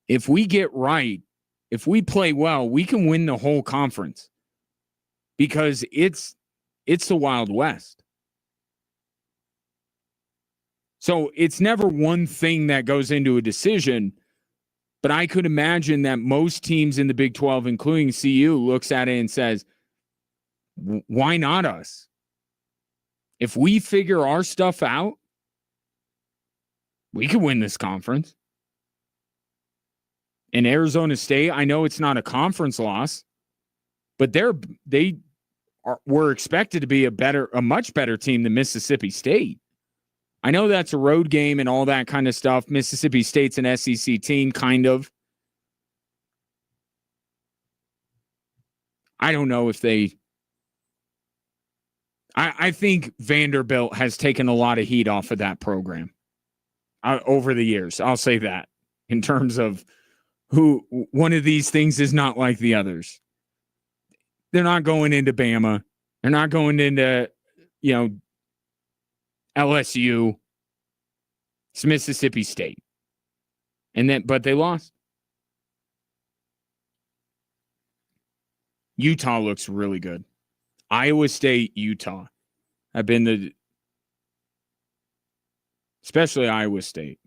if we get right, if we play well, we can win the whole conference because it's the Wild West. So it's never one thing that goes into a decision, but I could imagine that most teams in the Big 12, including CU, looks at it and says, why not us? If we figure our stuff out, we can win this conference. And Arizona State, I know it's not a conference loss, but were expected to be a much better team than Mississippi State. I know that's a road game and all that kind of stuff. Mississippi State's an SEC team, kind of. I don't know if they... I think Vanderbilt has taken a lot of heat off of that program over the years. I'll say that in terms of who one of these things is not like the others. They're not going into Bama. They're not going into, LSU. It's Mississippi State. But they lost. Utah looks really good. Iowa State, Utah. Especially Iowa State.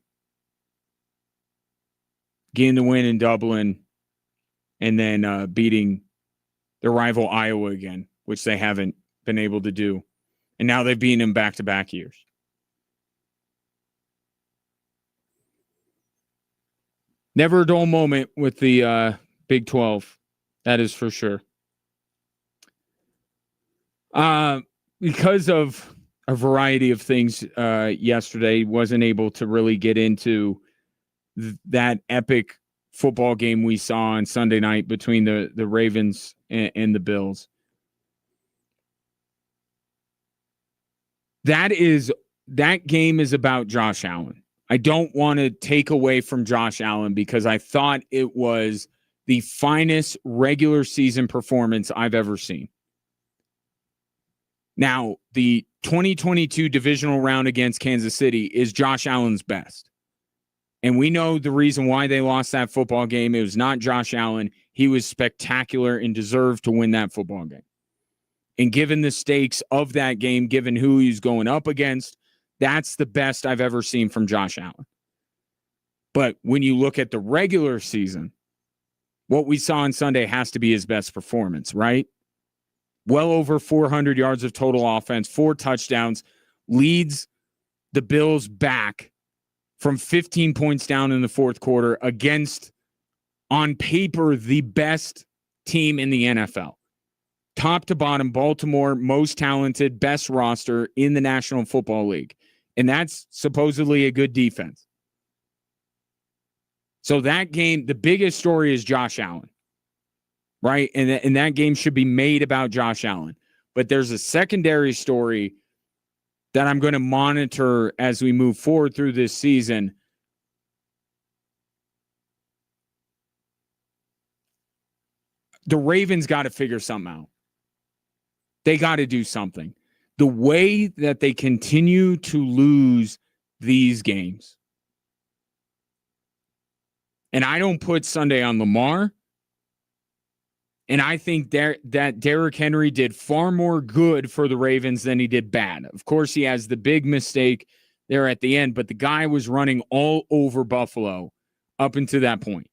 Getting the win in Dublin and then beating their rival Iowa again, which they haven't been able to do. And now they've beaten them back-to-back years. Never a dull moment with the Big 12. That is for sure. Because of a variety of things yesterday, wasn't able to really get into that epic football game we saw on Sunday night between the Ravens and the Bills. That game is about Josh Allen. I don't want to take away from Josh Allen because I thought it was the finest regular season performance I've ever seen. Now, the 2022 divisional round against Kansas City is Josh Allen's best. And we know the reason why they lost that football game. It was not Josh Allen. He was spectacular and deserved to win that football game. And given the stakes of that game, given who he's going up against, that's the best I've ever seen from Josh Allen. But when you look at the regular season, what we saw on Sunday has to be his best performance, right? Well over 400 yards of total offense, 4 touchdowns, leads the Bills back from 15 points down in the fourth quarter against, on paper, the best team in the NFL. Top to bottom, Baltimore, most talented, best roster in the National Football League. And that's supposedly a good defense. So that game, the biggest story is Josh Allen, right? And that game should be made about Josh Allen. But there's a secondary story that I'm going to monitor as we move forward through this season. The Ravens got to figure something out. They got to do something. The way that they continue to lose these games. And I don't put Sunday on Lamar. And I think that Derrick Henry did far more good for the Ravens than he did bad. Of course, he has the big mistake there at the end, but the guy was running all over Buffalo up until that point.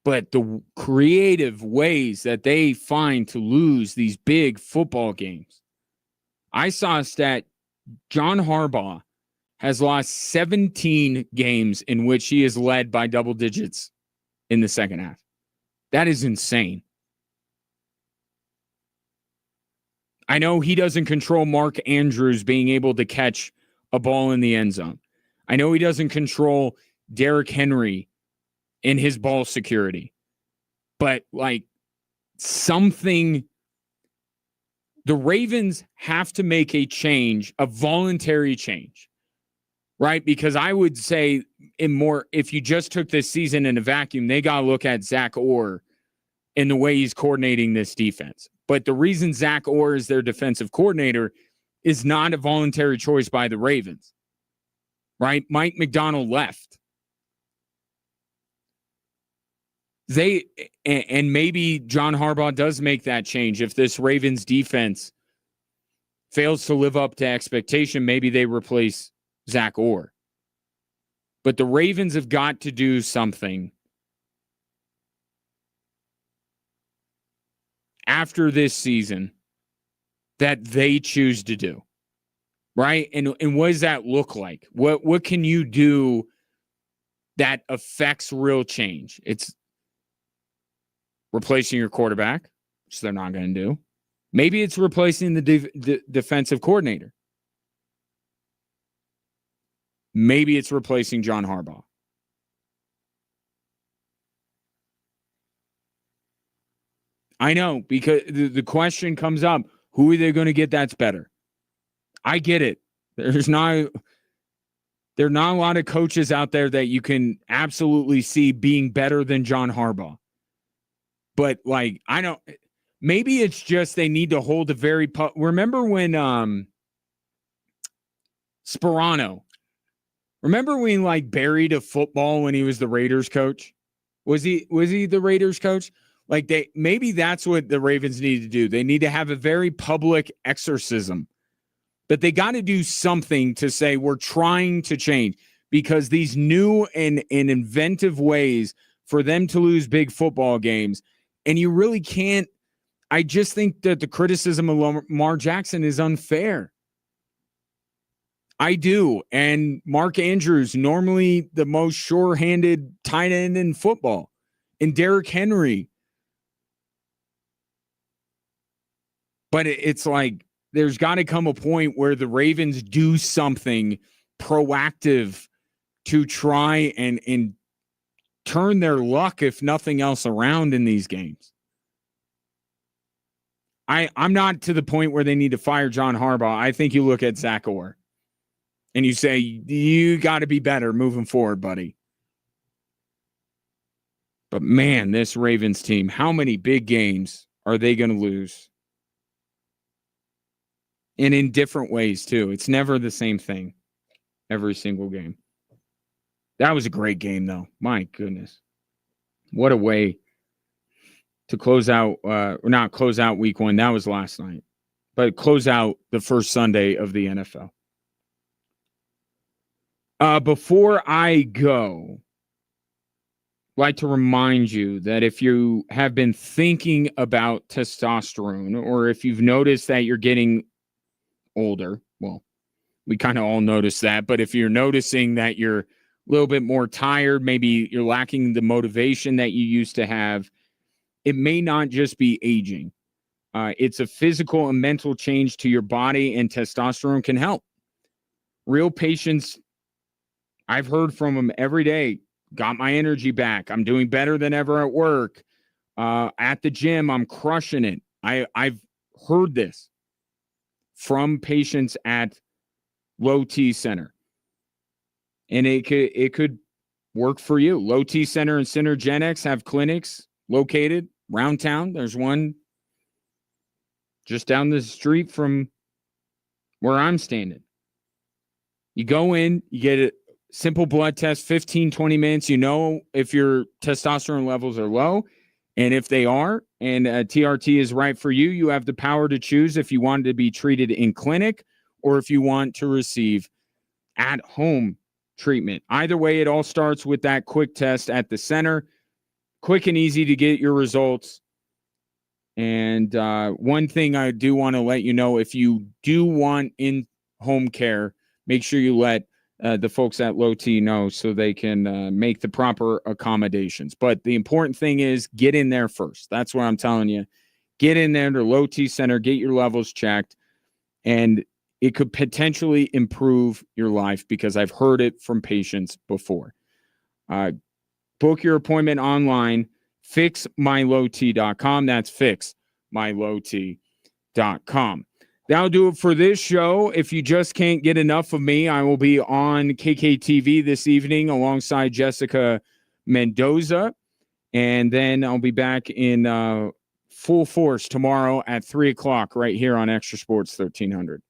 But the creative ways that they find to lose these big football games. I saw a stat, John Harbaugh has lost 17 games in which he is led by double digits in the second half. That is insane. I know he doesn't control Mark Andrews being able to catch a ball in the end zone. I know he doesn't control Derrick Henry in his ball security. But like something, the Ravens have to make a change, a voluntary change, right? Because I would say if you just took this season in a vacuum, they got to look at Zach Orr and the way he's coordinating this defense. But the reason Zach Orr is their defensive coordinator is not a voluntary choice by the Ravens, right? Mike McDonald left. And maybe John Harbaugh does make that change. If this Ravens defense fails to live up to expectation, maybe they replace Zach Orr. But the Ravens have got to do something after this season that they choose to do, right? And what does that look like? What can you do that affects real change? It's replacing your quarterback, which they're not going to do. Maybe it's replacing the defensive coordinator. Maybe it's replacing John Harbaugh. I know, because the question comes up, who are they going to get that's better? I get it. There are not a lot of coaches out there that you can absolutely see being better than John Harbaugh. But like, I don't, maybe it's just they need to hold a very, remember when Sperano, remember when he like buried a football when he was the Raiders coach? Was he the Raiders coach? Like maybe that's what the Ravens need to do. They need to have a very public exorcism, but they got to do something to say we're trying to change, because these new and inventive ways for them to lose big football games. And you really can't. I just think that the criticism of Lamar Jackson is unfair. I do. And Mark Andrews, normally the most sure-handed tight end in football, and Derrick Henry. But it's like there's got to come a point where the Ravens do something proactive to try and turn their luck, if nothing else, around in these games. I'm not to the point where they need to fire John Harbaugh. I think you look at Zach Orr and you say, you got to be better moving forward, buddy. But man, this Ravens team, how many big games are they going to lose? And in different ways, too. It's never the same thing every single game. That was a great game, though. My goodness. What a way to close out, not close out week one. That was last night. But close out the first Sunday of the NFL. Before I go, I'd like to remind you that if you have been thinking about testosterone, or if you've noticed that you're getting older, well, we kind of all notice that, but if you're noticing that you're a little bit more tired, maybe you're lacking the motivation that you used to have, it may not just be aging. It's a physical and mental change to your body, and testosterone can help. Real patients, I've heard from them every day, got my energy back. I'm doing better than ever at work. At the gym, I'm crushing it. I've heard this from patients at Low T Center. And it could work for you. Low T Center and Synergenics have clinics located around town. There's one just down the street from where I'm standing. You go in, you get a simple blood test, 15, 20 minutes. You know if your testosterone levels are low. And if they are, and TRT is right for you, you have the power to choose if you want to be treated in clinic or if you want to receive at-home treatment. Either way, it all starts with that quick test at the center. Quick and easy to get your results. And one thing I do want to let you know, if you do want in-home care, make sure you let the folks at Low T know so they can make the proper accommodations. But the important thing is get in there first. That's what I'm telling you. Get in there to Low T Center, get your levels checked, and it could potentially improve your life because I've heard it from patients before. Book your appointment online, fixmylowt.com. That's fixmylowt.com. That'll do it for this show. If you just can't get enough of me, I will be on KKTV this evening alongside Jessica Mendoza. And then I'll be back in full force tomorrow at 3 o'clock right here on Extra Sports 1300.